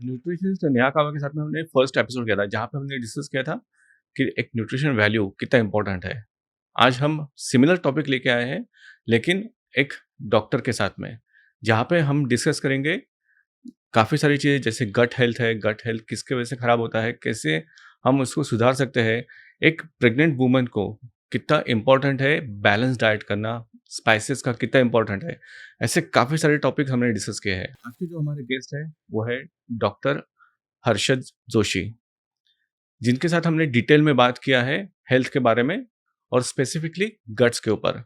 Nutritionist Neha कावा के साथ में हमने फर्स्ट एपिसोड किया था, जहाँ पे हमने डिस्कस किया था कि एक न्यूट्रिशन वैल्यू कितना इंपॉर्टेंट है। आज हम सिमिलर टॉपिक लेके आए हैं, लेकिन एक डॉक्टर के साथ में, जहाँ पे हम डिस्कस करेंगे काफ़ी सारी चीज़ें, जैसे गट हेल्थ है, गट हेल्थ किसके वजह से खराब होता है, कैसे हम उसको सुधार सकते हैं। एक प्रेग्नेंट वुमन को कितना इम्पोर्टेंट है बैलेंस डाइट करना, स्पाइसेस का कितना इम्पोर्टेंट है। ऐसे काफ़ी सारे टॉपिक हमने डिस्कस किए हैं। आज के जो हमारे गेस्ट है वो है डॉक्टर हर्षद जोशी, जिनके साथ हमने डिटेल में बात किया है हेल्थ के बारे में और स्पेसिफिकली गट्स के ऊपर,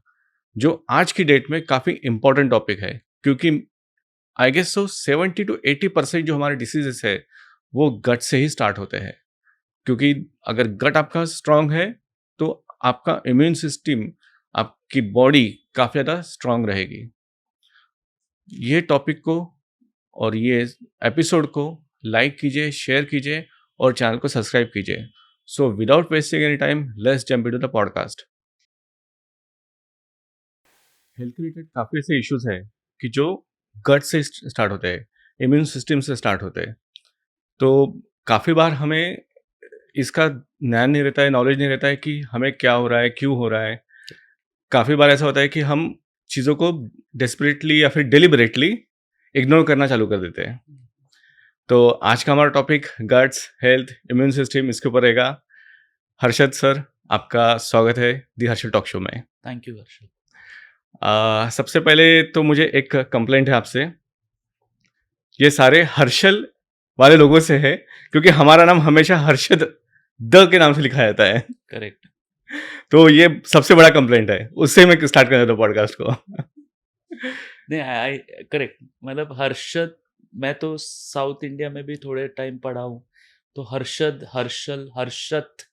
जो आज की डेट में काफ़ी इम्पोर्टेंट टॉपिक है, क्योंकि आई गेस सो 70 to 80% जो हमारे डिसीजेस है वो गट से ही स्टार्ट होते हैं। क्योंकि अगर गट आपका स्ट्रांग है तो आपका इम्यून सिस्टम, आपकी बॉडी काफ़ी ज़्यादा स्ट्रांग रहेगी। ये टॉपिक को और ये एपिसोड को लाइक कीजिए, शेयर कीजिए और चैनल को सब्सक्राइब कीजिए। So without wasting any time, let's jump into the podcast. Health related काफ़ी ऐसे इश्यूज है कि जो गट से स्टार्ट होते हैं, इम्यून सिस्टम से स्टार्ट होते हैं। तो काफ़ी बार हमें इसका ज्ञान नहीं रहता है, नॉलेज नहीं रहता है कि हमें क्या हो रहा है, क्यों हो रहा है। काफ़ी बार ऐसा होता है कि हम चीज़ों को डेस्परेटली या फिर डेलिबरेटली इग्नोर करना चालू कर देते हैं। तो आज का हमारा topic guts, health, immune system, इसके ऊपर रहेगा। हर्षद सर, आपका स्वागत है दी हर्षल टॉक शो में। Thank you Harshal. सबसे पहले तो मुझे एक कंप्लेंट है आपसे। ये सारे हर्षल वाले लोगों से है, क्योंकि हमारा नाम हमेशा हर्षद द के नाम से लिखा जाता है। करेक्ट। तो ये सबसे बड़ा कंप्लेंट है, उससे मैं स्टार्ट करना था पॉडकास्ट को। नहीं, आई करेक्ट। मतलब हर्षद, मैं तो साउथ इंडिया में भी थोड़े टाइम पढ़ा हूँ, तो हर्षद, हर्षल, हर्षत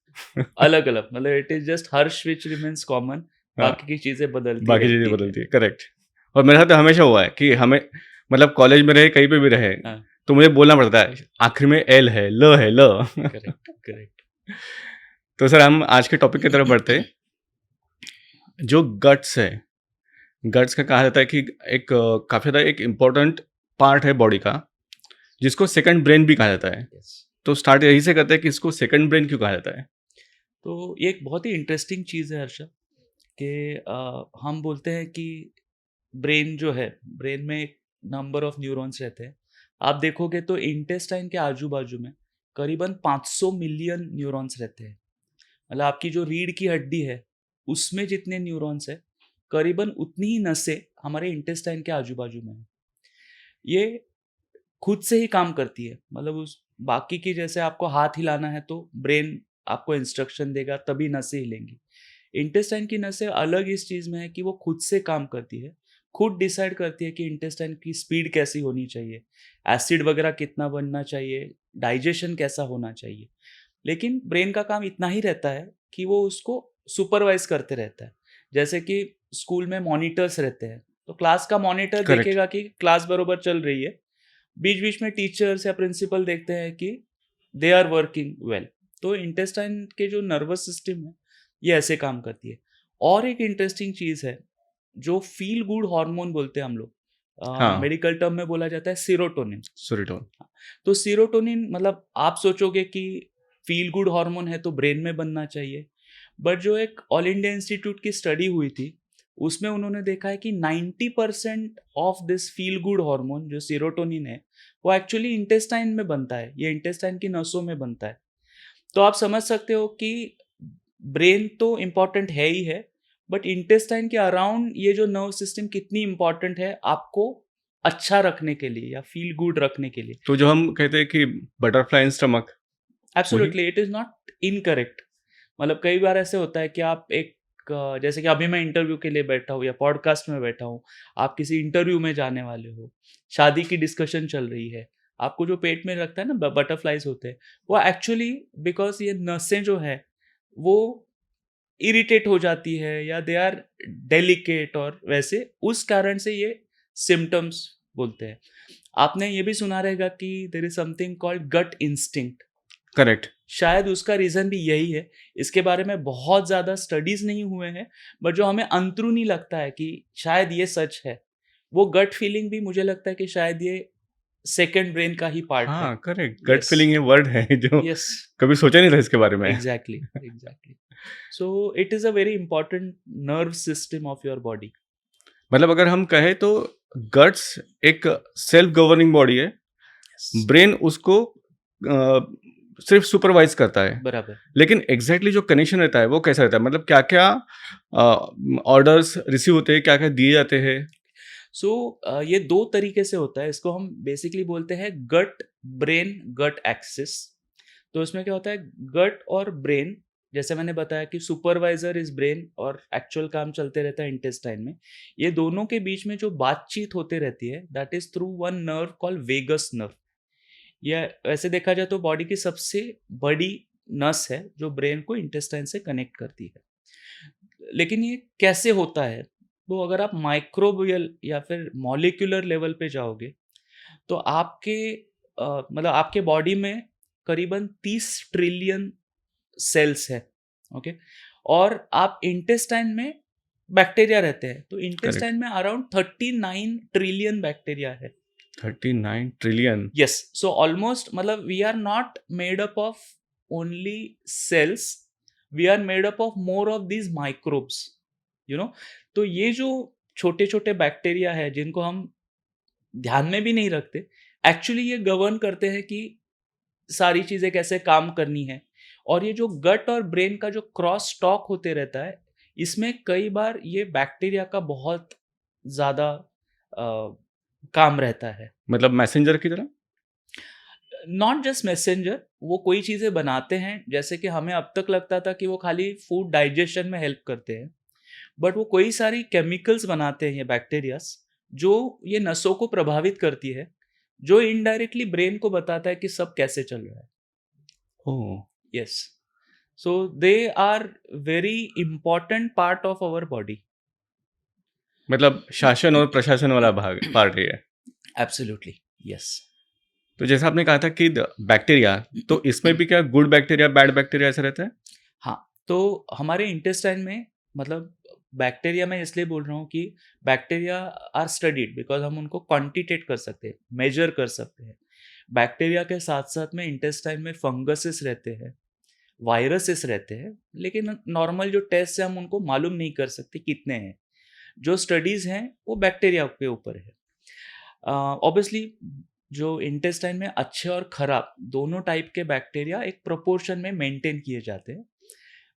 अलग अलग, मतलब it is just Harsh which remains common. हाँ, बाकी की चीजें बदलती बाकी चीज़ें रहती है। बदलती है, करेक्ट। और मेरे साथ तो हमेशा हुआ है कि हमें, मतलब कॉलेज में रहे, कहीं पे भी रहे, हाँ, तो मुझे बोलना पड़ता है आखिर में एल है, ल है, ल। Correct correct. तो सर, हम आज के टॉपिक की तरफ बढ़ते हैं। जो गट्स है, गट्स का कहा जाता है कि एक काफ़ी ज़्यादा एक इम्पोर्टेंट पार्ट है बॉडी का, जिसको सेकंड ब्रेन भी कहा जाता है। यस। तो स्टार्ट यहीं से करते हैं कि इसको सेकंड ब्रेन क्यों कहा जाता है। तो ये एक बहुत ही इंटरेस्टिंग चीज़ है हर्षद, कि हम बोलते हैं कि ब्रेन जो है, ब्रेन में एक नंबर ऑफ न्यूरॉन्स रहते हैं। आप देखोगे तो इंटेस्टाइन के आजू बाजू में करीबन 500 मिलियन न्यूरॉन्स रहते हैं। मतलब आपकी जो रीढ़ की हड्डी है, उसमें जितने न्यूरॉन्स है, करीबन उतनी ही नसें हमारे इंटेस्टाइन के आजू बाजू में है। ये खुद से ही काम करती है, मतलब उस बाकी की जैसे आपको हाथ हिलाना है तो ब्रेन आपको इंस्ट्रक्शन देगा, तभी नसें हिलेंगी। इंटेस्टाइन की नसें अलग इस चीज़ में है कि वो खुद से काम करती है, खुद डिसाइड करती है कि इंटेस्टाइन की स्पीड कैसी होनी चाहिए, एसिड वगैरह कितना बनना चाहिए, डाइजेशन कैसा होना चाहिए। लेकिन ब्रेन का काम इतना ही रहता है कि वो उसको सुपरवाइज करते रहता है। जैसे कि स्कूल में मॉनिटर्स रहते हैं, तो क्लास का मॉनिटर करेक्ट। देखेगा कि क्लास बरोबर चल रही है। बीच बीच में टीचर्स या प्रिंसिपल देखते हैं कि दे आर वर्किंग वेल। तो इंटेस्टाइन के जो नर्वस सिस्टम है, ये ऐसे काम करती है। और एक इंटरेस्टिंग चीज़ है, जो फील गुड हार्मोन बोलते हैं हम लोग, हाँ, मेडिकल टर्म में बोला जाता है सीरोटोनिन। सोरिटोन। तो सीरोटोनिन, मतलब आप सोचोगे कि फील गुड हार्मोन है तो ब्रेन में बनना चाहिए, बट जो एक ऑल इंडिया इंस्टीट्यूट की स्टडी हुई थी, उसमें उन्होंने देखा है कि 90% of this feel good hormone जो सीरोटोनिन है, वो एक्चुअली इंटेस्टाइन में बनता है, ये इंटेस्टाइन की नसों में बनता है। तो आप समझ सकते हो कि ब्रेन तो इम्पॉर्टेंट है ही है, बट इंटेस्टाइन के अराउंड ये जो नर्व सिस्टम कितनी इम्पॉर्टेंट है आपको अच्छा रखने के लिए या फील गुड रखने के लिए। तो जो हम कहते हैं कि बटरफ्लाई इन स्टमक, वही। Absolutely, it is not incorrect. मतलब कई बार ऐसे होता है कि आप एक जैसे कि अभी मैं इंटरव्यू के लिए बैठा हूँ या पॉडकास्ट में बैठा हूँ, आप किसी इंटरव्यू में जाने वाले हो, शादी की डिस्कशन चल रही है, आपको जो पेट में लगता है ना बटरफ्लाइज होते हैं, वो एक्चुअली बिकॉज ये नसें जो है वो इरिटेट हो जाती है या दे आर डेलिकेट, और वैसे उस कारण से ये सिम्टम्स बोलते हैं। आपने ये भी सुना रहेगा कि there is something called gut instinct. Correct. शायद उसका रीज़न भी यही है। इसके बारे में बहुत ज़्यादा स्टडीज़ नहीं हुए हैं, बट जो हमें अंदरूनी लगता है कि शायद ये सच है, वो गट फीलिंग भी मुझे लगता है कि शायद ये सेकंड ब्रेन का ही पार्ट है। हाँ, करेक्ट, गट यस, फीलिंग ये वर्ड है जो यस, कभी सोचा नहीं था इसके बारे में। Exactly, exactly. So it is a very important nerve system of your body. मतलब अगर हम कहें तो गट्स एक सेल्फ गवर्निंग बॉडी है, ब्रेन उसको सिर्फ सुपरवाइज करता है। बराबर। लेकिन एग्जैक्टली जो कनेक्शन रहता है वो कैसा रहता है, मतलब क्या क्या ऑर्डर्स रिसीव होते हैं, क्या क्या दिए जाते हैं? सो ये दो तरीके से होता है, इसको हम बेसिकली बोलते हैं गट ब्रेन गट एक्सिस। तो इसमें क्या होता है, गट और ब्रेन, जैसे मैंने बताया कि सुपरवाइजर इज ब्रेन और एक्चुअल काम चलते रहता है इंटेस्टाइन में, ये दोनों के बीच में जो बातचीत होते रहती है that is through one nerve call vagus nerve. या ऐसे देखा जाए तो बॉडी की सबसे बड़ी नस है जो ब्रेन को इंटेस्टाइन से कनेक्ट करती है। लेकिन ये कैसे होता है, तो अगर आप माइक्रोबियल या फिर मॉलिक्यूलर लेवल पे जाओगे तो आपके मतलब आपके बॉडी में करीबन 30 ट्रिलियन सेल्स है। ओके, और आप इंटेस्टाइन में बैक्टीरिया रहते हैं, तो करेक्ट, इंटेस्टाइन में अराउंड 39 ट्रिलियन बैक्टीरिया है। 39 ट्रिलियन। यस, सो ऑलमोस्ट मतलब we are not made up of only cells, we are made up of more of these microbes, you know. तो ये जो छोटे छोटे बैक्टीरिया है जिनको हम ध्यान में भी नहीं रखते, एक्चुअली ये गवर्न करते हैं कि सारी चीजें कैसे काम करनी है। और ये जो गट और ब्रेन का जो क्रॉस टॉक होते रहता है, इसमें कई बार ये बैक्टीरिया का बहुत ज्यादा काम रहता है। मतलब मैसेंजर की तरह? नॉट जस्ट मैसेंजर, वो कोई चीज़ें बनाते हैं, जैसे कि हमें अब तक लगता था कि वो खाली फूड डाइजेशन में हेल्प करते हैं, बट वो कोई सारी केमिकल्स बनाते हैं ये बैक्टीरियाज, जो ये नसों को प्रभावित करती है, जो इनडायरेक्टली ब्रेन को बताता है कि सब कैसे चल रहा है। Oh! Yes, so they are very important part of our body. मतलब शासन और प्रशासन वाला भाग पार्ट है ये। Absolutely, yes. तो जैसा आपने कहा था कि बैक्टीरिया, तो इसमें भी क्या गुड बैक्टीरिया, बैड बैक्टीरिया ऐसा रहता है? हाँ, तो हमारे इंटेस्टाइन में मतलब बैक्टीरिया मैं इसलिए बोल रहा हूँ कि बैक्टीरिया आर स्टडीड बिकॉज हम उनको क्वांटिटेट कर सकते हैं, मेजर कर सकते हैं। बैक्टीरिया के साथ साथ में इंटेस्टाइन में फंगसेस रहते हैं, वायरसेस रहते हैं, लेकिन नॉर्मल जो टेस्ट है हम उनको मालूम नहीं कर सकते कितने हैं। जो स्टडीज़ हैं वो बैक्टीरिया के ऊपर है। ऑब्वियसली जो इंटेस्टाइन में अच्छे और खराब दोनों टाइप के बैक्टीरिया एक प्रोपोर्शन में मेंटेन किए जाते हैं।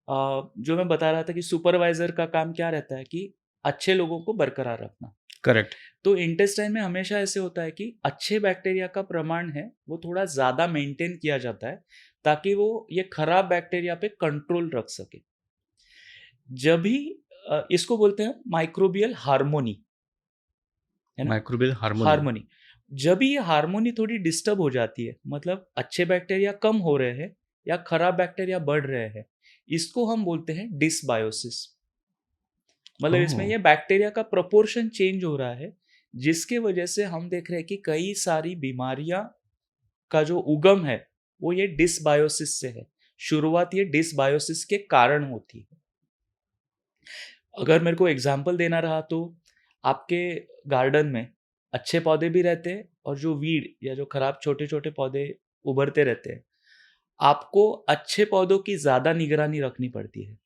जो मैं बता रहा था कि सुपरवाइजर का काम क्या रहता है कि अच्छे लोगों को बरकरार रखना। करेक्ट। तो इंटेस्टाइन में हमेशा ऐसे होता है कि अच्छे बैक्टीरिया का प्रमाण है वो थोड़ा ज़्यादा मेंटेन किया जाता है, ताकि वो ये खराब बैक्टीरिया पे कंट्रोल रख सके। जब भी इसको बोलते हैं माइक्रोबियल हार्मोनी, है ना, माइक्रोबियल हार्मोनी। हार्मोनी। जब भी ये हार्मोनी थोड़ी डिस्टर्ब हो जाती है, मतलब अच्छे बैक्टीरिया कम हो रहे हैं या खराब बैक्टीरिया बढ़ रहे हैं, इसको हम बोलते हैं डिसबायोसिस। मतलब इसमें ओह! ये बैक्टीरिया का प्रोपोर्शन चेंज हो रहा है, जिसके वजह से हम देख रहे हैं कि कई सारी बीमारियां का जो उगम है वो ये डिसबायोसिस से है। शुरुआत ये डिसबायोसिस के कारण होती है। अगर मेरे को एग्जाम्पल देना रहा तो आपके गार्डन में अच्छे पौधे भी रहते हैं और जो वीड या जो खराब छोटे छोटे पौधे उभरते रहते हैं, आपको अच्छे पौधों की ज़्यादा निगरानी रखनी पड़ती है।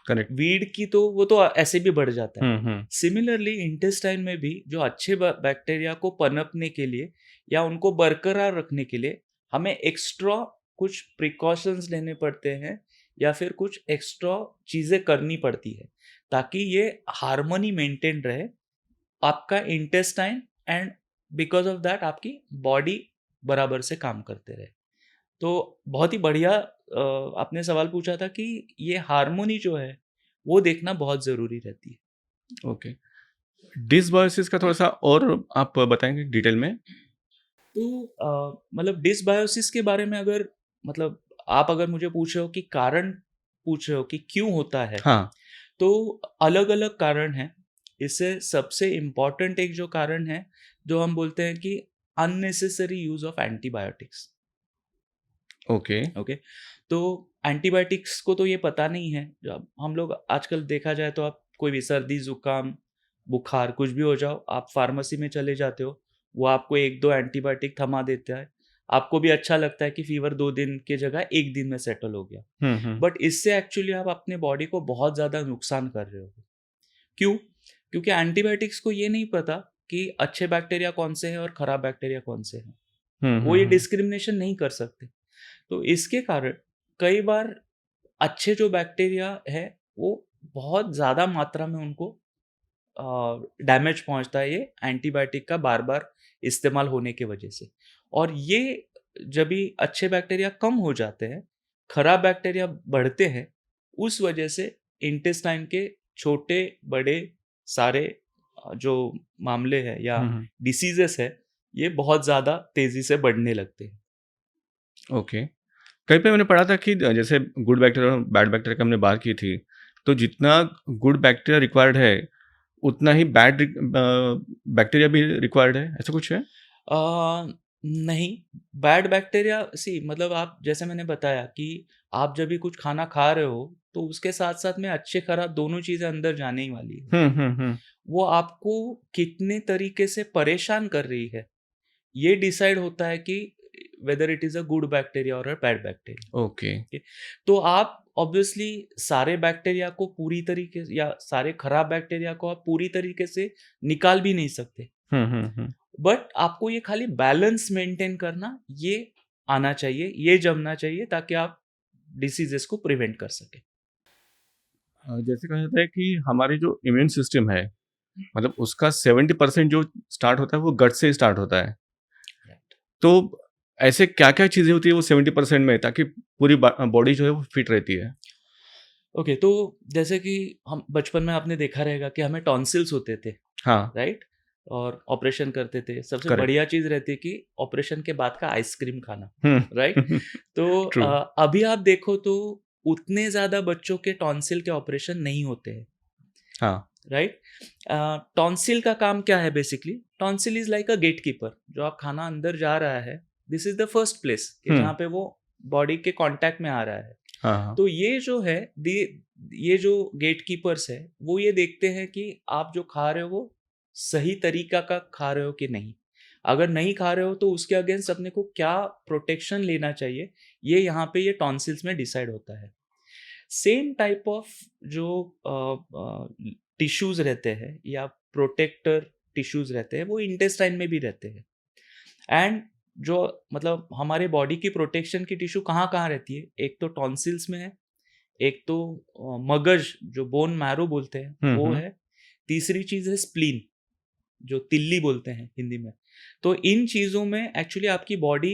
करेक्ट। वीड की तो वो तो ऐसे भी बढ़ जाता है। हुँ। सिमिलरली इंटेस्टाइन में भी जो अच्छे बैक्टीरिया को पनपने के लिए या उनको बरकरार रखने के लिए हमें एक्स्ट्रा कुछ प्रिकॉशंस लेने पड़ते हैं या फिर कुछ एक्स्ट्रा चीज़ें करनी पड़ती है, ताकि ये हार्मनी मेंटेन रहे आपका intestine, and because of that आपकी बॉडी बराबर से काम करते रहे। तो बहुत ही बढ़िया आपने सवाल पूछा था कि ये हार्मोनी जो है वो देखना बहुत ज़रूरी रहती है। ओके। डिसबायोसिस का थोड़ा-सा और आप बताएँगे डिटेल में? तो मतलब डिसबायोसिस के बारे में अगर मतलब आप अगर मुझे पूछ रहे हो कि कारण पूछ रहे हो कि क्यों होता है, हाँ। तो अलग-अलग कारण हैं। इससे सबसे इम्पोर्टेंट एक जो कारण है, जो हम बोलते हैं कि unnecessary use of antibiotics. Okay. Okay, तो एंटीबायोटिक्स को तो ये पता नहीं है। जब हम लोग आजकल देखा जाए तो आप कोई भी सर्दी जुकाम बुखार कुछ भी हो जाओ, आप फार्मेसी में चले जाते हो, वो आपको 1-2 एंटीबायोटिक थमा देता है, आपको भी अच्छा लगता है कि फीवर 2 दिन की जगह 1 दिन में सेटल हो गया। बट इससे एक्चुअली आप अपने बॉडी को बहुत ज़्यादा नुकसान कर रहे हो। क्यों? क्योंकि एंटीबायोटिक्स को ये नहीं पता कि अच्छे बैक्टीरिया कौन से हैं और खराब बैक्टीरिया कौन से हैं। वो ये डिस्क्रिमिनेशन नहीं कर सकते। तो इसके कारण कई बार अच्छे जो बैक्टीरिया है वो बहुत ज़्यादा मात्रा में उनको डैमेज पहुंचता है, ये एंटीबायोटिक का बार बार इस्तेमाल होने की वजह से। और ये जब भी अच्छे बैक्टीरिया कम हो जाते हैं, खराब बैक्टीरिया बढ़ते हैं, उस वजह से इंटेस्टाइन के छोटे बड़े सारे जो मामले हैं या डिसीजेस है, ये बहुत ज़्यादा तेज़ी से बढ़ने लगते हैं। ओके। कहीं पे मैंने पढ़ा था कि जैसे गुड बैक्टीरिया और बैड बैक्टीरिया की हमने बात की थी, तो जितना गुड बैक्टीरिया रिक्वायर्ड है, उतना ही बैक्टीरिया भी रिक्वायर्ड है, ऐसा कुछ है? नहीं, बैड बैक्टीरिया सी मतलब आप जैसे मैंने बताया कि आप जब भी कुछ खाना खा रहे हो, तो उसके साथ-साथ में अच्छे खराब दोनों चीज़ें अंदर जाने ही वाली है। हुँ। वो आपको कितने तरीके से परेशान कर रही है, ये डिसाइड होता है कि whether it is a good bacteria और a bad bacteria. Okay. Okay, तो आप ऑब्वियसली सारे बैक्टीरिया को पूरी तरीके से या सारे खराब बैक्टीरिया को आप पूरी तरीके से निकाल भी नहीं सकते, हुँ। बट आपको ये खाली बैलेंस मेंटेन करना ये आना चाहिए, ये जमना चाहिए ताकि आप डिसीजेस को प्रिवेंट कर सके। जैसे कहा जाता है कि हमारे जो इम्यून सिस्टम है, मतलब उसका 70% जो स्टार्ट होता है, वो गट से स्टार्ट होता है। तो ऐसे क्या-क्या चीज़ें होती है वो 70% में, ताकि पूरी बॉडी जो है वो फिट रहती है? ओके, तो जैसे कि हम बचपन में आपने देखा रहेगा कि हमें टॉन्सिल्स होते थे, हाँ, राइट? और ऑपरेशन करते थे। सबसे करेक्ट। बढ़िया चीज़ रहती है कि ऑपरेशन के बाद का आइसक्रीम खाना, हुँ। राइट? तो ट्रू। अभी आप देखो तो उतने ज़्यादा बच्चों के टॉन्सिल के ऑपरेशन नहीं होते हैं, हाँ। राइट? टॉन्सिल का काम क्या है basically? Tonsil is like a gatekeeper, जो आप खाना अंदर जा रहा है, this is the first place कि हुँ। जहाँ पे वो बॉडी के कॉन्टैक्ट में आ रहा है। हाँ। तो ये जो है ये जो गेटकीपर्स है, वो ये देखते हैं कि आप जो खा रहे हो वो सही तरीका का खा रहे हो कि नहीं। अगर नहीं खा रहे हो तो उसके अगेंस्ट अपने को क्या प्रोटेक्शन लेना चाहिए, ये यहाँ पे ये टॉन्सिल्स में डिसाइड होता है। सेम टाइप ऑफ जो टिश्यूज रहते हैं या प्रोटेक्टर टिश्यूज रहते हैं, वो इंटेस्टाइन में भी रहते हैं। एंड जो मतलब हमारे बॉडी की प्रोटेक्शन की टिश्यू कहाँ-कहाँ रहती है? एक तो टॉन्सिल्स में है, एक तो मगज जो बोन मैरो बोलते हैं वो हुँ। है, तीसरी चीज़ है स्प्लीन जो तिल्ली बोलते हैं हिंदी में। तो इन चीज़ों में एक्चुअली आपकी बॉडी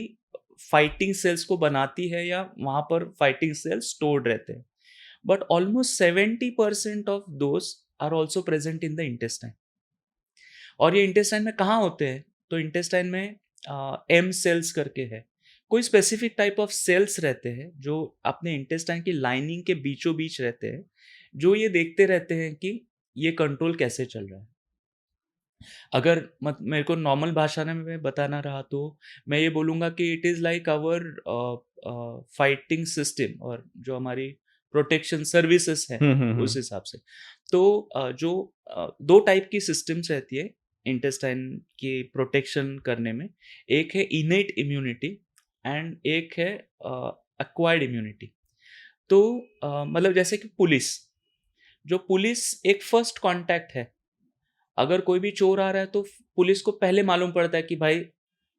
फाइटिंग सेल्स को बनाती है या वहाँ पर फाइटिंग सेल्स स्टोर्ड रहते हैं। But almost 70% of those are also present in the intestine. और ये इंटेस्टाइन में कहाँ होते हैं? तो इंटेस्टाइन में एम सेल्स करके है। कोई स्पेसिफिक टाइप ऑफ सेल्स रहते हैं जो अपने इंटेस्टाइन की लाइनिंग के बीचों बीच रहते हैं, जो ये देखते रहते हैं कि ये कंट्रोल कैसे चल रहा है। अगर मत मेरे को नॉर्मल भाषा में मैं बताना रहा तो मैं ये बोलूँगा कि it is like our fighting system और जो हमारी प्रोटेक्शन सर्विसेज हैं उस हुँ। हिसाब से। तो जो 2 टाइप की सिस्टम्स रहती है इंटेस्टाइन की प्रोटेक्शन करने में। एक है इनेट इम्यूनिटी एंड एक है एक्वायर्ड इम्यूनिटी। तो मतलब जैसे कि पुलिस एक फर्स्ट कॉन्टैक्ट है। अगर कोई भी चोर आ रहा है तो पुलिस को पहले मालूम पड़ता है कि भाई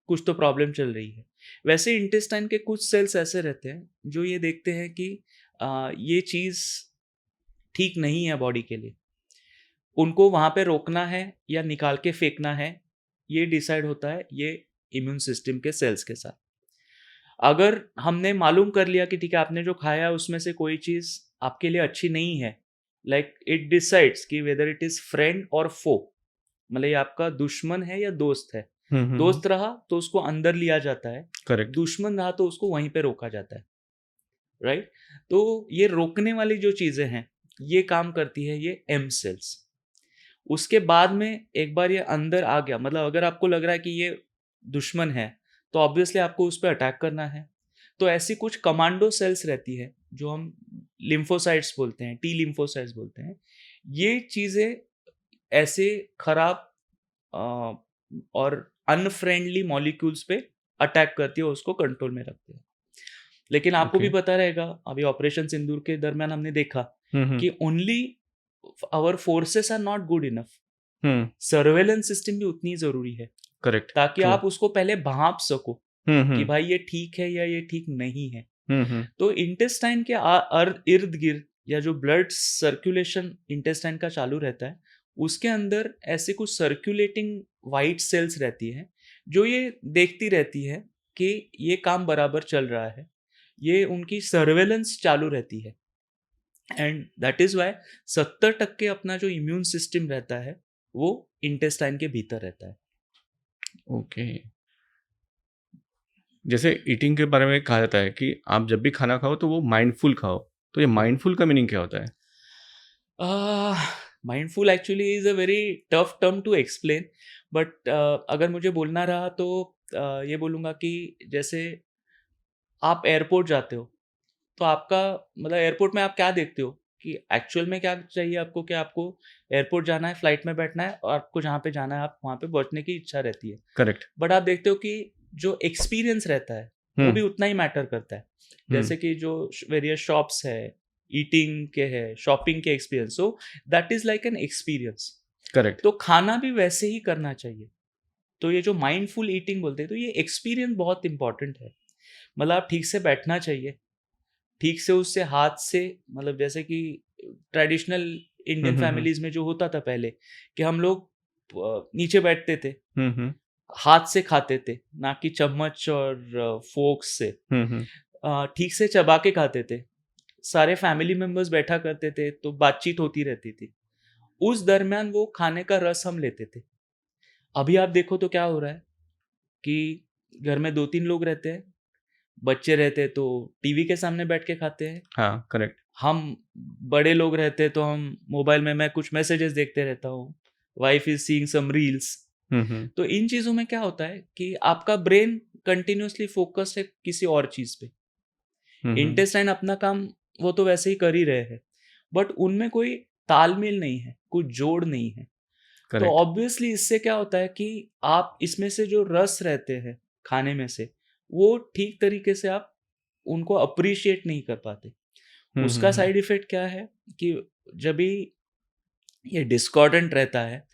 कुछ तो प्रॉब्लम चल रही है। वैसे इंटेस्टाइन के कुछ सेल्स ऐसे रहते हैं जो ये देखते हैं कि ये चीज़ ठीक नहीं है बॉडी के लिए। उनको वहाँ पे रोकना है या निकाल के फेंकना है, ये डिसाइड होता है ये इम्यून सिस्टम के सेल्स के साथ। अगर हमने मालूम कर लिया कि ठीक है आपने जो खाया उसमें से कोई चीज़ आपके लिए अच्छी नहीं है, लाइक इट डिसाइड्स कि वेदर इट इज़ फ्रेंड और फो, मतलब ये आपका दुश्मन है या दोस्त है। हुँ। दोस्त रहा तो उसको अंदर लिया जाता है, करेक्ट। दुश्मन रहा तो उसको वहीं पे रोका जाता है, राइट? तो ये रोकने वाली जो चीज़ें हैं, ये काम करती है ये एम सेल्स। उसके बाद में एक बार ये अंदर आ गया, मतलब अगर आपको लग रहा है कि ये दुश्मन है, तो ऑब्वियसली आपको उस पे अटैक करना है। तो ऐसी कुछ कमांडो सेल्स रहती है, जो हम लिम्फोसाइट्स बोलते हैं, टी लिम्फोसाइट्स बोलते हैं। ये चीज़ें ऐसे खराब और अनफ्रेंडली मॉलिक्यूल्स पे अटैक करती है, उसको कंट्रोल में रखती है। लेकिन आपको भी ओके। पता रहेगा, अभी ऑपरेशन सिंदूर के दरमियान हमने देखा हुँ, हुँ। कि only our forces are not good enough, hmm, surveillance system भी उतनी ज़रूरी है, करेक्ट, ताकि ट्रू। आप उसको पहले भाँप सको हुँ, कि हुँ। भाई ये ठीक है या ये ठीक नहीं है। Hmm, hmm. तो इंटेस्टाइन के इर्द-गिर्द या जो ब्लड सर्कुलेशन इंटेस्टाइन का चालू रहता है, उसके अंदर ऐसे कुछ सर्कुलेटिंग व्हाइट सेल्स रहती हैं, जो ये देखती रहती है कि ये काम बराबर चल रहा है। ये उनकी सर्वेलेंस चालू रहती है, एंड दैट इज़ व्हाई 70% अपना जो इम्यून सिस्टम रहता है, वो इंटेस्टाइन के भीतर रहता है। ओके। जैसे ईटिंग के बारे में कहा जाता है कि आप जब भी खाना खाओ तो वो माइंडफुल खाओ। तो ये माइंडफुल का मीनिंग क्या होता है? Mindful actually is a very tough term to explain, but अगर मुझे बोलना रहा तो ये बोलूँगा कि जैसे आप एयरपोर्ट जाते हो, तो आपका मतलब एयरपोर्ट में आप क्या देखते हो कि एक्चुअल में क्या चाहिए आपको, कि आपको एयरपोर्ट जाना है, फ्लाइट में बैठना है और आपको जहाँ पे जाना है आप वहाँ पे पहुँचने की इच्छा रहती है। करेक्ट। बट आप देखते हो कि जो एक्सपीरियंस रहता है, हुँ, वो भी उतना ही मैटर करता है। हुँ, जैसे कि जो वेरियस शॉप्स है, ईटिंग के है, शॉपिंग के experience, so that is like an experience. Correct. तो खाना भी वैसे ही करना चाहिए। तो ये जो माइंडफुल ईटिंग बोलते हैं, तो ये एक्सपीरियंस बहुत इंपॉर्टेंट है। मतलब आप ठीक से बैठना चाहिए, ठीक से उससे हाथ से, मतलब जैसे कि ट्रेडिशनल हुँ, इंडियन हुँ, हुँ। फैमिलीज़ में जो होता था पहले, कि हम लोग नीचे बैठते थे, हुँ, हुँ। हाथ से खाते थे, ना कि चम्मच और फोर्क्स से। हुँ, हुँ। ठीक से चबा के खाते थे। सारे फैमिली मेंबर्स बैठा करते थे, तो बातचीत होती रहती थी। उस दरमियान वो खाने का रस हम लेते थे। अभी आप देखो तो क्या हो रहा है कि घर में 2-3 लोग रहते हैं, बच्चे रहते हैं तो टीवी के सामने बैठ के खाते हैं। हाँ, करेक्ट। हम बड़े लोग रहते हैं तो हम मोबाइल में, मैं कुछ मैसेजेस देखते रहता हूँ। Wife is seeing some reels. Hmm, hmm. तो इन चीज़ों में क्या होता है कि आपका ब्रेन कंटिन्यूअसली फ़ोकस्ड है किसी और चीज़ पे। हुँ, हुँ। इंटेस्टाइन अपना काम वो तो वैसे ही कर ही रहे हैं, बट उनमें कोई तालमेल नहीं है, कोई जोड़ नहीं है। तो करेक्ट। ऑब्वियसली इससे क्या होता है कि आप इसमें से जो रस रहते हैं खाने में से, वो ठीक तरीके से आप उनको अप्रिशिएट नहीं कर पाते। हुँ, हुँ, उसका हुँ। साइड इफ़ेक्ट क्या है कि जब भी ये डिस्कॉर्डेंट रहता है,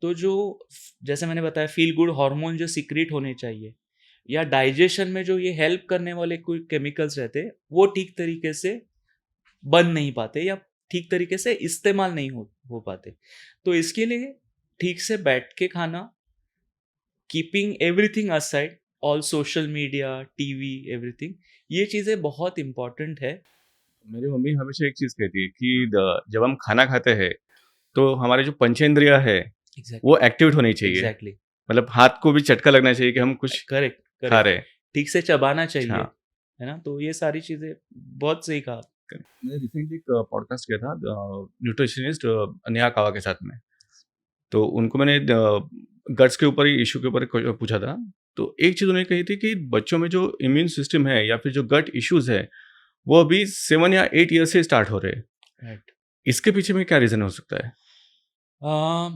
तो जो जैसे मैंने बताया फ़ील गुड हार्मोन जो सीक्रेट होने चाहिए, या डाइजेशन में जो ये हेल्प करने वाले कोई केमिकल्स रहते हैं, वो ठीक तरीके से बन नहीं पाते या ठीक तरीके से इस्तेमाल नहीं हो पाते। तो इसके लिए ठीक से बैठ के खाना, keeping everything aside, all social media, TV, everything, ये चीज़ें बहुत इम्पोर्टेंट है। मेरी मम्मी हमेशा एक चीज़ कहती है कि जब हम खाना खाते हैं, तो हमारे जो पंचेंद्रिय है, वो एग्ज़ैक्टली, एक्टिवेट होनी चाहिए। एग्ज़ैक्टली। मतलब हाथ को भी चटका लगना चाहिए कि हम कुछ करेक्ट, खा करेक्ट। रहे हैं। ठीक से चबाना चाहिए, अच्छा। है ना? तो ये सारी चीज़ें बहुत सही कहा। करेक्ट। मैंने रिसेंटली एक पॉडकास्ट किया था न्यूट्रिशनिस्ट नेहा कावा के साथ में। तो उनको मैंने गट्स के ऊपर ही इश्यू के ऊपर पूछा था। तो एक चीज़ उन्होंने कही थी कि बच्चों में जो इम्यून सिस्टम है या फिर जो गट इश्यूज़ है, वो अभी 7 या 8 ईयर से स्टार्ट हो रहे हैं। राइट। इसके पीछे में क्या रीज़न हो सकता है?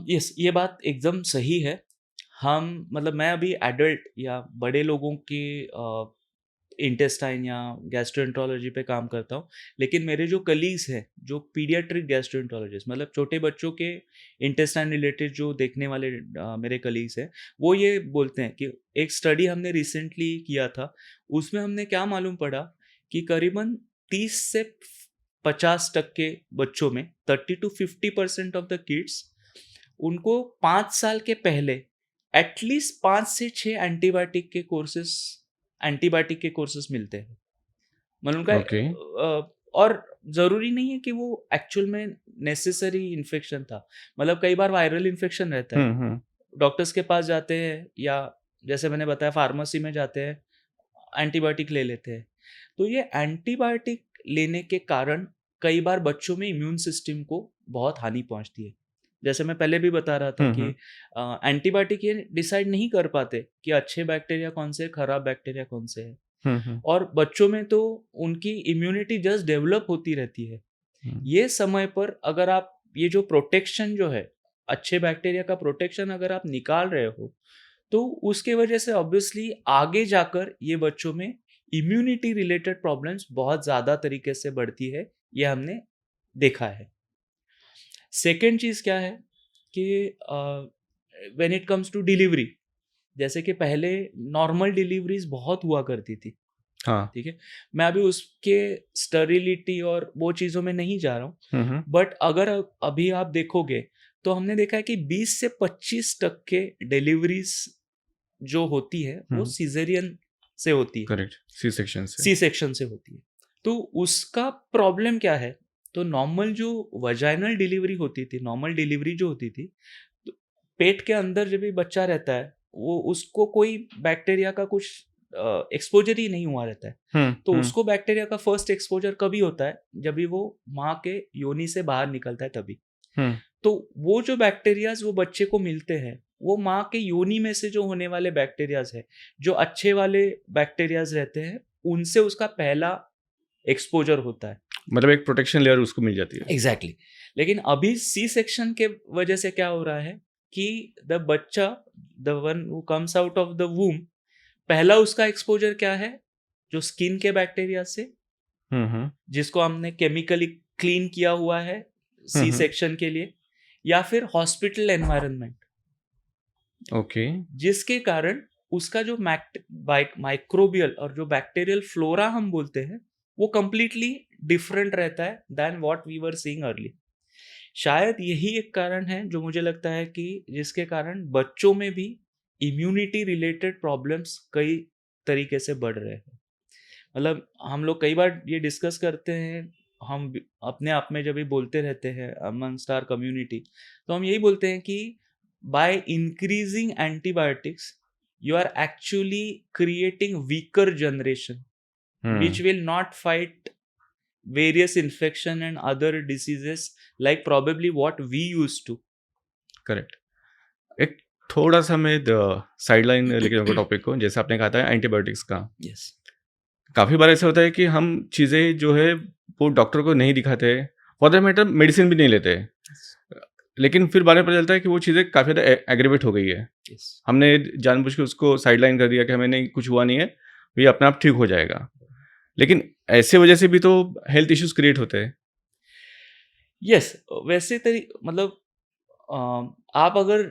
यस, ये बात एकदम सही है। हम मतलब मैं अभी एडल्ट या बड़े लोगों के इंटेस्टाइन या गैस्ट्रोएंटरोलॉजी पे काम करता हूँ। लेकिन मेरे जो कलीग्स हैं, जो पीडियाट्रिक गैस्ट्रोएंटरोलॉजिस्ट, मतलब छोटे बच्चों के इंटेस्टाइन रिलेटेड जो देखने वाले मेरे कलीग्स हैं, वो ये बोलते हैं कि एक स्टडी हमने रिसेंटली किया था, उसमें हमने क्या मालूम पड़ा कि करीबन 30 से 50% बच्चों में, 30 टू 50% ऑफ द किड्स, उनको 5 साल के पहले एटलीस्ट 5 से 6 एंटीबायोटिक के कोर्सेज़ मिलते हैं। मतलब उनका ओके। और ज़रूरी नहीं है कि वो एक्चुअल में नेसेसरी इन्फेक्शन था। मतलब कई बार वायरल इन्फेक्शन रहता है। हुँ, हुँ। डॉक्टर्स के पास जाते हैं या जैसे मैंने बताया फार्मेसी में जाते हैं, एंटीबायोटिक ले लेते हैं। तो ये एंटीबायोटिक लेने के कारण कई बार बच्चों में इम्यून सिस्टम को बहुत हानि पहुंचती है। जैसे मैं पहले भी बता रहा था हुँ, कि हुँ। एंटीबायोटिक ये डिसाइड नहीं कर पाते कि अच्छे बैक्टीरिया कौन से हैं, खराब बैक्टीरिया कौन से हैं। हुँ, हुँ। और बच्चों में तो उनकी इम्यूनिटी जस्ट डेवलप होती रहती है। हुँ। ये समय पर अगर आप ये जो प्रोटेक्शन जो है, अच्छे बैक्टीरिया का प्रोटेक्शन अगर आप निकाल रहे हो, तो उसके वजह से ऑब्वियसली आगे जाकर ये बच्चों में इम्यूनिटी रिलेटेड प्रॉब्लम्स बहुत ज़्यादा तरीके से बढ़ती है, ये हमने देखा है। सेकेंड चीज़ क्या है कि when it comes to delivery, जैसे कि पहले नॉर्मल डिलीवरीज बहुत हुआ करती थी, हाँ। ठीक है। मैं अभी उसके स्टरिलिटी और वो चीज़ों में नहीं जा रहा हूँ, हुँ। बट अगर अभी आप देखोगे तो हमने देखा है कि 20 से 25% डिलीवरीज जो होती है वो हुँ। सिजेरियन से होती है, करेक्ट, सी सेक्शन से। सी सेक्शन से होती है। तो उसका प्रॉब्लम क्या है? तो नॉर्मल जो वजाइनल डिलीवरी होती थी, नॉर्मल डिलीवरी जो होती थी, तो पेट के अंदर जब भी बच्चा रहता है, वो उसको कोई बैक्टीरिया का कुछ एक्सपोजर ही नहीं हुआ रहता है। तो हुँ। उसको बैक्टीरिया का फर्स्ट एक्सपोजर कभी होता है जब भी वो माँ के योनि से बाहर निकलता है तभी। हुँ। तो वो जो बैक्टीरियाज वो बच्चे को मिलते हैं, वो माँ के योनि में से जो होने वाले बैक्टीरियाज है, जो अच्छे वाले बैक्टीरियाज रहते हैं, उनसे उसका पहला एक्सपोजर होता है। मतलब एक प्रोटेक्शन लेयर उसको मिल जाती है। Exactly exactly. लेकिन अभी सी सेक्शन के वजह से क्या हो रहा है कि द बच्चा, the one who comes out of the वूम, पहला उसका एक्सपोजर क्या है? जो स्किन के बैक्टीरिया से, हुँ। जिसको हमने केमिकली क्लीन किया हुआ है सी हुँ। सेक्शन के लिए, या फिर हॉस्पिटल एनवायरनमेंट, ओके। जिसके कारण उसका जो माइक्रोबियल और जो बैक्टीरियल फ्लोरा हम बोलते हैं, वो कंप्लीटली डिफरेंट रहता है than what we were seeing early. शायद यही एक कारण है जो मुझे लगता है कि जिसके कारण बच्चों में भी इम्यूनिटी रिलेटेड प्रॉब्लम्स कई तरीके से बढ़ रहे हैं। मतलब हम लोग कई बार ये डिस्कस करते हैं, अपने आप में जब भी बोलते रहते हैं अमंगस्ट आवर कम्युनिटी, तो हम यही बोलते हैं कि by increasing antibiotics you are actually creating weaker generation which hmm. will not fight various infection and other diseases like probably what we used to. Correct. एक थोड़ा-सा मैं द साइडलाइन लेके जाऊँगा टॉपिक को, जैसे आपने कहा था एंटीबायोटिक्स का। Yes. काफ़ी बार ऐसा होता है कि हम चीज़ें जो है वो डॉक्टर को नहीं दिखाते, फॉर दैट मैटर मेडिसिन भी नहीं लेते। Yes. लेकिन फिर बाद में पता चलता है कि वो चीज़ें काफ़ी ज़्यादा एग्रीवेट हो गई है। Yes. हमने जानबूझ के उसको साइडलाइन कर दिया कि हमें नहीं कुछ हुआ नहीं है, ये अपने आप ठीक हो जाएगा। लेकिन ऐसे वजह से भी तो हेल्थ इश्यूज़ क्रिएट होते हैं। Yes. वैसे मतलब आप अगर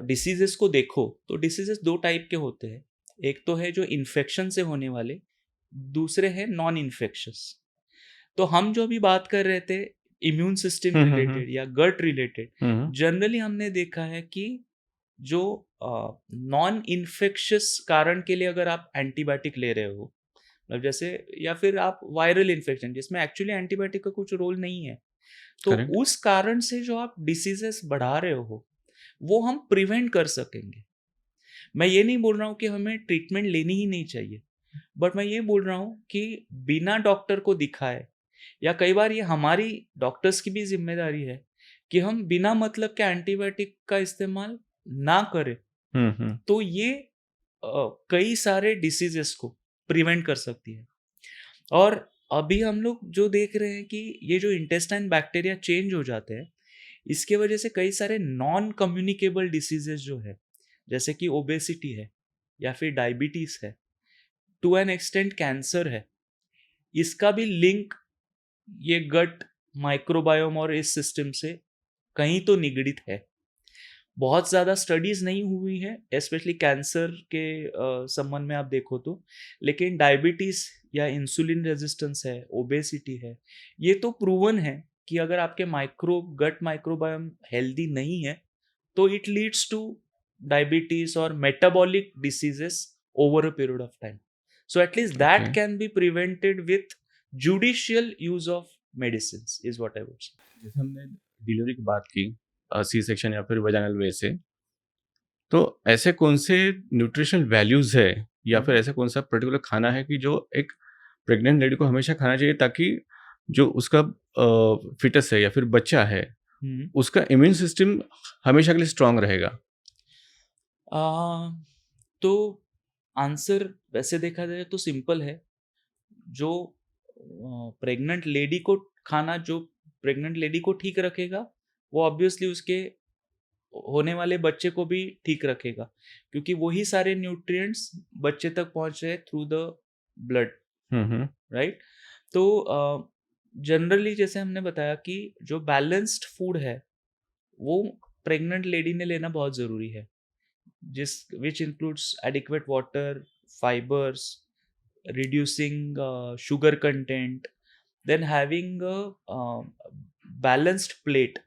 डिसीजेस को देखो तो डिसीजेस दो टाइप के होते हैं। एक तो है जो इन्फेक्शन से होने वाले, दूसरे हैं नॉन इन्फेक्शस। तो हम जो अभी बात कर रहे थे इम्यून सिस्टम हुँ। रिलेटेड या गट रिलेटेड, हुँ। जनरली हमने देखा है कि जो नॉन इन्फेक्शियस कारण के लिए अगर आप एंटीबायोटिक ले रहे हो, मतलब जैसे, या फिर आप वायरल इन्फेक्शन जिसमें एक्चुअली एंटीबायोटिक का कुछ रोल नहीं है, तो करेक्ट। उस कारण से जो आप डिसीजेस बढ़ा रहे हो वो हम प्रिवेंट कर सकेंगे। मैं ये नहीं बोल रहा हूँ कि हमें ट्रीटमेंट लेनी ही नहीं चाहिए, बट मैं ये बोल रहा हूँ कि बिना डॉक्टर को दिखाए, या कई बार ये हमारी डॉक्टर्स की भी जिम्मेदारी है कि हम बिना मतलब के एंटीबायोटिक का इस्तेमाल ना करें, हुँ। तो ये कई सारे डिसीजेस को प्रिवेंट कर सकती है। और अभी हम लोग जो देख रहे हैं कि ये जो इंटेस्टाइन बैक्टीरिया चेंज हो जाते हैं, इसके वजह से कई सारे नॉन कम्युनिकेबल डिसीजेस जो है, जैसे कि ओबेसिटी है या फिर डायबिटीज है, टू एन एक्सटेंट कैंसर है, इसका भी लिंक ये गट माइक्रोबायोम और इस सिस्टम से कहीं तो निगड़ित है। बहुत ज़्यादा स्टडीज़ नहीं हुई है स्पेशली कैंसर के संबंध में आप देखो तो, लेकिन डायबिटीज़ या इंसुलिन रेजिस्टेंस है, ओबेसिटी है, ये तो प्रूवन है कि अगर आपके गट माइक्रोबायोम हेल्दी नहीं है तो इट लीड्स टू डायबिटीज और metabolic diseases over a period of time. So at least okay. That can be prevented with judicial use of medicine is what I would से। जैसे हमने डिलीवरी की बात की, सी सेक्शन या फिर वजाइनल वे से, तो ऐसे कौन से न्यूट्रिशनल वैल्यूज़ है या फिर ऐसा कौन सा पर्टिकुलर खाना है कि जो एक प्रेग्नेंट लेडी को हमेशा खाना चाहिए, ताकि जो उसका फिटस है या फिर बच्चा है, उसका इम्यून सिस्टम हमेशा के लिए स्ट्रांग रहेगा? तो आंसर वैसे देखा जाए तो सिंपल है। जो प्रेग्नेंट लेडी को खाना, जो प्रेग्नेंट लेडी को ठीक रखेगा, वो ऑब्वियसली उसके होने वाले बच्चे को भी ठीक रखेगा, क्योंकि वही सारे न्यूट्रिएंट्स बच्चे तक पहुंच रहे through the blood, hmm, right? तो जनरली जैसे हमने बताया कि जो बैलेंस्ड फूड है वो प्रेग्नेंट लेडी ने लेना बहुत ज़रूरी है, जिस which includes adequate water, fibers, reducing sugar content, then having a balanced plate,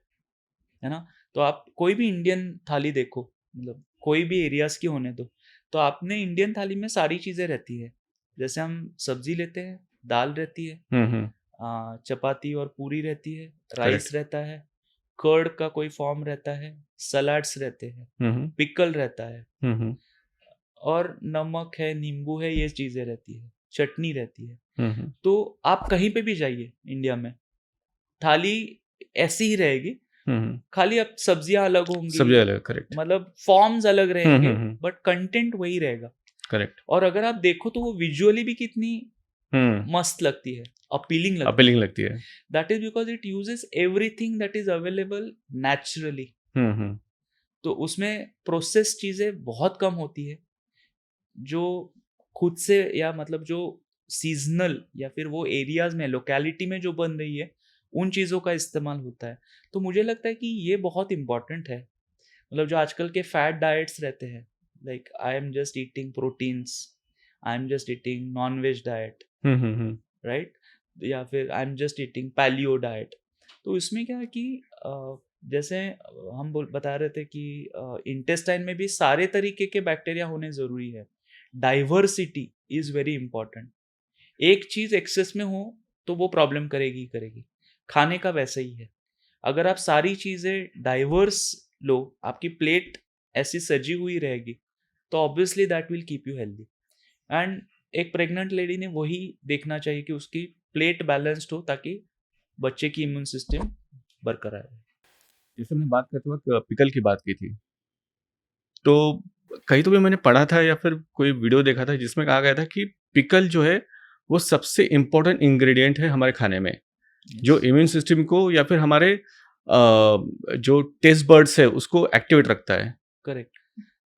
है ना? तो आप कोई भी इंडियन थाली देखो, मतलब कोई भी एरियाज की होने दो, तो आपने इंडियन थाली में सारी चीज़ें रहती है। जैसे हम सब्जी लेते हैं, दाल रहती है, हम्म, चपाती और पूरी रहती है, राइस करेक्ट। रहता है, कर्ड का कोई फॉर्म रहता है, सलाड्स रहते हैं, हम्म, पिकल रहता है, हम्म, और नमक है, नींबू है, ये चीज़ें रहती है, चटनी रहती है। हम्म, तो आप कहीं पे भी जाइए इंडिया में, थाली ऐसी ही रहेगी, हम्म, खाली अब सब्जियाँ अलग होंगी, सब्जी अलग, करेक्ट। मतलब फॉर्म्स अलग रहेंगे, हम्म, बट कंटेंट वही रहेगा। करेक्ट। और अगर आप देखो तो वो विजुअली भी कितनी हम्म, मस्त लगती है, अपीलिंग लगती अपीलिंग है। लगती है। That is because it uses everything that is available naturally. Hmm, तो उसमें प्रोसेस चीज़ें बहुत कम होती है, जो खुद से या मतलब जो सीजनल या फिर वो एरियाज में लोकेलिटी में जो बन रही है, उन चीज़ों का इस्तेमाल होता है। तो मुझे लगता है कि ये बहुत इम्पॉर्टेंट है। मतलब जो आजकल के फैट डाइट्स रहते हैं, like I am just eating proteins, I am just eating non veg diet, right? या फिर I am just eating paleo diet. तो इसमें क्या है कि जैसे हम बता रहे थे कि इंटेस्टाइन में भी सारे तरीके के बैक्टीरिया होने ज़रूरी है। Diversity is very important. एक चीज़ एक्सेस में हो तो वो प्रॉब्लम करेगी ही करेगी। खाने का वैसे ही है। अगर आप सारी चीज़ें डाइवर्स लो, आपकी प्लेट ऐसी सजी हुई रहेगी, तो obviously that will keep you healthy. And एक प्रेग्नेंट लेडी ने वही देखना चाहिए कि उसकी प्लेट बैलेंस्ड हो, ताकि बच्चे की इम्यून सिस्टम बरकरार रहे। जैसे हमने बात करते वक्त पिकल की बात की थी, तो कहीं तो भी मैंने पढ़ा था या फिर कोई वीडियो देखा था जिसमें कहा गया था कि पिकल जो है वो सबसे इम्पोर्टेंट इंग्रेडिएंट है हमारे खाने में, जो यस, इम्यून सिस्टम को या फिर हमारे जो टेस्ट बर्ड्स है उसको एक्टिवेट रखता है। करेक्ट।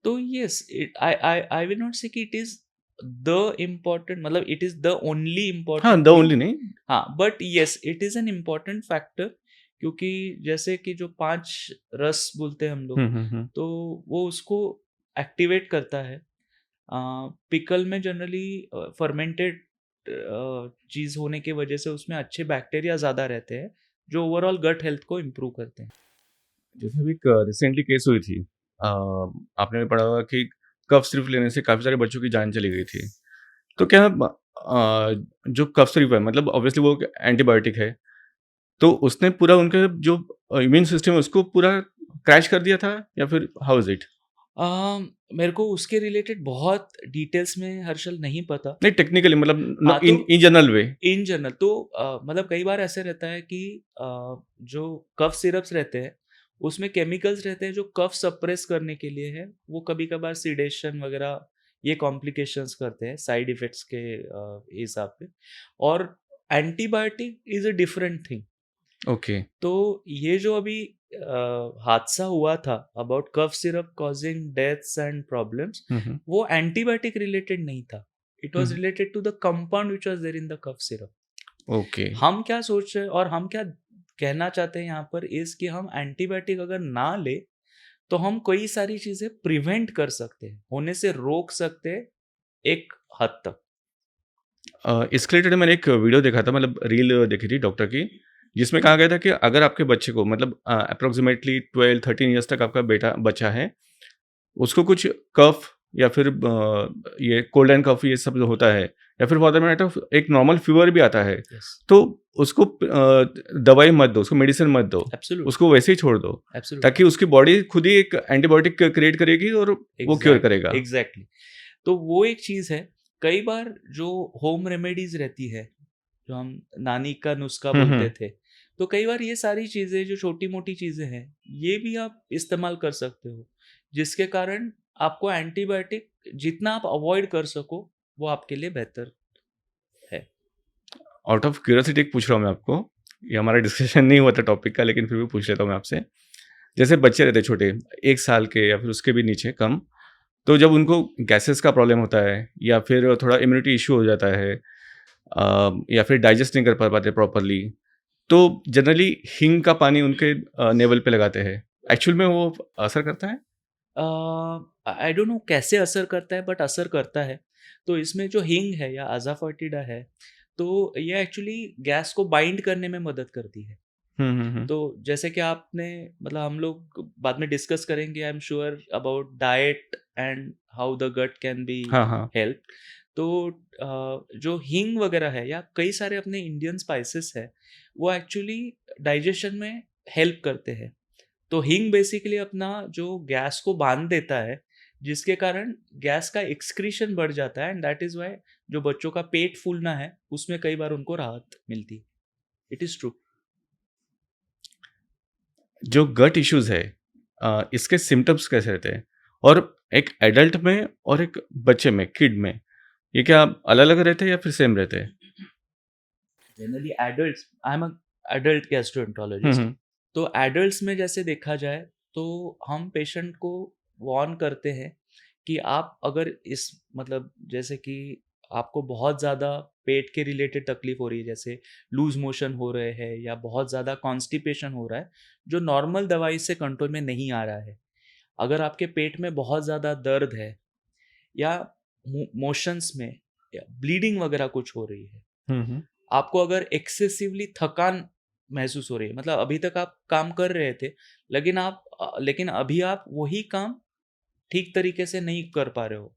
तो yes, it I will not से कि इट इज द इम्पोर्टेंट, मतलब इट इज द ओनली हाँ, इम्पोर्टेंट द थिंग। ओनली नहीं। हाँ, but yes, it is an important factor, क्योंकि जैसे कि जो 5 रस बोलते हैं हम लोग, तो वो उसको एक्टिवेट करता है। पिकल में जनरली फर्मेंटेड चीज़ होने की वजह से उसमें अच्छे बैक्टीरिया ज़्यादा रहते हैं, जो ओवरऑल गट हेल्थ को इम्प्रूव करते हैं। जैसे अभी एक रिसेंटली केस हुई थी, आपने भी पढ़ा होगा कि कफ सिरप लेने से काफ़ी सारे बच्चों की जान चली गई थी। तो क्या जो कफ सिरप है मतलब ऑब्वियसली वो एंटीबायोटिक है, तो उसने पूरा उनका जो इम्यून सिस्टम है उसको पूरा क्रैश कर दिया था या फिर हाउ इज़ इट? मेरे को उसके रिलेटेड बहुत डिटेल्स में हर्षल नहीं पता। नहीं टेक्निकली मतलब हाँ, इन तो in general way. In general तो मतलब कई बार ऐसे रहता है कि जो कफ सिरप्स रहते हैं, उसमें केमिकल्स रहते हैं जो कफ सप्रेस करने के लिए है। वो कभी-कभार सिडेशन वगैरह ये कॉम्प्लिकेशंस करते हैं साइड इफ़ेक्ट्स के हिसाब पे। और antibiotic is a different thing. Okay. तो ये जो अभी हादसा हुआ था about cough syrup causing deaths and problems, hmm, hmm. वो एंटीबायोटिक रिलेटेड नहीं था। It hmm, was hmm. Related to the compound which was there in the cough syrup. Okay. हम क्या सोच रहे हैं और हम क्या कहना चाहते हैं यहाँ पर इज कि हम एंटीबायोटिक अगर ना ले, तो हम कई सारी चीजें प्रिवेंट कर सकते हैं, होने से रोक सकते हैं एक हद तक। इसके रिलेटेड मैंने एक वीडियो देखा था मतलब रील देखी थी डॉक्टर की, जिसमें कहा गया था कि अगर आपके बच्चे को मतलब अप्रॉक्सिमेटली 12-13 ईयर्स तक आपका बेटा बच्चा है, उसको कुछ कफ या फिर ये कोल्ड एंड कफ ये सब जो होता है या फिर फॉर दैट मैटर एक नॉर्मल फीवर भी आता है, यस, तो उसको दवाई मत दो, उसको मेडिसिन मत दो, एब्सोल्युटली, उसको वैसे ही छोड़ दो, एब्सोल्युटली, ताकि उसकी बॉडी खुद ही एक एंटीबायोटिक क्रिएट करेगी और वो क्योर एग्जैक्टली, करेगा। एग्जैक्टली। तो वो एक चीज है। कई बार जो होम रेमेडीज रहती है, जो हम नानी का नुस्खा हुँ, बोलते हुँ। थे, तो कई बार ये सारी चीज़ें जो छोटी-मोटी चीज़ें हैं, ये भी आप इस्तेमाल कर सकते हो, जिसके कारण आपको एंटीबायोटिक जितना आप अवॉइड कर सको, वो आपके लिए बेहतर है। आउट ऑफ क्यूरियोसिटी पूछ रहा हूँ मैं आपको, ये हमारा डिस्कशन नहीं हुआ था टॉपिक का लेकिन फिर भी पूछ लेता हूँ मैं आपसे। जैसे बच्चे रहते हैं छोटे, 1 साल के या फिर उसके भी नीचे कम, तो जब उनको गैसेस का प्रॉब्लम होता है या फिर थोड़ा इम्यूनिटी इश्यू हो जाता है या फिर डाइजेस्ट नहीं कर पाते प्रॉपरली, तो जनरली हींग का पानी उनके नेवल पे लगाते हैं। एक्चुअल में वो असर करता है? आई डोंट नो कैसे असर करता है, बट असर करता है। तो इसमें जो हींग है या अज़ाफ़ोटिडा है, तो ये एक्चुअली गैस को बाइंड करने में मदद करती है। Hmm, hmm, hmm. तो जैसे कि आपने मतलब हम लोग बाद में डिस्कस करेंगे I am sure about diet and how the gut can be हाँ, हाँ। हेल्प। तो जो हींग वगैरह है या कई सारे अपने इंडियन स्पाइसेस है, वो एक्चुअली डाइजेशन में हेल्प करते हैं। तो हींग बेसिकली अपना जो गैस को बांध देता है, जिसके कारण गैस का एक्सक्रीशन बढ़ जाता है एंड दैट इज व्हाई जो बच्चों का पेट फूलना है उसमें कई बार उनको राहत मिलती है। It is true. जो गट इश्यूज़ है इसके सिम्पटम्स कैसे रहते हैं? और एक एडल्ट में और एक बच्चे में, किड में, ये क्या अलग-अलग रहते हैं या फिर सेम रहते हैं? Generally adults, I am adult hmm, gastroenterologist. Hmm. तो एडल्ट्स में जैसे देखा जाए तो हम पेशेंट को वार्न करते हैं कि आप अगर इस मतलब जैसे कि आपको बहुत ज़्यादा पेट के रिलेटेड तकलीफ हो रही है, जैसे लूज मोशन हो रहे हैं या बहुत ज़्यादा कॉन्स्टिपेशन हो रहा है जो नॉर्मल दवाई से कंट्रोल में नहीं आ रहा है, अगर आपके पेट में बहुत ज़्यादा दर्द है या मोशंस में या ब्लीडिंग वगैरह कुछ हो रही है, हुँ, हुँ। आपको अगर एक्सेसिवली थकान महसूस हो रही है, मतलब अभी तक आप काम कर रहे थे लेकिन अभी आप वही काम ठीक तरीके से नहीं कर पा रहे हो,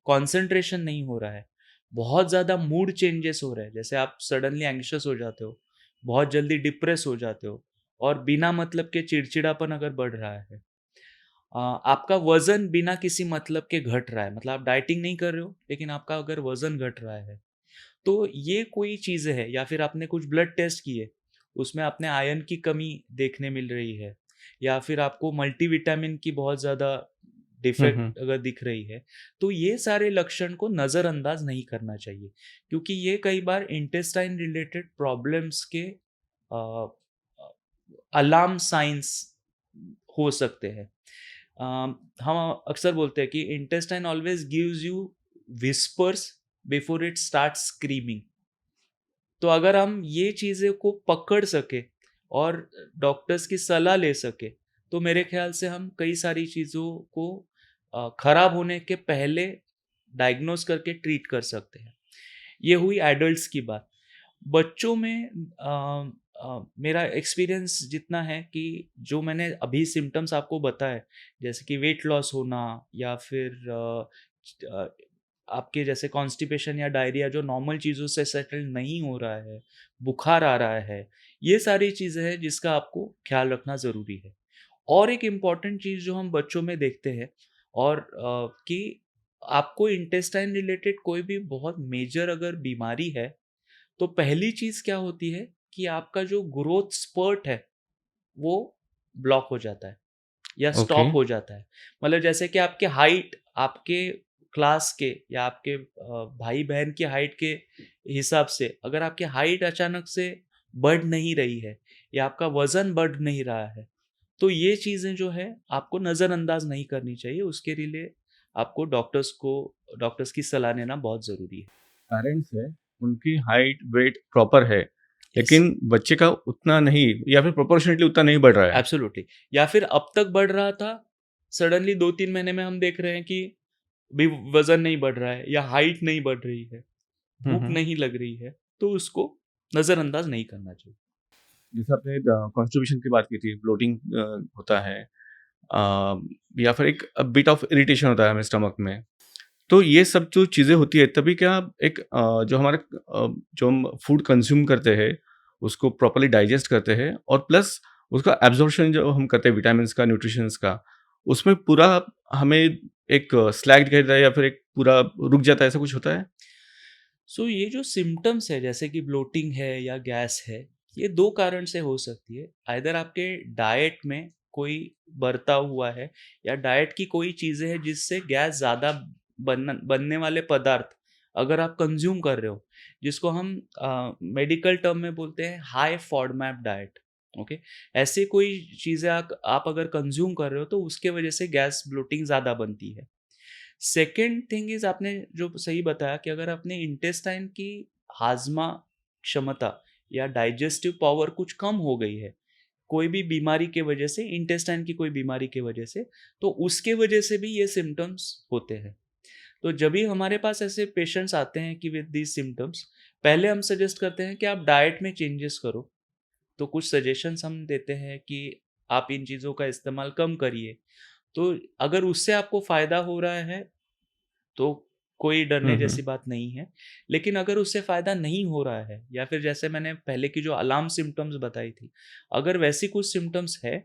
कंसंट्रेशन नहीं हो रहा है, बहुत ज़्यादा मूड चेंजेस हो रहे हैं, जैसे आप सडनली एंग्शियस हो जाते हो, बहुत जल्दी डिप्रेस हो जाते हो और बिना मतलब के चिड़चिड़ापन अगर बढ़ रहा है, आपका वजन बिना किसी मतलब के घट रहा है, मतलब आप डाइटिंग नहीं कर रहे हो लेकिन आपका अगर वजन घट रहा है, तो ये कोई चीज़ें है या फिर आपने कुछ ब्लड टेस्ट किए, उसमें आपने आयरन की कमी देखने मिल रही है या फिर आपको मल्टीविटामिन की बहुत ज़्यादा हुँ, हुँ। डिफेक्ट अगर दिख रही है, तो ये सारे लक्षण को नज़रअंदाज नहीं करना चाहिए, क्योंकि ये कई बार इंटेस्टाइन रिलेटेड प्रॉब्लम्स के अलार्म साइंस हो सकते हैं। हम अक्सर बोलते हैं कि intestine always gives you whispers before it start screaming. तो अगर हम ये चीज़ें को पकड़ सके और डॉक्टर्स की सलाह ले सके, तो मेरे ख्याल से हम कई सारी चीज़ों को खराब होने के पहले डायग्नोस करके ट्रीट कर सकते हैं। ये हुई एडल्ट्स की बात। बच्चों में मेरा एक्सपीरियंस जितना है कि जो मैंने अभी सिम्टम्स आपको बताए, जैसे कि वेट लॉस होना या फिर अ, आपके जैसे कॉन्स्टिपेशन या डायरिया जो नॉर्मल चीज़ों से सेटल नहीं हो रहा है, बुखार आ रहा है, ये सारी चीज़ें हैं जिसका आपको ख्याल रखना ज़रूरी है। और एक इम्पॉर्टेंट चीज़ जो हम बच्चों में देखते हैं और कि आपको इंटेस्टाइन रिलेटेड कोई भी बहुत मेजर अगर बीमारी है, तो पहली चीज़ क्या होती है कि आपका जो ग्रोथ स्पर्ट है, वो ब्लॉक हो जाता है या ओके। स्टॉप हो जाता है। मतलब जैसे कि आपके हाइट, आपके क्लास के या आपके भाई-बहन की हाइट के हिसाब से अगर आपकी हाइट अचानक से बढ़ नहीं रही है या आपका वज़न बढ़ नहीं रहा है, तो ये चीज़ें जो है आपको नज़रअंदाज नहीं करनी चाहिए। उसके लिए आपको डॉक्टर्स की सलाह लेना बहुत ज़रूरी है। पेरेंट्स हैं, उनकी हाइट, वेट प्रॉपर है, यस। लेकिन बच्चे का उतना नहीं या फिर प्रोपोर्शनेटली उतना नहीं बढ़ रहा है। एब्सोल्युटली। या फिर अब तक बढ़ रहा था, सडनली 2-3 महीने में हम देख रहे हैं कि भी वज़न नहीं बढ़ रहा है या हाइट नहीं बढ़ रही है, हुँ, भूख हुँ। नहीं लग रही है, तो उसको नज़रअंदाज नहीं करना चाहिए। जैसे आपने कॉन्स्टिपेशन की बात की थी, ब्लोटिंग होता है या फिर एक बिट ऑफ इरिटेशन होता है हमें स्टमक में। तो ये सब जो चीज़ें होती है तभी क्या एक जो हमारे जो हम फूड कंज़्यूम करते हैं, उसको प्रॉपर्ली डाइजेस्ट करते हैं और प्लस उसका एब्ज़ॉर्प्शन जो हम करते हैं विटामिन्स का, न्यूट्रिशंस का, उसमें पूरा हमें एक स्लैक दिखाई देता है या फिर एक पूरा रुक जाता है, ऐसा कुछ होता है? सो ये जो सिम्पटम्स है जैसे कि ब्लोटिंग है या गैस है, ये 2 कारण से हो सकती है। आइदर आपके डाइट में कोई बरता हुआ है या डाइट की कोई चीज़ें हैं जिससे गैस ज़्यादा बनने वाले पदार्थ अगर आप कंज़्यूम कर रहे हो, जिसको हम मेडिकल टर्म में बोलते हैं हाई फॉडमैप डाइट। ओके। ऐसे कोई चीज़ें आप अगर कंज्यूम कर रहे हो तो उसके वजह से गैस ब्लोटिंग ज़्यादा बनती है। सेकंड थिंग इज़, आपने जो सही बताया कि अगर अपने इंटेस्टाइन की हाज़मा क्षमता या डाइजेस्टिव पावर कुछ कम हो गई है, कोई भी बीमारी के वजह से, इंटेस्टाइन की कोई बीमारी के वजह से, तो उसके वजह से भी ये सिम्पटम्स होते हैं। तो जब भी हमारे पास ऐसे पेशेंट्स आते हैं कि विद दीज सिम्पटम्स, पहले हम सजेस्ट करते हैं कि आप डाइट में चेंजेस करो। तो कुछ सजेशंस हम देते हैं कि आप इन चीज़ों का इस्तेमाल कम करिए। तो अगर उससे आपको फ़ायदा हो रहा है तो कोई डरने हुँ, हुँ। जैसी बात नहीं है। लेकिन अगर उससे फ़ायदा नहीं हो रहा है, या फिर जैसे मैंने पहले की जो अलार्म सिम्पटम्स बताई थी, अगर वैसी कुछ सिम्पटम्स है,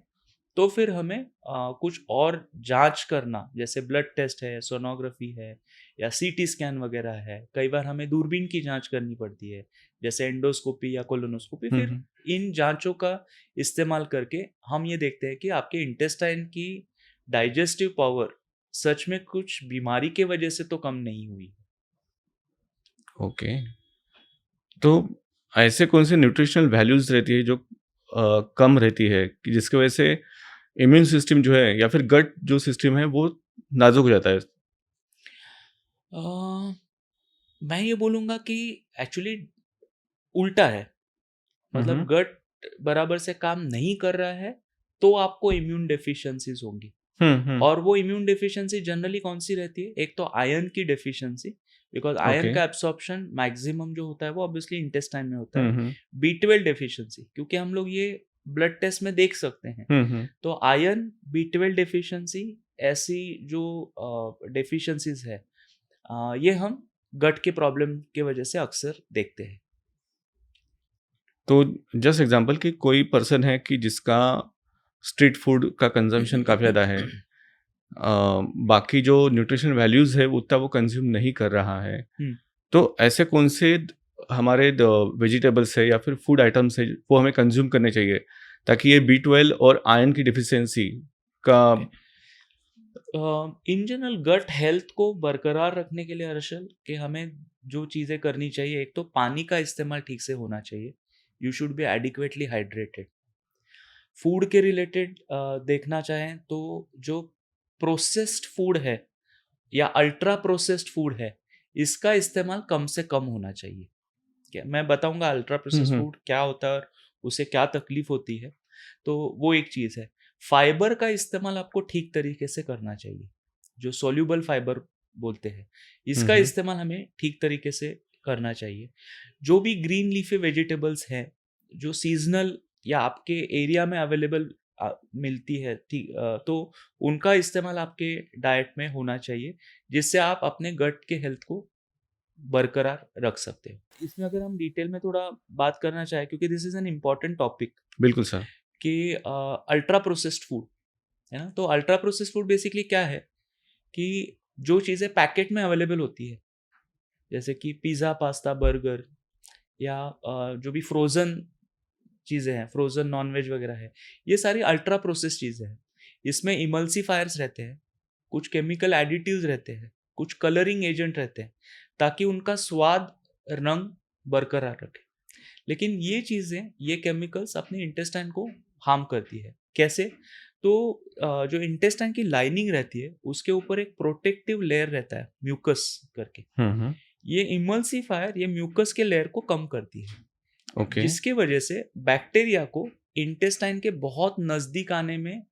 तो फिर हमें कुछ और जाँच करना, जैसे ब्लड टेस्ट है, सोनोग्राफ़ी है या सीटी स्कैन वग़ैरह है। कई बार हमें दूरबीन की जाँच करनी पड़ती है, जैसे एंडोस्कोपी या कोलोनोस्कोपी। हुँ, फिर हुँ। इन जाँचों का इस्तेमाल करके हम ये देखते हैं कि आपके इंटेस्टाइन की डाइजेस्टिव पावर सच में कुछ बीमारी के वजह से तो कम नहीं हुई। ओके। तो ऐसे कौन से न्यूट्रिशनल वैल्यूज़ रहती है जो कम रहती है कि जिसकी वजह से इम्यून सिस्टम जो है या फिर गट जो सिस्टम है वो नाज़ुक हो जाता है? अ, मैं ये बोलूँगा कि एक्चुअली उल्टा है। हुँ, मतलब हुँ। गट बराबर से काम नहीं कर रहा है, तो आपको इम्यून डेफिशिएंसीज़ होंगी। हुँ, हुँ। और वो इम्यून डेफिशिएंसी जनरली कौन-सी रहती है? एक तो आयरन की डेफिशिएंसी, बिकॉज़ आयरन ओके। का एब्सॉर्प्शन मैक्सिमम जो होता है वो ऑब्वियसली इंटेस्टाइन में होता है। हुँ, हुँ। बी12 डेफिशिएंसी, क्योंकि हम लोग ये ब्लड टेस्ट में देख सकते हैं। हुँ, हुँ। तो आयरन, बी12 डेफिशिएंसी, ऐसी जो डेफिशिएंसीज़ है, ये हम गट के प्रॉब्लम के वजह से अक्सर देखते हैं। तो जस्ट एग्ज़ाम्पल कि कोई पर्सन है कि जिसका स्ट्रीट फूड का कंज़म्पशन काफ़ी ज़्यादा है। बाकी जो न्यूट्रिशन वैल्यूज़ है वो उतना वो कंज़्यूम नहीं कर रहा है। हुँ। तो ऐसे कौन से हमारे वेजिटेबल्स है या फिर फूड आइटम्स है वो हमें कंज्यूम करने चाहिए ताकि ये बी12 और आयरन की डिफिशियंसी का। Okay. In general gut health को बरकरार रखने के लिए हर्षल, कि हमें जो चीज़ें करनी चाहिए, एक तो पानी का इस्तेमाल ठीक से होना चाहिए। You should be adequately hydrated. Food के रिलेटेड देखना चाहें तो जो प्रोसेस्ड फूड है या अल्ट्रा प्रोसेस्ड फूड है, इसका इस्तेमाल कम से कम होना चाहिए। क्या मैं बताऊंगा अल्ट्रा हुँ, प्रोसेस्ड हुँ। फूड क्या होता है और उसे क्या तकलीफ होती है। तो वो एक चीज़ है। फाइबर का इस्तेमाल आपको ठीक तरीके से करना चाहिए, जो सोल्यूबल फाइबर बोलते हैं, हुँ, इसका हुँ। इस्तेमाल हमें ठीक तरीके से करना चाहिए। जो भी ग्रीन लीफी वेजिटेबल्स हैं, जो सीजनल या आपके एरिया में अवेलेबल मिलती है, ठीक, तो उनका इस्तेमाल आपके डाइट में होना चाहिए, जिससे आप अपने गट के हेल्थ को बरकरार रख सकते हैं। इसमें अगर हम डिटेल में थोड़ा बात करना चाहें, क्योंकि this is an important topic, बिल्कुल सर। कि अल्ट्रा प्रोसेस्ड फूड, है ना? तो अल्ट्रा प्रोसेस्ड फूड बेसिकली क्या है, कि जो चीज़ें पैकेट में अवेलेबल होती है, जैसे कि पिज़्ज़ा, पास्ता, बर्गर, या जो भी फ्रोज़न चीज़ें हैं, फ्रोज़न नॉन-वेज वगैरह है, ये सारी अल्ट्रा प्रोसेस्ड चीज़ें हैं। इसमें इमल्सिफ़ायर्स रहते हैं, कुछ केमिकल एडिटिव्स रहते हैं, कुछ कलरिंग एजेंट रहते हैं, ताकि उनका स्वाद, रंग बरकरार रखे। लेकिन ये चीज़ें, ये केमिकल्स अपने इंटेस्टाइन को हार्म करती है। कैसे? तो जो इंटेस्टाइन की लाइनिंग रहती है, उसके ऊपर एक प्रोटेक्टिव लेयर रहता है, म्यूकस करके। हुँ, हुँ। ये इमल्सिफायर ये म्यूकस के लेयर को कम करती है, ओके। जिसकी वजह से बैक्टीरिया को इंटेस्टाइन के बहुत नज़दीक आने में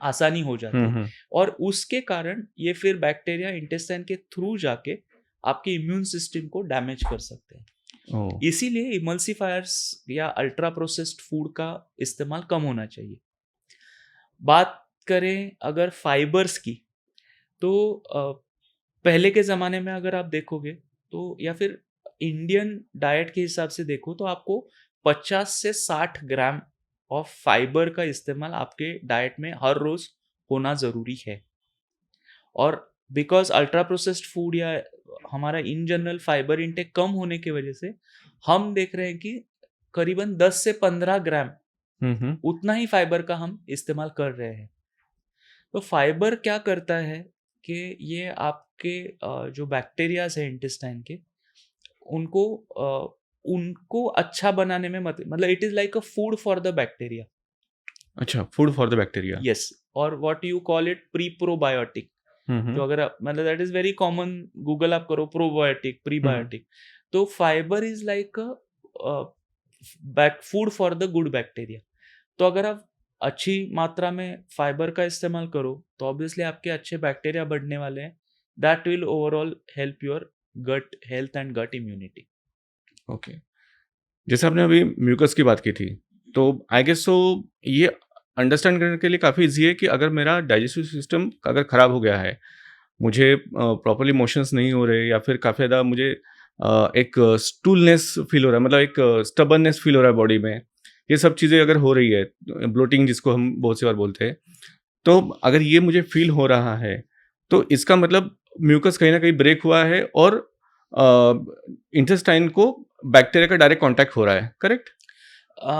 आसानी हो हुँ, जाती है। हुँ। और उसके कारण ये फिर बैक्टीरिया इंटेस्टाइन के थ्रू जाके आपके इम्यून सिस्टम को डैमेज कर सकते हैं। ओह! इसीलिए इमल्सिफायर्स या अल्ट्रा प्रोसेस्ड फूड का इस्तेमाल कम होना चाहिए। बात करें अगर फाइबर्स की, तो पहले के ज़माने में अगर आप देखोगे, तो या फिर इंडियन डाइट के हिसाब से देखो, तो आपको 50 से 60 ग्राम ऑफ फाइबर का इस्तेमाल आपके डाइट में हर रोज़ होना ज़रूरी है। और बिकॉज़ अल्ट्रा प्रोसेस्ड फूड या हमारा इन जनरल फाइबर इंटेक कम होने की वजह से, हम देख रहे हैं कि करीबन 10 से 15 ग्राम, हुँ, हुँ। उतना ही फाइबर का हम इस्तेमाल कर रहे हैं। तो फाइबर क्या करता है कि ये आपके जो बैक्टीरियाज़ हैं इंटेस्टाइन के, उनको उनको अच्छा बनाने में मतलब it is like a food for the bacteria. अच्छा, food for the bacteria. Yes. और what you call it pre probiotic. Hmm. जो अगर आप मतलब that is very common. Google आप करो प्रोबायोटिक हम्म। प्रीबायोटिक. तो fibre is like back food for the good bacteria. तो अगर आप अच्छी मात्रा में फाइबर का इस्तेमाल करो तो ऑब्वियसली आपके अच्छे बैक्टीरिया बढ़ने वाले हैं. That will overall help your gut health and gut immunity. Okay. जैसे आपने अभी म्यूकस की बात की थी, तो आई गेस सो ये अंडरस्टैंड करने के लिए काफ़ी ईज़ी है कि अगर मेरा डाइजेस्टिव सिस्टम अगर ख़राब हो गया है, मुझे प्रॉपर्ली मोशंस नहीं हो रहे या फिर काफ़ी ज़्यादा मुझे एक स्टूलनेस फ़ील हो रहा है, मतलब एक स्टबर्ननेस फ़ील हो रहा है बॉडी में, ये सब चीज़ें अगर हो रही है, ब्लोटिंग जिसको हम बहुत सी बार बोलते हैं, तो अगर ये मुझे फ़ील हो रहा है, तो इसका मतलब म्यूकस कहीं न कहीं ब्रेक हुआ है और इंटेस्टाइन को बैक्टीरिया का डायरेक्ट कॉन्टैक्ट हो रहा है, correct?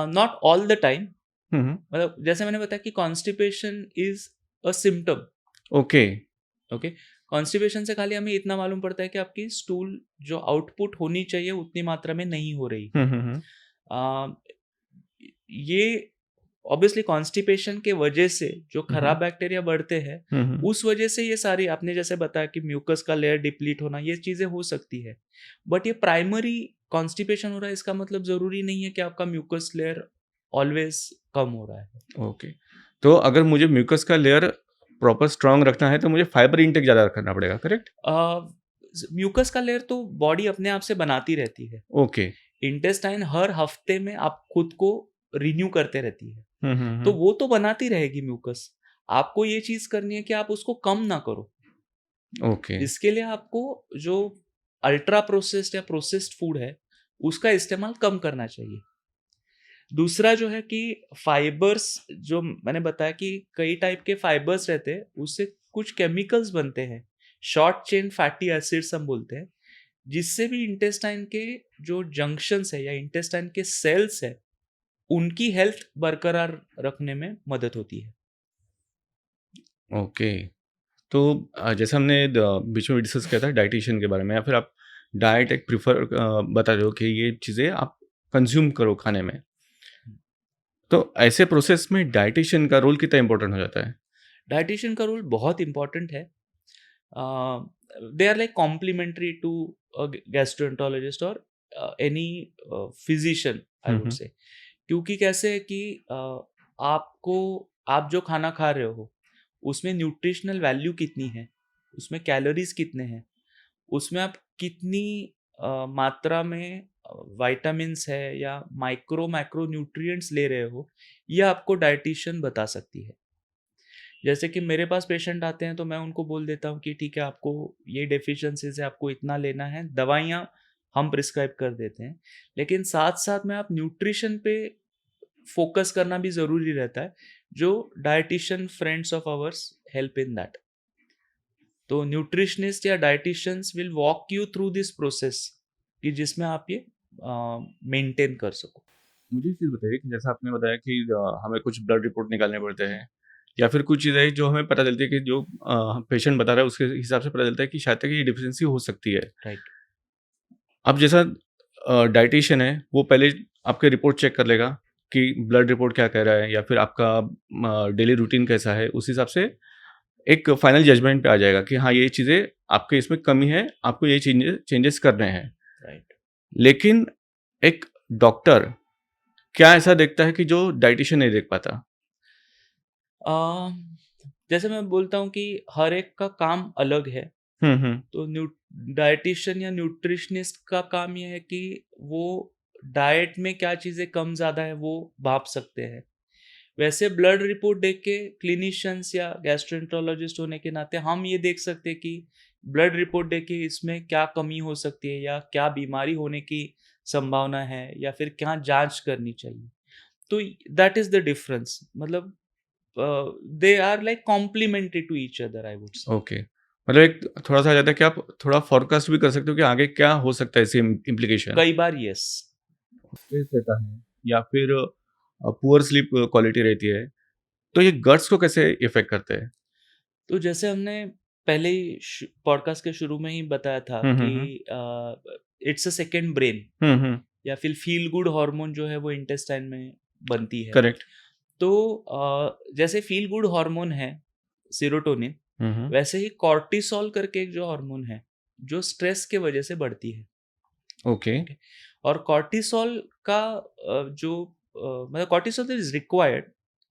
Not all the time. Hmm, hmm. मतलब जैसे मैंने बताया कि constipation is a symptom. Okay. Okay. Constipation से खाली हमें इतना मालूम पड़ता है कि आपकी स्टूल जो आउटपुट होनी चाहिए उतनी मात्रा में नहीं हो रही. हुँ, हुँ, हुँ। अ, ये ऑब्वियसली कॉन्स्टिपेशन के वजह से जो हुँ, खराब हुँ। बैक्टीरिया बढ़ते हैं हुँ, हुँ। उस वजह से ये सारी आपने जैसे बताया कि म्यूकस का लेयर डिप्लीट होना ये चीजें हो सकती है. बट ये प्राइमरी कॉन्स्टिपेशन हो रहा है इसका मतलब जरूरी नहीं है कि आपका म्यूकस लेयर ऑलवेज कम हो रहा है. ओके। तो अगर मुझे म्यूकस का लेयर प्रॉपर स्ट्रॉन्ग रखना है, तो मुझे फाइबर इंटेक ज़्यादा करना पड़ेगा, करेक्ट? म्यूकस का लेयर तो बॉडी अपने आप से बनाती रहती है. ओके। इंटेस्टाइन हर हफ्ते में आप खुद को रिन्यू करते रहती है. हुँ, हुँ, तो हुँ। वो तो बनाती रहेगी म्यूकस. आपको ये चीज करनी है कि आप उसको कम ना करो. ओके। इसके लिए आपको जो अल्ट्रा प्रोसेस्ड या प्रोसेस्ड फूड है उसका इस्तेमाल कम करना चाहिए. दूसरा जो है कि फाइबर्स जो मैंने बताया कि कई टाइप के फाइबर्स रहते हैं उससे कुछ केमिकल्स बनते हैं. शॉर्ट चेन फैटी एसिड्स हम बोलते हैं जिससे भी इंटेस्टाइन के जो जंक्शंस है या इंटेस्टाइन के सेल्स है उनकी हेल्थ बरकरार रखने में मदद होती है. ओके। तो जैसे हमने बीच में डिस्कस किया था डाइटिशियन के बारे में, या फिर आप डाइट एक प्रेफर बता रहे हो कि ये चीज़ें आप कंज्यूम करो खाने में। तो ऐसे प्रोसेस में डाइटिशियन का रोल कितना इम्पोर्टेंट हो जाता है? डाइटिशियन का रोल बहुत इंपॉर्टेंट है. They are like complementary to gastroenterologist और any physician I hmm, would hmm. Say. क्योंकि कैसे है कि आपको आप जो खाना खा रहे हो उसमें न्यूट्रिशनल वैल्यू कितनी है, उसमें कैलोरीज कितने हैं, उसमें आप कितनी मात्रा में विटामिन्स है या माइक्रो मैक्रो न्यूट्रिएंट्स ले रहे हो, ये आपको डाइटिशियन बता सकती है. जैसे कि मेरे पास पेशेंट आते हैं तो मैं उनको बोल देता हूँ कि ठीक है आपको ये डेफिशिएंसीज है आपको इतना लेना है, दवाइयाँ हम प्रिस्क्राइब कर देते हैं. लेकिन साथ साथ में आप न्यूट्रिशन पे फोकस करना भी ज़रूरी रहता है जो dietitian friends of ours help in that. तो न्यूट्रिशनिस्ट या dietitians will walk you through this process कि जिसमें आप ये मेंटेन कर सको. मुझे एक चीज़ बताइए कि जैसा आपने बताया कि हमें कुछ ब्लड रिपोर्ट निकालने पड़ते हैं, या फिर कुछ चीज़ें जो हमें पता चलती है कि जो पेशेंट बता रहा है उसके हिसाब से पता चलता है कि शायद तक ये डिफिशियंसी हो सकती है। राइट. अब जैसा डायटीशियन है, वो पहले आपके रिपोर्ट चेक कर लेगा कि ब्लड रिपोर्ट क्या कह रहा है, या फिर आपका डेली रूटीन कैसा है, उस हिसाब से एक फाइनल जजमेंट पे आ जाएगा कि हाँ, ये चीज़ें आपके इसमें कमी है, आपको ये चेंजेस करने हैं। राइट. लेकिन एक डॉक्टर क्या ऐसा देखता है कि जो डायटीशियन नहीं देख पाता? जैसे मैं बोलता हूँ कि हर एक का काम अलग है. Hmm, hmm. तो डाइटिशियन या न्यूट्रिशनिस्ट का काम ये है कि वो डाइट में क्या चीज़ें कम ज़्यादा है वो भाप सकते हैं. वैसे ब्लड रिपोर्ट देख के क्लिनिशियंस या गैस्ट्रोएंटरोलॉजिस्ट होने के नाते हम ये देख सकते हैं कि ब्लड रिपोर्ट देख के इसमें क्या कमी हो सकती है या क्या बीमारी होने की संभावना है या फिर क्या जांच करनी चाहिए. तो दैट इज द डिफरेंस. मतलब they are like complementary to each other I would say. Okay. मतलब एक थोड़ा-सा आ जाता है कि आप थोड़ा फोरकास्ट भी कर सकते हो कि आगे क्या हो सकता है इससे इम्प्लीकेशन। कई बार यस. स्ट्रेस रहता है या फिर पुअर स्लीप क्वालिटी रहती है, तो ये गट्स को कैसे इफ़ेक्ट करते हैं? तो जैसे हमने पहले ही पॉडकास्ट के शुरू में ही बताया था हुँ, कि hmm, hmm. It's a second brain. Hmm, hmm. या फिर फील गुड हार्मोन जो है वो इंटेस्टाइन में बनती है। करेक्ट। तो जैसे फील गुड हार्मोन है सीरोटोनिन, वैसे ही कॉर्टिसोल करके एक जो हार्मोन है जो स्ट्रेस के वजह से बढ़ती है। ओके। ओके। और कॉर्टिसोल का मतलब कॉर्टिसोल इज रिक्वायर्ड,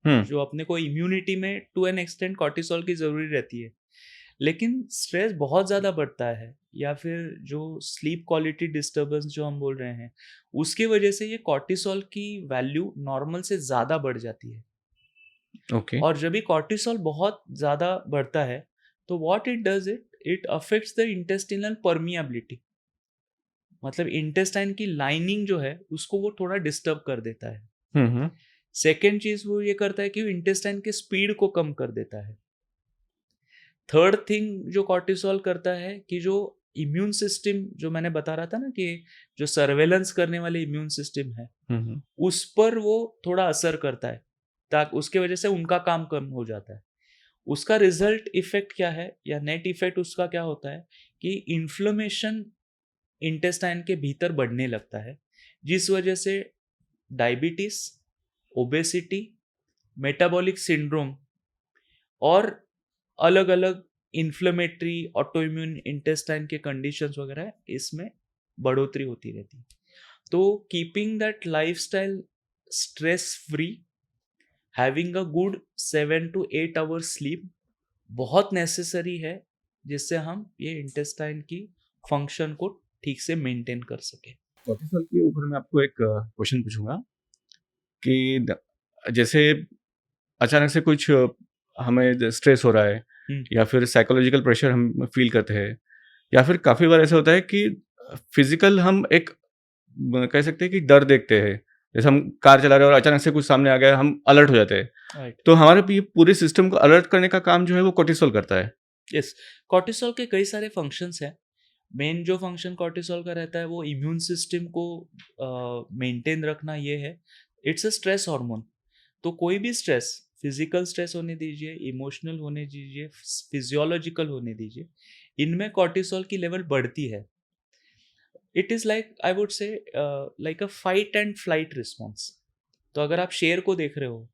हम्म। जो अपने को इम्यूनिटी में टू एन एक्सटेंट कॉर्टिसोल की ज़रूरी रहती है। लेकिन स्ट्रेस बहुत ज़्यादा बढ़ता है या फिर जो स्लीप क्वालिटी डिस्टर्बेंस जो हम बोल रहे हैं, उसकी वजह से ये कॉर्टिसोल की वैल्यू नॉर्मल से ज़्यादा बढ़ जाती है। ओके। और जब भी कॉर्टिसोल बहुत ज़्यादा बढ़ता है तो what it does, it affects the intestinal permeability, मतलब इंटेस्टाइन की लाइनिंग जो है उसको वो थोड़ा डिस्टर्ब कर देता है। हम्म। सेकेंड चीज वो ये करता है कि वो इंटेस्टाइन के स्पीड को कम कर देता है। थर्ड थिंग जो कॉर्टिसोल करता है कि जो इम्यून सिस्टम जो मैंने बता रहा था ना कि जो सर्वेलेंस करने वाले इम्यून सिस्टम है, हम्म। उस पर वो थोड़ा असर करता है, ताकि उसके वजह से उनका काम कम हो जाता है। उसका रिजल्ट इफेक्ट क्या है या नेट इफेक्ट उसका क्या होता है कि इन्फ्लेमेशन इंटेस्टाइन के भीतर बढ़ने लगता है, जिस वजह से डायबिटीज, ओबेसिटी, मेटाबॉलिक सिंड्रोम और अलग अलग इन्फ्लेमेटरी ऑटोइम्यून इंटेस्टाइन के कंडीशंस वगैरह इसमें बढ़ोतरी होती रहती है। तो keeping that lifestyle stress free, having a good 7 to 8 hours sleep बहुत नेसेसरी है, जिससे हम ये इंटेस्टाइन की फंक्शन को ठीक से मेंटेन कर सके। कॉर्टिसोल के ऊपर मैं आपको एक क्वेश्चन पूछूंगा कि जैसे अचानक से कुछ हमें स्ट्रेस हो रहा है या फिर साइकोलॉजिकल प्रेशर हम फील करते हैं, या फिर काफ़ी बार ऐसा होता है कि फिजिकल हम एक कह सकते हैं कि डर देखते हैं, जैसे हम कार चला रहे हैं और अचानक से कुछ सामने आ गया, हम अलर्ट हो जाते हैं। राइट। तो हमारे ये पूरे सिस्टम को अलर्ट करने का काम जो है वो कॉर्टिसोल करता है। यस, कॉर्टिसोल के कई सारे फंक्शंस हैं। मेन जो फंक्शन कॉर्टिसोल का रहता है वो इम्यून सिस्टम को मेंटेन रखना ये है। It's a stress hormone. तो कोई भी स्ट्रेस, फिजिकल स्ट्रेस होने दीजिए, इमोशनल होने दीजिए, फिजियोलॉजिकल होने दीजिए, इनमें कॉर्टिसोल की लेवल बढ़ती है। It is like I would से like a fight and flight response. तो अगर आप शेर को देख रहे हो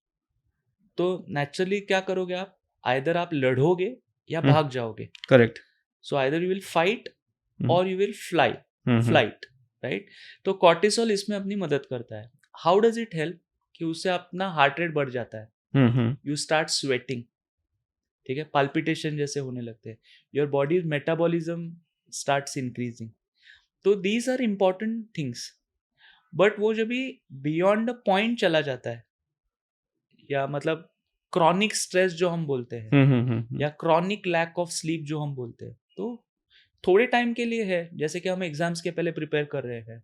तो नेचुरली क्या करोगे आप, आइदर आप लड़ोगे या भाग जाओगे। Correct. So either you will fight or you will fly, hmm. Flight, right. तो कॉर्टिसोल इसमें अपनी मदद करता है। हाउ डज इट हेल्प कि उससे अपना हार्ट रेट बढ़ जाता है, हम्म। यू स्टार्ट स्वेटिंग, ठीक है, पाल्पिटेशन जैसे होने लगते हैं, your body metabolism starts increasing. तो these are important things. But वो जब भी बियॉन्ड अ पॉइंट चला जाता है, या मतलब क्रॉनिक स्ट्रेस जो हम बोलते हैं, या क्रॉनिक लैक ऑफ स्लीप जो हम बोलते हैं, तो थोड़े टाइम के लिए है, जैसे कि हम एग्जाम्स के पहले प्रिपेयर कर रहे हैं,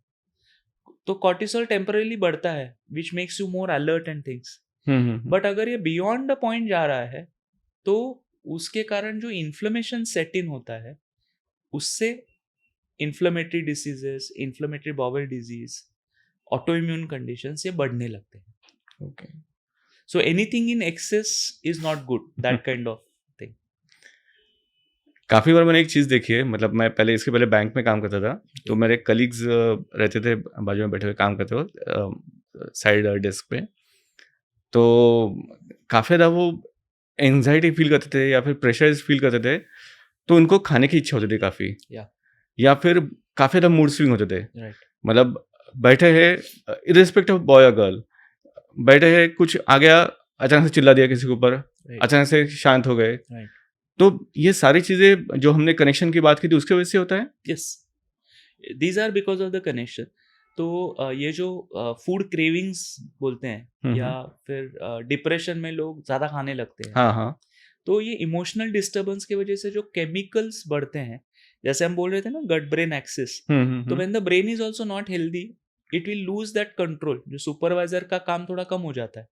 तो कॉर्टिसोल टेम्परली बढ़ता है which makes you more alert and things. But अगर ये बियॉन्ड द पॉइंट जा रहा है तो उसके कारण जो इन्फ्लेमेशन सेट इन होता है, उससे inflammatory diseases, inflammatory bowel disease, auto immune conditions ये बढ़ने लगते हैं। Okay. So anything in excess is not good, that kind of thing. काफ़ी बार मैंने एक चीज़ देखी है, मतलब मैं पहले इसके पहले बैंक में काम करता था, तो मेरे कलीग्स रहते थे बाजू में बैठे हुए काम करते हो साइड डेस्क पे, तो काफ़ी ज़्यादा वो एंग्जाइटी फील करते थे या फिर प्रेशर फील करते थे, तो उनको खाने की इच्छा होती थी काफ़ी, या या फिर काफ़ी ज़्यादा मूड स्विंग होते थे। राइट। मतलब बैठे हैं इर्रेस्पेक्टिव ऑफ बॉय और गर्ल, बैठे हैं, कुछ आ गया, अचानक से चिल्ला दिया किसी के ऊपर, अचानक से शांत हो गए। राइट। तो ये सारी चीज़ें जो हमने कनेक्शन की बात की थी उसकी वजह से होता है? Yes, these are because of the connection. तो ये जो फूड क्रेविंग्स बोलते हैं, या फिर डिप्रेशन में लोग ज़्यादा खाने लगते हैं, हाँ, हाँ। तो ये इमोशनल डिस्टर्बेंस की वजह से जो केमिकल्स बढ़ते हैं, जैसे हम बोल रहे थे ना गट ब्रेन एक्सिस, तो when the brain is also not healthy, it will lose that control, जो सुपरवाइजर का काम थोड़ा कम हो जाता है,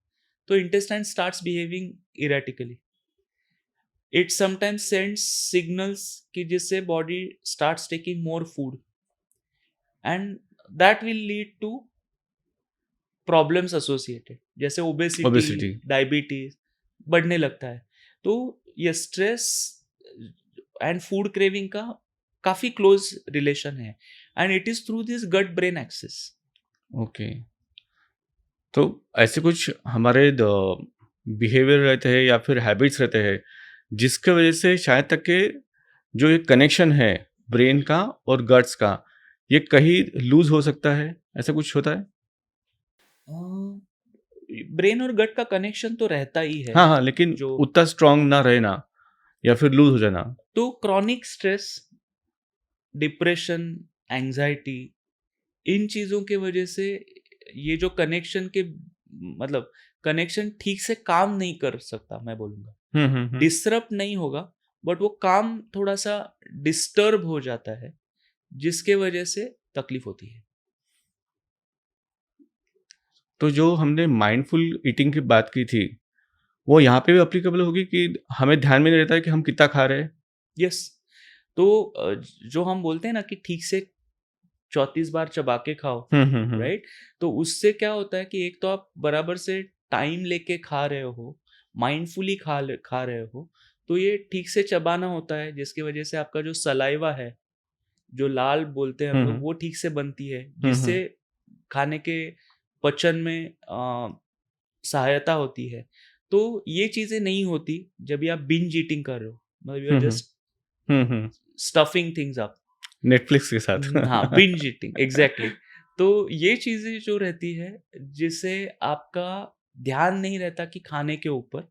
तो intestine starts behaving erratically. It sometimes sends signals कि जिससे body starts taking more food, and that will lead to problems associated, जैसे ओबेसिटी, ओबेसिटी। डायबिटीज बढ़ने लगता है। तो ये स्ट्रेस एंड फूड क्रेविंग का काफी क्लोज रिलेशन है, and it is through this gut brain axis. Okay. तो ऐसे कुछ हमारे बिहेवियर रहते हैं या फिर हैबिट्स रहते हैं जिसके वजह से शायद तक के जो एक कनेक्शन है ब्रेन का और गट्स का ये कहीं लूज हो सकता है, ऐसा कुछ होता है? ब्रेन और गट का कनेक्शन तो रहता ही है। हाँ, हाँ, लेकिन जो उतना स्ट्रांग ना रहना या फिर लूज हो जाना। तो क्रॉनिक स्ट्रेस, डिप्रेशन, एंजाइटी, इन चीज़ों की वजह से ये जो कनेक्शन के मतलब कनेक्शन ठीक से काम नहीं कर सकता, मैं बोलूँगा। हुँ, हुँ, हुँ। डिसरप्ट नहीं होगा, बट वो काम थोड़ा-सा डिस्टर्ब हो जाता है, जिसके वजह से तकलीफ होती है। तो जो हमने माइंडफुल ईटिंग की बात की थी, वो यहाँ पे भी एप्लीकेबल होगी कि हमें ध्यान में नहीं रहता है कि हम कितना खा रहे हैं? यस। तो जो हम बोलते हैं ना कि ठीक से 34 बार चबा के खाओ, हुँ, हुँ, हुँ। राइट? तो उससे क्या होता है कि एक तो आप बराबर से टाइम लेके खा रहे हो, माइंडफुली खा रहे हो, तो ये ठीक से चबाना होता है, जिसकी वजह से आपका जो सलाइवा है, जो लाल बोलते हैं हम हुँ, लोग, हुँ। वो ठीक से बनती है, हुँ, जिससे हुँ। खाने के पचन में सहायता होती है। तो ये चीज़ें नहीं होती जब भी आप बिंज ईटिंग कर रहे हो, मतलब you are hmm, hmm. Just hmm, hmm. Stuffing things up. Netflix के साथ। हाँ, बिंज ईटिंग एग्ज़ैक्टली। तो ये चीज़ें जो रहती है, जिससे आपका ध्यान नहीं रहता कि खाने के ऊपर,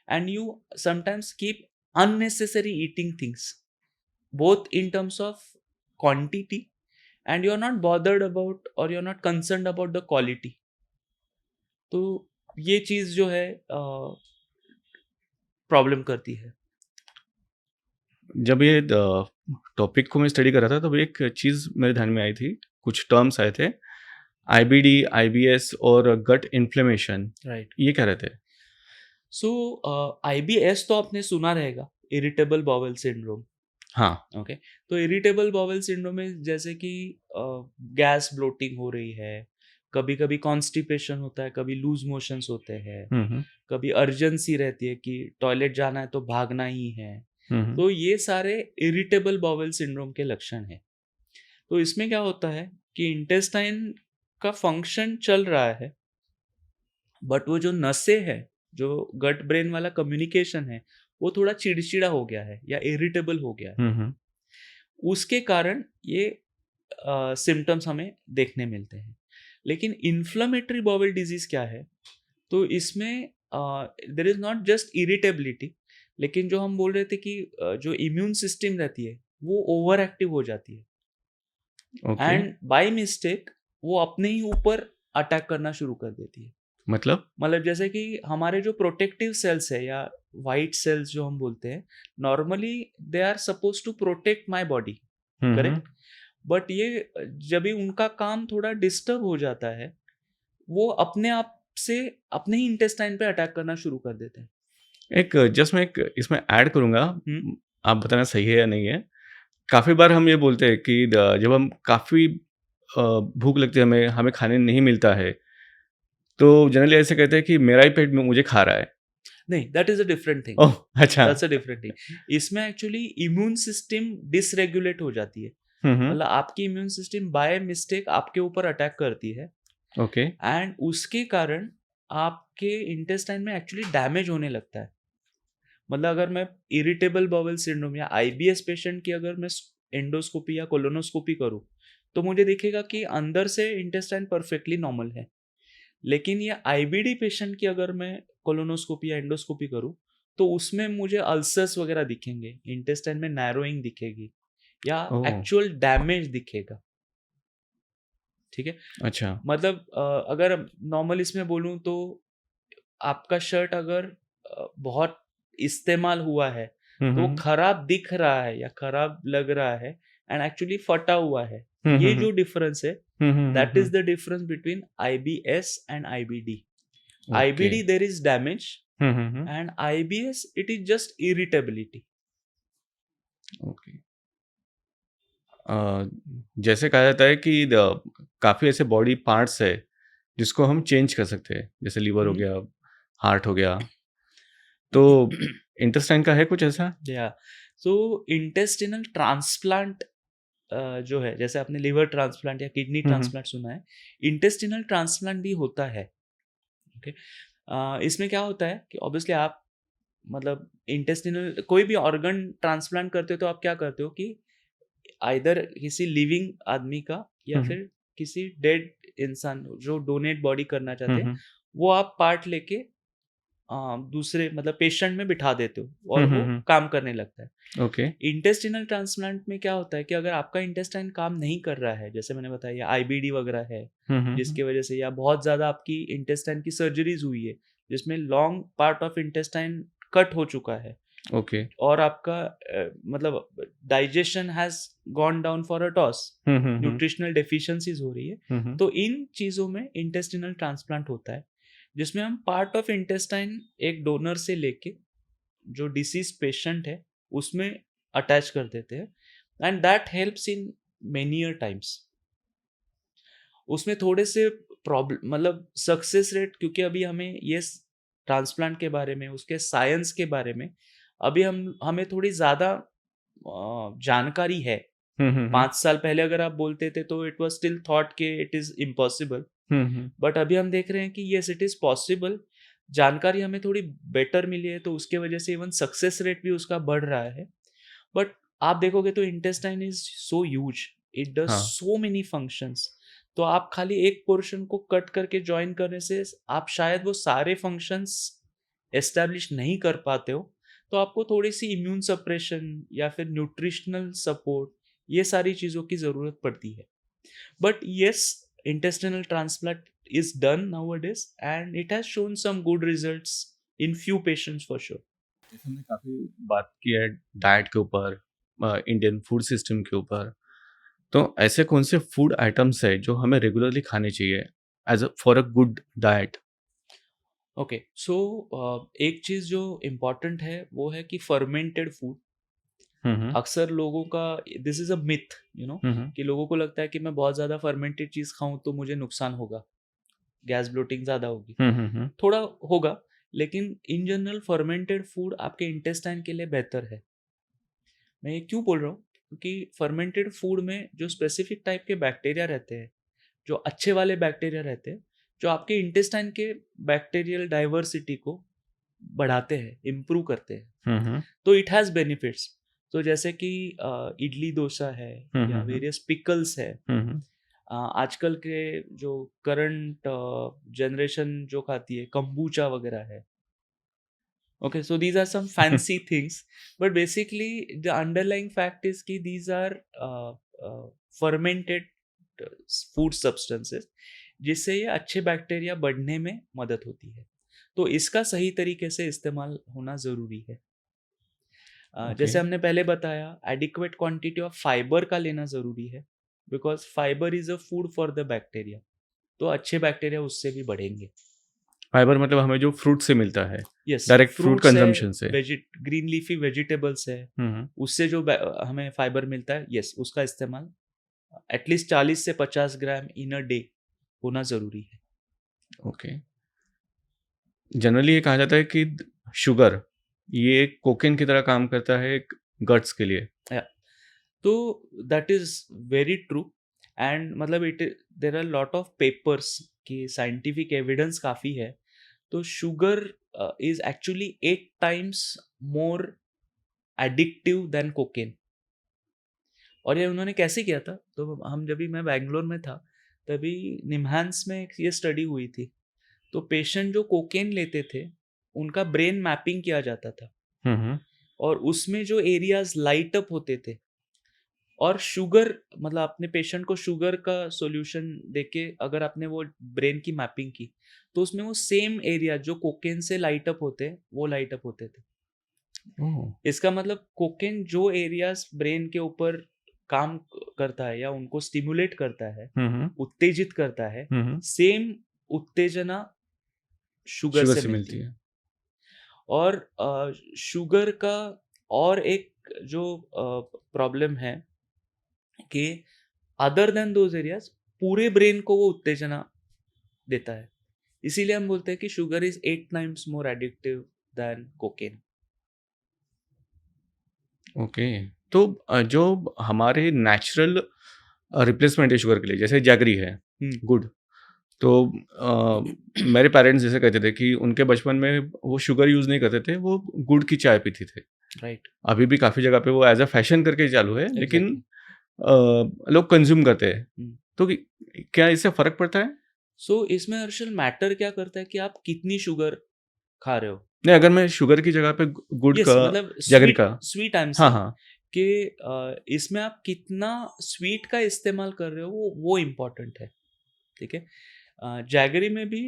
and you sometimes keep unnecessary eating things, both in terms of quantity, and you are not bothered about or you are not concerned about the quality. तो ये चीज़ जो है प्रॉब्लम करती है। जब ये टॉपिक को मैं स्टडी कर रहा था, तब एक चीज़ मेरे ध्यान में आई थी, कुछ टर्म्स आए थे, आईबीडी, आईबीएस और गट इन्फ्लेमेशन, राइट। ये क्या रहते हैं? सो आईबीएस तो आपने सुना रहेगा, इरिटेबल बाउल सिंड्रोम। हाँ। ओके। तो इरिटेबल बाउल सिंड्रोम में जैसे कि गैस ब्लोटिंग हो रही है, कभी कभी कॉन्स्टिपेशन होता है, कभी लूज मोशंस होते हैं, हुँ, हुँ। कभी अर्जेंसी रहती है कि टॉयलेट जाना है तो भागना ही है। Hmm, hmm. तो ये सारे इरिटेबल बाउल सिंड्रोम के लक्षण हैं। तो इसमें क्या होता है कि इंटेस्टाइन का फंक्शन चल रहा है, बट वो जो नसें है, जो गट ब्रेन वाला कम्युनिकेशन है, वो थोड़ा चिड़चिड़ा हो गया है या इरिटेबल हो गया है। हुँ, हुँ। उसके कारण ये सिम्टम्स हमें देखने मिलते हैं। लेकिन इन्फ्लेमेटरी बाउल डिजीज क्या है? तो इसमें there is not just irritability, लेकिन जो हम बोल रहे थे कि जो इम्यून सिस्टम रहती है, वो ओवर एक्टिव हो जाती है, ओके, एंड बाय मिस्टेक वो अपने ही ऊपर अटैक करना शुरू कर देती है। मतलब? मतलब जैसे कि हमारे जो प्रोटेक्टिव सेल्स है या वाइट सेल्स जो हम बोलते हैं, normally they are suppose to protect my body, hmm, hmm. Correct? But ये जब भी उनका काम थोड़ा डिस्टर्ब हो जाता है, वो अपने आप से अपने ही इंटेस्टाइन पे अटैक करना शुरू कर देते हैं। एक जस्ट मैं एक इसमें ऐड करूँगा, हुँ, आप बताना सही है या नहीं है। काफ़ी बार हम ये बोलते हैं कि जब हम काफ़ी भूख लगती है हमें, हमें खाने नहीं मिलता है, तो जनरली ऐसे कहते हैं कि मेरा ही पेट मुझे खा रहा है। नहीं, that is a different thing, oh! अच्छा। That's a different thing. इसमें एक्चुअली इम्यून सिस्टम डिसरेगुलेट हो जाती है। Hmm, hmm. मतलब आपकी इम्यून सिस्टम बाय मिस्टेक आपके ऊपर अटैक करती है, ओके। एंड उसके कारण आपके इंटेस्टाइन में एक्चुअली डैमेज होने लगता है। मतलब अगर मैं इरिटेबल बाउल सिंड्रोम या आईबीएस पेशेंट की अगर मैं एंडोस्कोपी या कोलोनोस्कोपी करूँ, तो मुझे दिखेगा कि अंदर से इंटेस्टाइन परफेक्टली नॉर्मल है। लेकिन ये आईबीडी पेशेंट की अगर मैं कोलोनोस्कोपी या एंडोस्कोपी करूँ, तो उसमें मुझे अल्सर्स वगैरह दिखेंगे, इंटेस्टाइन में नैरोइंग दिखेगी या ओह! एक्चुअल डैमेज दिखेगा। ठीक है? अच्छा। मतलब अगर नॉर्मल इसमें बोलूँ तो आपका शर्ट अगर बहुत इस्तेमाल हुआ है, हुँ, तो वो हुँ। खराब दिख रहा है या खराब लग रहा है, एंड एक्चुअली फटा हुआ है। हुँ, ये हुँ, हुँ। जो डिफरेंस है, hmm, hmm, hmm, that is hmm. The difference between IBS and IBD. Okay. IBD there is damage, hmm, hmm, hmm. And IBS it is just irritability. Okay. Uh, जैसे कहा जाता है कि काफ़ी ऐसे बॉडी पार्ट्स है, जिसको हम चेंज कर सकते हैं, जैसे लिवर हो गया, हार्ट हो गया, तो इंटेस्टाइन का है कुछ ऐसा? या सो इंटेस्टिनल ट्रांसप्लांट जो है, जैसे आपने लिवर ट्रांसप्लांट या किडनी हुँ, हुँ। ट्रांसप्लांट सुना है, इंटेस्टिनल ट्रांसप्लांट भी होता है। ओके। इसमें क्या होता है कि ऑब्वियसली आप मतलब इंटेस्टिनल कोई भी ऑर्गन ट्रांसप्लांट करते हो तो आप क्या करते हो कि आइदर किसी लिविंग आदमी का या हुँ, हुँ। फिर किसी डेड इंसान जो डोनेट बॉडी करना हुँ, चाहते हैं, हुँ। वो आप पार्ट लेके दूसरे मतलब पेशेंट में बिठा देते हो हुँ, और हुँ, वो हुँ। काम करने लगता है। ओके। इंटेस्टिनल ट्रांसप्लांट में क्या होता है कि अगर आपका इंटेस्टाइन काम नहीं कर रहा है, जैसे मैंने बताया, या आईबीडी वगैरह है, हुँ, हुँ, हुँ। जिसकी वजह से, या बहुत ज़्यादा आपकी इंटेस्टाइन की सर्जरीज हुई है, जिसमें long part of intestine cut हो चुका है, ओके। और आपका मतलब digestion has gone down for a toss, hmm, hmm, hmm. Nutritional deficiencies हो रही है, हुँ, हुँ। तो इन चीज़ों में इंटेस्टिनल ट्रांसप्लांट होता है, जिसमें हम पार्ट ऑफ इंटेस्टाइन एक डोनर से लेके जो डिसीज पेशेंट है उसमें अटैच कर देते हैं, and that helps in Meniere times. उसमें थोड़े से प्रॉब्लम मतलब सक्सेस रेट, क्योंकि अभी हमें ये ट्रांसप्लांट के बारे में, उसके साइंस के बारे में अभी हमें थोड़ी ज़्यादा जानकारी है। हुँ, हुँ, हुँ। 5 साल पहले अगर आप बोलते थे तो इट वाज स्टिल थॉट कि it is impossible, hmm, hmm. But अभी हम देख रहे हैं कि यस इट इज़ पॉसिबल। जानकारी हमें थोड़ी बेटर मिली है, तो उसके वजह से इवन सक्सेस रेट भी उसका बढ़ रहा है। बट आप देखोगे तो intestine is so huge, it does हाँ। So many functions. तो आप खाली एक पोर्शन को कट करके ज्वाइन करने से आप शायद वो सारे फंक्शंस एस्टेब्लिश नहीं कर पाते हो, तो आपको थोड़ी सी इम्यून सप्रेशन या फिर न्यूट्रिशनल सपोर्ट, ये सारी चीज़ों की ज़रूरत पड़ती है। But yes, intestinal transplant is done nowadays and it has shown some good results in few patients for sure. जैसे हमने काफ़ी बात की है डाइट के ऊपर, इंडियन फूड सिस्टम के ऊपर, तो ऐसे कौन से फूड आइटम्स हैं जो हमें रेगुलरली खाने चाहिए as a for a good diet? Okay, so एक चीज़ जो इम्पॉर्टेंट है वो है कि फर्मेंटेड फूड। हुँ, हुँ। अक्सर लोगों का दिस इज़ अ मिथ, हुँ, हुँ। कि लोगों को लगता है कि मैं बहुत ज़्यादा फर्मेंटेड चीज़ खाऊं तो मुझे नुकसान होगा, गैस ब्लोटिंग ज़्यादा होगी। हुँ, हुँ, हुँ। थोड़ा होगा, लेकिन इन जनरल फर्मेंटेड फूड आपके इंटेस्टाइन के लिए बेहतर है। मैं ये क्यों बोल रहा हूँ? क्योंकि फर्मेंटेड फूड में जो स्पेसिफिक टाइप के बैक्टीरिया रहते हैं, जो अच्छे वाले बैक्टीरिया रहते हैं, जो आपके इंटेस्टाइन के बैक्टीरियल डाइवर्सिटी को बढ़ाते हैं, इम्प्रूव करते हैं। हुँ, हुँ। तो इट हैज़ बेनिफिट्स। तो जैसे कि इडली डोसा है हुँ, या हुँ, हुँ। वेरियस पिकल्स है। हुँ, हुँ। आजकल के जो करंट जनरेशन जो खाती है, kombucha वगैरह है। Okay, so these are some fancy things, but basically the underlying fact is कि these are fermented food substances, जिससे ये अच्छे बैक्टीरिया बढ़ने में मदद होती है। तो इसका सही तरीके से इस्तेमाल होना ज़रूरी है। ओके। जैसे हमने पहले बताया, एडिक्वेट क्वांटिटी ऑफ फाइबर का लेना ज़रूरी है, because fibre is a food for the bacteria. तो अच्छे बैक्टीरिया उससे भी बढ़ेंगे। फाइबर मतलब हमें जो फ्रूट से मिलता है, यस, डायरेक्ट फ्रूट फ्रूट्स है, कंजम्पशन से। ग्रीन लीफी वेजिटेबल्स है, हुँ, हुँ। उससे जो हमें फाइबर मिलता है, यस उसका इस्तेमाल एटलीस्ट 40 से 50 ग्राम इन अ डे होना ज़रूरी है। ओके। जनरली ये कहा जाता है कि शुगर ये कोकेन की तरह काम करता है गट्स के लिए। या, तो that is very true, and मतलब it there are lot of papers कि साइंटिफिक एविडेंस काफ़ी है। तो sugar is actually 8 times more addictive than cocaine. और ये उन्होंने कैसे किया था? तो हम जब भी मैं बैंगलोर में था, तभी निम्हांस में एक ये स्टडी हुई थी। तो पेशेंट जो कोकेन लेते थे, उनका ब्रेन मैपिंग किया जाता था, हुँ, हुँ। और उसमें जो एरियाज़ लाइट अप होते थे, और शुगर मतलब अपने पेशेंट को शुगर का सॉल्यूशन देके अगर आपने वो ब्रेन की मैपिंग की, तो उसमें वो सेम एरिया जो कोकेन से लाइट अप होते हैं, वो लाइट अप होते थे। ओह! इसका मतलब कोकेन जो एरियाज ब्रेन के ऊपर काम करता है या उनको स्टिमुलेट करता है, हुँ, हुँ। उत्तेजित करता है, हुँ, हुँ। सेम उत्तेजना शुगर शुगर से से मिलती मिलती है। है। और शुगर का और एक जो प्रॉब्लम है कि अदर देन दोज एरियाज पूरे ब्रेन को वो उत्तेजना देता है। इसीलिए हम बोलते हैं कि sugar is 8 times more addictive than cocaine. Okay. तो जो हमारे नेचुरल रिप्लेसमेंट है शुगर के लिए, जैसे जैगरी है, गुड़। तो मेरे पेरेंट्स जैसे कहते थे कि उनके बचपन में वो शुगर यूज़ नहीं करते थे, वो गुड़ की चाय पीते थे। राइट, अभी भी काफ़ी जगह पे वो एज़ अ फैशन करके चालू है, लेकिन एग्ज़ैक्टली। लोग कंज़्यूम करते हैं। हुँ। तो क्या इससे फ़र्क पड़ता है? सो इसमें हर्षल मैटर क्या करता है कि आप कितनी शुगर खा रहे हो? नहीं, अगर मैं शुगर की जगह पे गुड़ यस, का, मतलब जैगरी स्वीट का। स्वीट आई एम हाँ, सेइंग हाँ। कि इसमें आप कितना स्वीट का इस्तेमाल कर रहे हो वो इम्पोर्टेंट है, ठीक है? जैगरी में भी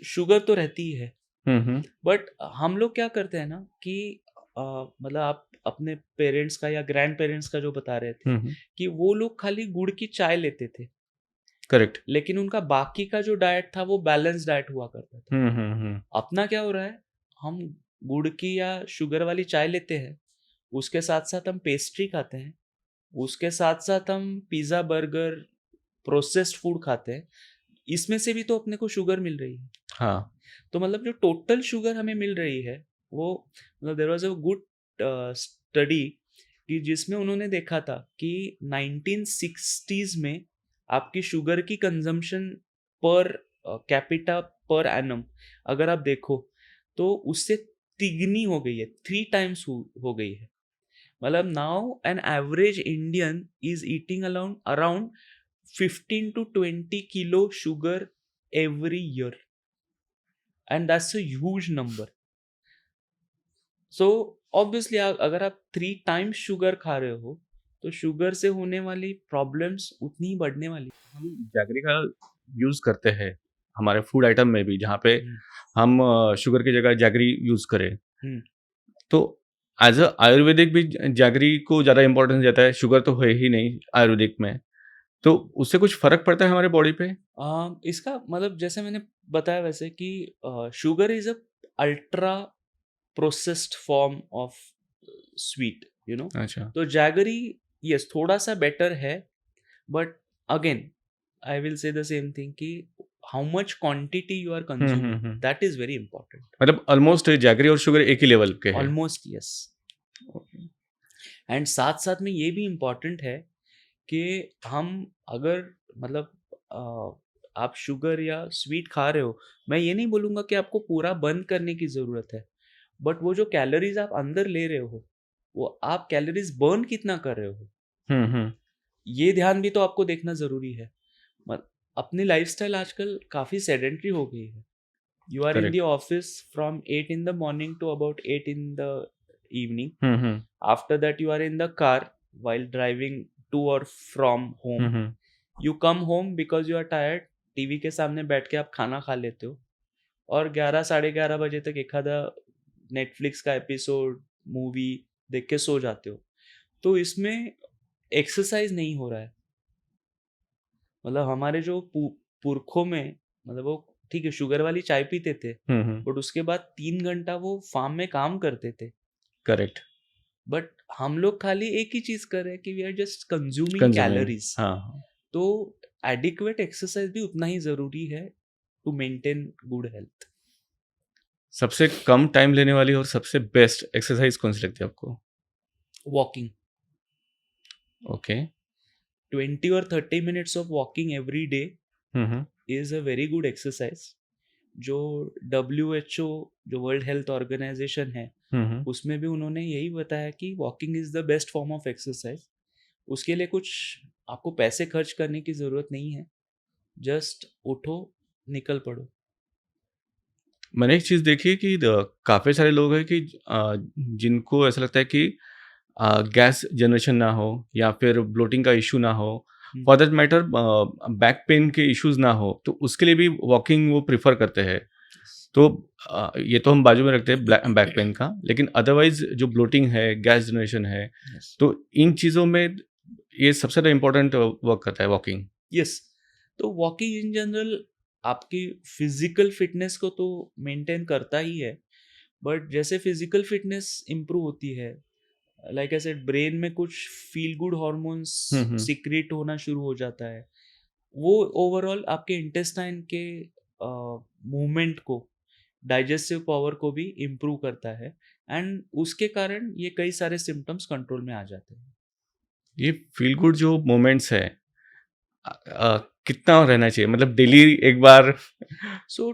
शुगर तो रहती ही है, हुँ, हुँ। बट हम लोग क्या करते हैं ना कि मतलब आप अपने पेरेंट्स का या ग्रैंड पेरेंट्स का जो बता रहे थे हुँ, हुँ। कि वो लोग खाली गुड़ की चाय लेते थे, करेक्ट। लेकिन उनका बाकी का जो डाइट था वो बैलेंस डाइट हुआ करता था। हुँ, हुँ, हुँ। अपना क्या हो रहा है, हम गुड़ की या शुगर वाली चाय लेते हैं, उसके साथ साथ हम पेस्ट्री खाते हैं, उसके साथ साथ हम पिज़्ज़ा, बर्गर, प्रोसेस्ड फूड खाते हैं। इसमें से भी तो अपने को शुगर मिल रही है। हाँ। तो मतलब जो टोटल शुगर हमें मिल रही है, वो मतलब there was a good study कि जिसमें उन्होंने देखा था कि 1960s में आपकी शुगर की consumption per capita per annum अगर आप देखो, तो उससे तिगनी हो गई है, 3 टाइम्स हो गई है। मतलब now an average Indian is eating around around 15 to 20 kilo sugar every year, and that's a huge number. So obviously अगर आप 3 टाइम्स शुगर खा रहे हो तो शुगर से होने वाली प्रॉब्लम्स उतनी ही बढ़ने वाली। हम जैगरी का यूज़ करते हैं हमारे फूड आइटम में भी, जहाँ पे हम्म, हम शुगर की जगह जैगरी यूज़ करें। हम्म। तो एज़ अ आयुर्वेदिक भी जैगरी को ज़्यादा इम्पोर्टेंस देता है, शुगर तो है ही नहीं आयुर्वेदिक में। तो उससे कुछ फ़र्क पड़ता है हमारे बॉडी पे? इसका मतलब जैसे मैंने बताया वैसे कि sugar is a ultra processed form of sweet, you know. अच्छा। तो जैगरी यस थोड़ा सा बेटर है, but again I will say the same thing कि how much quantity you are hmm, hmm, consuming, hmm. That is very important. मतलब almost jaggery और sugar एक ही लेवल के हैं। Almost yes. ओके। एंड साथ साथ में ये भी इम्पॉर्टेंट है कि हम अगर मतलब आप शुगर या स्वीट खा रहे हो, मैं ये नहीं बोलूँगा कि आपको पूरा बंद करने की ज़रूरत है, बट वो जो कैलोरीज आप अंदर ले रहे हो, वो आप कैलोरीज बर्न कितना कर रहे हो, हुँ, हुँ। ये ध्यान भी तो आपको देखना ज़रूरी है। मत अपनी लाइफ़स्टाइल आजकल काफ़ी सेडेंटरी हो गई है। You are in the correct. Office from 8 in the morning to about 8 in the evening. Hmm, hmm. After that, you are in the car while driving to or from home. Hmm, hmm. You come home because you are tired. TV के सामने बैठ के आप खाना खा लेते हो और 11 साढ़े 11 बजे तक एक आधा नेटफ्लिक्स का एपिसोड, मूवी देख के सो जाते हो। तो इसमें एक्सरसाइज नहीं हो रहा है। मतलब हमारे जो पुरखों में मतलब वो ठीक है शुगर वाली चाय पीते थे, हुँ, हुँ। बट उसके बाद 3 घंटा वो फार्म में काम करते थे। करेक्ट। बट हम लोग खाली एक ही चीज कर रहे हैं कि we are just consuming consuming. Calories. हाँ, हाँ। तो एडिक्वेट एक्सरसाइज भी उतना ही जरूरी है टू मेंटेन गुड हेल्थ। सबसे कम टाइम लेने वाली और सबसे बेस्ट एक्सरसाइज़ कौन-सी लगती है आपको? Walking, okay. 20 or 30 minutes of walking every day hmm, hmm. Is a very good exercise. जो WHO, जो वर्ल्ड हेल्थ ऑर्गेनाइजेशन है, हुँ, हुँ। उसमें भी उन्होंने यही बताया कि walking is the best form of exercise. उसके लिए कुछ आपको पैसे खर्च करने की ज़रूरत नहीं है, जस्ट उठो, निकल पड़ो। मैंने एक चीज़ देखी है कि काफ़ी सारे लोग हैं कि जिनको ऐसा लगता है कि गैस जनरेशन ना हो या फिर ब्लोटिंग का इश्यू ना हो, hmm, for that matter back pain के इश्यूज़ ना हो, तो उसके लिए भी वॉकिंग वो प्रेफ़र करते हैं। यस। तो ये तो हम बाजू में रखते हैं बैक पेन का, लेकिन अदरवाइज़ जो ब्लोटिंग है, गैस जनरेशन है, यस। तो इन चीज़ों में ये सबसे ज़्यादा इम्पोर्टेंट वर्क करता है वॉकिंग। यस, तो वॉकिंग इन जनरल आपकी फिज़िकल फ़िटनेस को तो मेंटेन करता ही है, बट जैसे फिज़िकल फ़िटनेस इम्प्रूव होती है, लाइक आई सेड ब्रेन में कुछ फ़ील गुड हॉर्मोन्स हुँ, हुँ। सीक्रेट होना शुरू हो जाता है। वो ओवरऑल आपके इंटेस्टाइन के मूवमेंट को डाइजेस्टिव पावर को भी इम्प्रूव करता है, एंड उसके कारण ये कई सारे सिम्टम्स कंट्रोल में आ जाते हैं। ये फील गुड जो मोमेंट्स है कितना रहना चाहिए, मतलब डेली एक बार? So,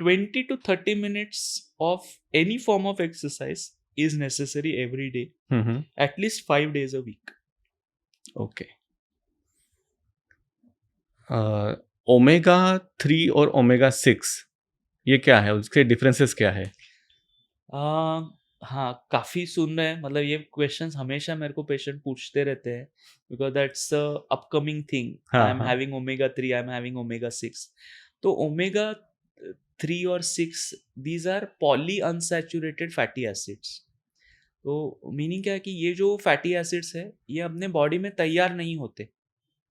20 to 30 minutes of any form of exercise is necessary every day, hmm, at least 5 days a week. Okay. Omega 3 और ओमेगा 6 ये क्या है, उसके डिफरेंसेस क्या है? हाँ, काफ़ी सुन रहे हैं, मतलब ये क्वेश्चंस हमेशा मेरे को पेशेंट पूछते रहते हैं, because that's a upcoming thing. हाँ आई एम हाँ। Having omega 3, I am having omega 6। तो ओमेगा 3 और 6, these are polyunsaturated fatty acids. तो मीनिंग क्या है कि ये जो फैटी एसिड्स है, ये अपने बॉडी में तैयार नहीं होते,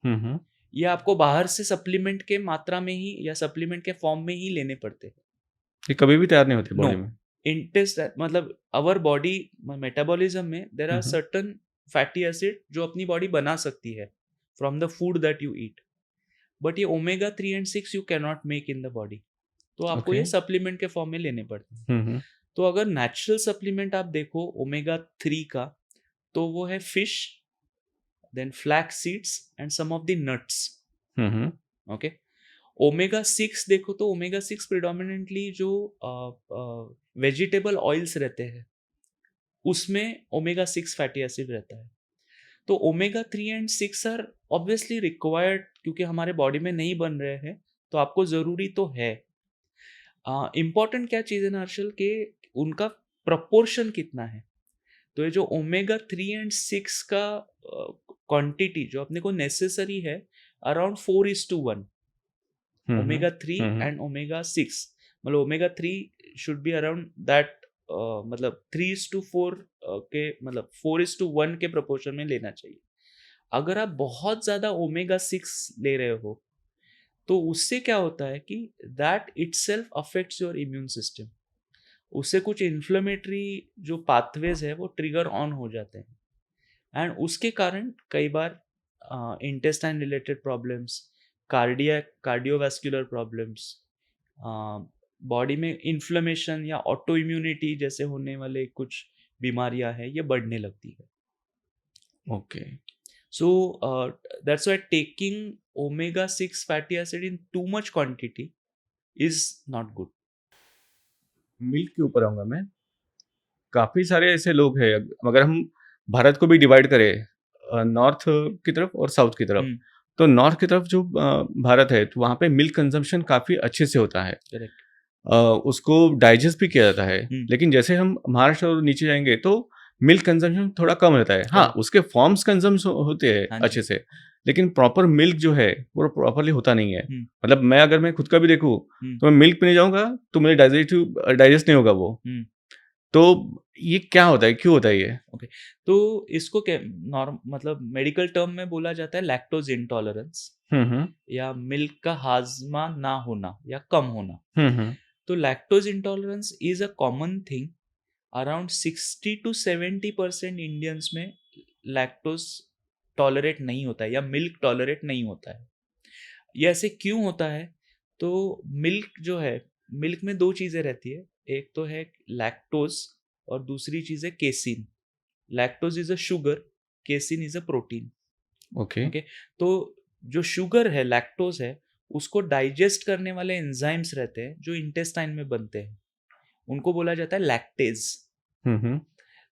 हम्म, ये आपको बाहर से सप्लीमेंट के मात्रा में ही या सप्लीमेंट के फॉर्म में ही लेने पड़ते हैं। ये कभी भी तैयार नहीं होते नो, बॉडी में? इंटेस्ट मतलब आवर बॉडी मेटाबॉलिज्म में there are hmm, certain fatty acid जो अपनी बॉडी बना सकती है from the food that you eat, but ये omega 3 and 6 you cannot make in the the बॉडी, तो आपको ओके। ये सप्लीमेंट के फॉर्म में लेने पड़ते हैं। हम्म, तो अगर नेचुरल सप्लीमेंट आप देखो ओमेगा 3 का, तो वो है fish, then flax seeds and some of the nuts. Hmm, okay, omega 6 देखो तो ओमेगा 6 प्रिडोमिनेंटली जो वेजिटेबल ऑयल्स रहते हैं, उसमें ओमेगा 6 फैटी एसिड रहता है। तो omega 3 and 6 are obviously required, क्योंकि हमारे बॉडी में नहीं बन रहे हैं, तो आपको ज़रूरी तो है। इम्पॉर्टेंट क्या चीज़ है ना हर्षल, के उनका प्रपोर्शन कितना है। तो ये जो ओमेगा 3 एंड 6 का क्वांटिटी जो अपने को नेसेसरी है, around 4:1, hmm, omega 3 hmm, and omega 6, मतलब omega 3 should be around that, मतलब 3:4 के, मतलब 4:1 के प्रोपोर्शन में लेना चाहिए। अगर आप बहुत ज़्यादा ओमेगा 6 ले रहे हो, तो उससे क्या होता है कि that itself affects your immune system. उससे कुछ इन्फ्लेमेटरी जो पाथवेज है वो ट्रिगर ऑन हो जाते हैं, एंड उसके कारण कई बार intestine related problems, cardiovascular problems, body में इन्फ्लेमेशन या ऑटो इम्यूनिटी जैसे होने वाले कुछ बीमारियां हैं, ये बढ़ने लगती है। Okay. So that's why taking omega 6 fatty acid in too much quantity is not good. Milk के ऊपर आऊंगा मैं। काफी सारे ऐसे लोग हैं, अगर हम भारत को भी डिवाइड करें नॉर्थ की तरफ और साउथ की तरफ, हम्म, तो नॉर्थ की तरफ जो भारत है, तो वहाँ पे मिल्क कंजम्पशन काफी अच्छे से होता है। करेक्ट। अ, उसको डाइजेस्ट भी किया जाता है। हम्म, लेकिन जैसे हम महाराष्ट्र और नीचे जाएंगे तो मिल्क कंजम्पशन थोड़ा कम रहता है। हाँ, करेक्ट। उसके फॉर्म्स कंजम्स होते हैं हाँ जी। अच्छे से, लेकिन प्रॉपर मिल्क जो है वो प्रॉपरली होता नहीं है। हम्म, मतलब अगर मैं खुद का भी देखूँ, हम्म, तो मैं मिल्क पीने जाऊंगा तो मुझे डाइजेस्ट नहीं होगा वो। हम्म। तो ये क्या होता है, क्यों होता है ये? ओके, तो इसको क्या नॉर्म, मतलब मेडिकल टर्म में बोला जाता है लैक्टोज इंटॉलरेंस, हम्म, या मिल्क का हाजमा ना होना या कम होना। हम्म, तो lactose intolerance is a common thing. Around 60 to 70% Indians में लैक्टोज टॉलरेट नहीं होता है या मिल्क टॉलरेट नहीं होता है। ये ऐसे क्यों होता है? तो मिल्क जो है, मिल्क में दो चीज़ें रहती है, एक तो है लैक्टोज और दूसरी चीज़ है casein. Lactose is a sugar, casein is a protein. Okay, okay, तो जो शुगर है, लैक्टोज है, उसको डाइजेस्ट करने वाले एंजाइम्स रहते हैं जो इंटेस्टाइन में बनते हैं, उनको बोला जाता है लैक्टेज। हम्म,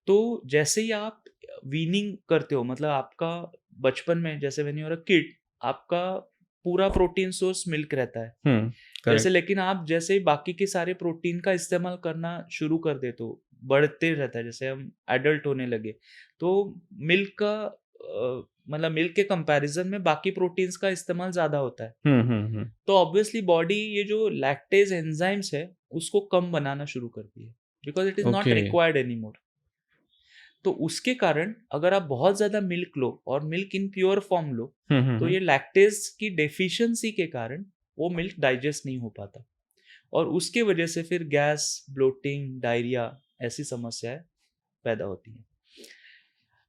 तो जैसे ही आप वीनिंग करते हो, मतलब आपका बचपन में जैसे when you are a kid, आपका पूरा प्रोटीन सोर्स मिल्क रहता है। जैसे, करेक्ट, लेकिन आप जैसे ही बाकी के सारे प्रोटीन का इस्तेमाल करना शुरू कर देते हो, बढ़ते रहता है, जैसे हम एडल्ट होने लगे, तो मिल्क का मतलब मिल्क के कंपैरिजन में बाकी प्रोटीन्स का इस्तेमाल ज़्यादा होता है। हम्म, तो ऑब्वियसली बॉडी ये जो लैक्टेज एंजाइम्स है उसको कम बनाना शुरू करती है, because it is not okay, required anymore. तो उसके कारण अगर आप बहुत ज़्यादा मिल्क लो और मिल्क इन प्योर फॉर्म लो, तो हम्म, ये लैक्टेज की डेफिशिएंसी के कारण वो मिल्क डाइजेस्ट नहीं हो पाता, और उसके वजह से फिर गैस, ब्लोटिंग, डायरिया ऐसी समस्याएं पैदा होती हैं।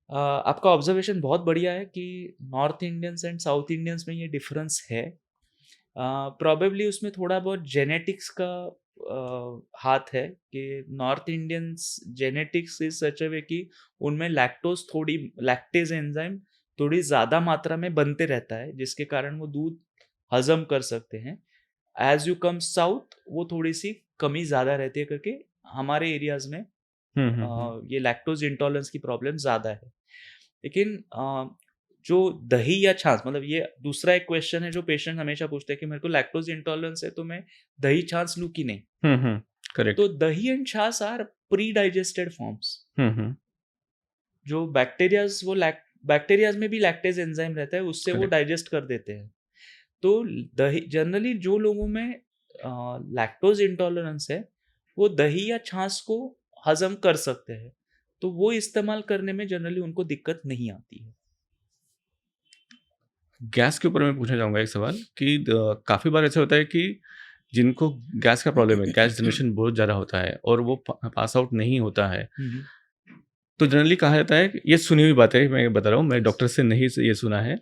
आपका ऑब्जर्वेशन बहुत बढ़िया है कि North Indians and south Indians में ये डिफरेंस है। प्रोबेबली उसमें थोड़ा बहुत जेनेटिक्स का हाथ है कि North Indians genetics is such a way कि उनमें लैक्टेज एंजाइम थोड़ी ज़्यादा मात्रा में बनते रहता है, जिसके कारण वो दूध हजम कर सकते हैं। एज यू कम साउथ वो थोड़ी सी कमी ज़्यादा रहती है, करके हमारे एरियाज में हुँ। ये लैक्टोज इंटॉलरेंस की प्रॉब्लम ज़्यादा है। लेकिन जो दही या छाछ, मतलब ये दूसरा एक क्वेश्चन है जो पेशेंट हमेशा पूछते हैं कि मेरे को लैक्टोज इंटॉलरेंस है तो मैं दही छाछ लूँ कि नहीं। हुँ। करेक्ट। तो दही एंड छाछ आर प्री डाइजेस्टेड फॉर्म्स। हुँ। जो बैक्टीरियाज वो बैक्टीरियाज में भी लैक्टेज एंजाइम रहता है, उससे वो करेक्ट। डाइजेस्ट कर देते हैं। तो दही जनरली जो लोगों में लैक्टोज इंटॉलरेंस है वो दही या छाछ को हजम कर सकते हैं, तो वो इस्तेमाल करने में जनरली उनको दिक्कत नहीं आती है। गैस के ऊपर मैं पूछना चाहूँगा एक सवाल कि काफ़ी बार ऐसा होता है कि जिनको गैस का प्रॉब्लम है, गैस जनरेशन बहुत ज़्यादा होता है और वो पास आउट नहीं होता है। हम्म। तो जनरली कहा जाता है कि ये सुनी हुई बात है, मैं बता रहा हूँ, मैं यस। डॉक्टर से नहीं ये सुना है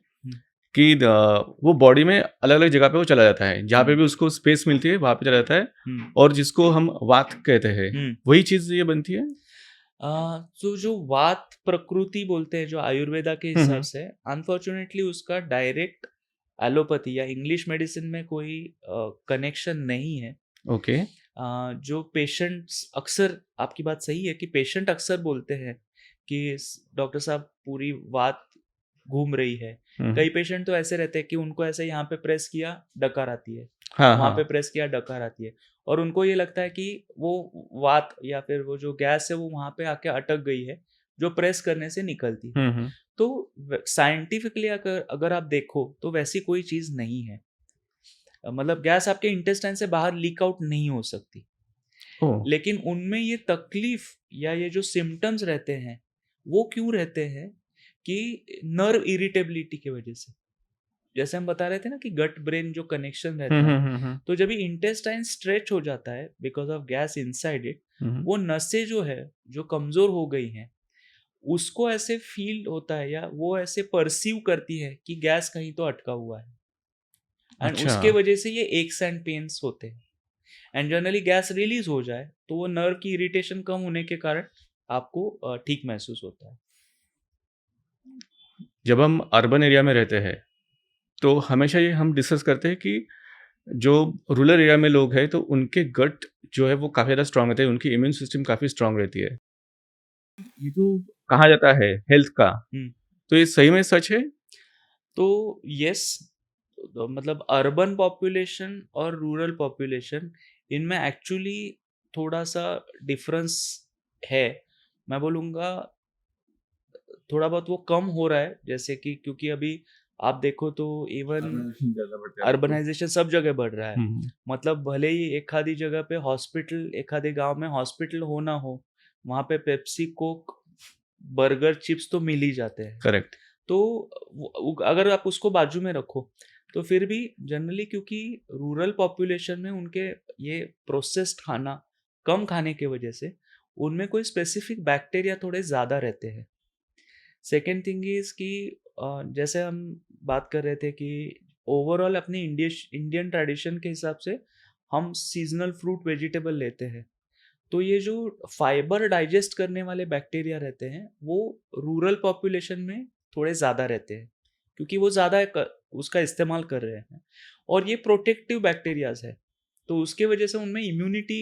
कि वो बॉडी में अलग-अलग जगह पे वो चला जाता है। जहाँ पे भी उसको स्पेस मिलती है, वहाँ पे चला जाता है हम्म। और जिसको हम वात कहते हैं, हम्म। वही चीज़ ये बनती है? तो जो वात प्रकृति बोलते हैं जो आयुर्वेदा के हुँ, हिसाब हुँ। से, अनफॉर्चुनेटली उसका डायरेक्ट एलोपैथी या इंग्लिश मेडिसिन में कोई कनेक्शन नहीं है। ओके। जो पेशेंट्स अक्सर, आपकी बात सही है कि पेशेंट अक्सर बोलते हैं कि डॉक्टर साहब पूरी बात घूम रही है। हुँ। कई पेशेंट तो ऐसे रहते हैं कि उनको ऐसे यहाँ पे प्रेस किया डकार आती है, हाँ, वहाँ पे हाँ। प्रेस किया डकार आती है, और उनको ये लगता है कि वो वात या फिर वो जो गैस है वो वहाँ पे आके अटक गई है, जो प्रेस करने से निकलती है। हुँ। तो साइंटिफिकली अगर अगर आप देखो तो वैसी कोई चीज़ नहीं है। मतलब गैस आपके इंटेस्टाइन से बाहर लीक आउट नहीं हो सकती। ओह! लेकिन उनमें ये तकलीफ या ये जो सिम्पटम्स रहते हैं, वो क्यों रहते हैं कि नर्व इरिटेबिलिटी की वजह से। जैसे हम बता रहे थे ना कि गट ब्रेन जो कनेक्शन हुँ, रहता है, हुँ। तो जब ये इंटेस्टाइन स्ट्रेच हो जाता है because of gas inside it, hmm. वो नसें जो है, जो कमजोर हो गई हैं, उसको ऐसे फील होता है या वो ऐसे परसीव करती है कि गैस कहीं तो अटका हुआ है, एंड अच्छा। उसके वजह से ये एक्स एंड पेन्स होते हैं। एंड जनरली गैस रिलीज हो जाए तो वो नर्व की इरिटेशन कम होने के कारण आपको ठीक महसूस होता है। जब हम अर्बन एरिया में रहते हैं, तो हमेशा ये हम डिस्कस करते हैं कि जो रूरल एरिया में लोग हैं, तो उनके गट जो है वो काफ़ी ज़्यादा स्ट्रॉन्ग रहते हैं, उनकी इम्यून सिस्टम काफ़ी स्ट्रॉन्ग रहती है। ये जो कहा जाता है हेल्थ का, हम्म। तो ये सही में सच है? तो यस, मतलब अर्बन पॉपुलेशन और रूरल पॉपुलेशन, इनमें एक्चुअली थोड़ा सा डिफरेंस है। मैं बोलूँगा थोड़ा बहुत वो कम हो रहा है, जैसे कि क्योंकि अभी आप देखो तो इवन अर्बनाइज़ेशन ज़्यादा बढ़ गया है तो। अर्बनाइजेशन सब जगह बढ़ रहा है। हुँ। मतलब भले ही एक आधी जगह पे हॉस्पिटल, एक आधे गांव में हॉस्पिटल हो ना हो, वहाँ पे पेप्सी कोक बर्गर चिप्स तो मिल ही जाते हैं। करेक्ट। तो अगर आप उसको बाजू में रखो तो फिर भी जनरली, क्योंकि रूरल पॉपुलेशन में उनके ये प्रोसेस्ड खाना कम खाने की वजह से उनमें कोई स्पेसिफिक बैक्टीरिया थोड़े ज़्यादा रहते हैं। सेकेंड थिंग इज कि जैसे हम बात कर रहे थे कि ओवरऑल अपने इंडियन ट्रेडिशन के हिसाब से हम सीजनल फ्रूट वेजिटेबल लेते हैं, तो ये जो फाइबर डाइजेस्ट करने वाले बैक्टीरिया रहते हैं वो रूरल पॉपुलेशन में थोड़े ज़्यादा रहते हैं, क्योंकि वो ज़्यादा उसका इस्तेमाल कर रहे हैं, और ये प्रोटेक्टिव बैक्टीरियाज है। तो उसके वजह से उनमें इम्यूनिटी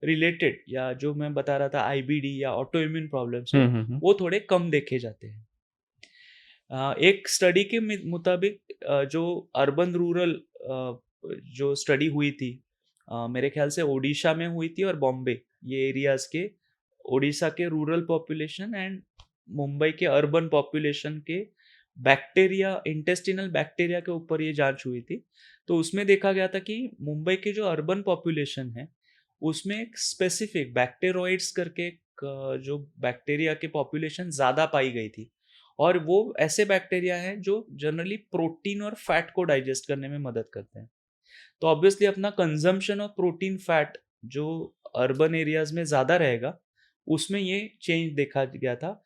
रिलेटेड या जो मैं बता रहा था आईबीडी या ऑटो इम्यून प्रॉब्लम्स है, हुँ। वो थोड़े कम देखे जाते हैं। एक स्टडी के मुताबिक जो अर्बन रूरल जो स्टडी हुई थी, मेरे ख्याल से ओडिशा में हुई थी और बॉम्बे, ये एरियाज के ओडिशा के रूरल पॉपुलेशन एंड मुंबई के अर्बन पॉपुलेशन के बैक्टीरिया, इंटेस्टिनल बैक्टीरिया के ऊपर ये जांच हुई थी। तो उसमें देखा गया था कि मुंबई के जो अर्बन पॉपुलेशन है उसमें एक स्पेसिफिक बैक्टेरोइड्स करके जो बैक्टीरिया की पॉपुलेशन ज़्यादा पाई गई थी, और वो ऐसे बैक्टीरिया हैं जो जनरली प्रोटीन और फैट को डाइजेस्ट करने में मदद करते हैं। तो ऑब्वियसली अपना कंजम्पशन ऑफ प्रोटीन फैट जो अर्बन एरियाज में ज़्यादा रहेगा, उसमें ये चेंज देखा गया था।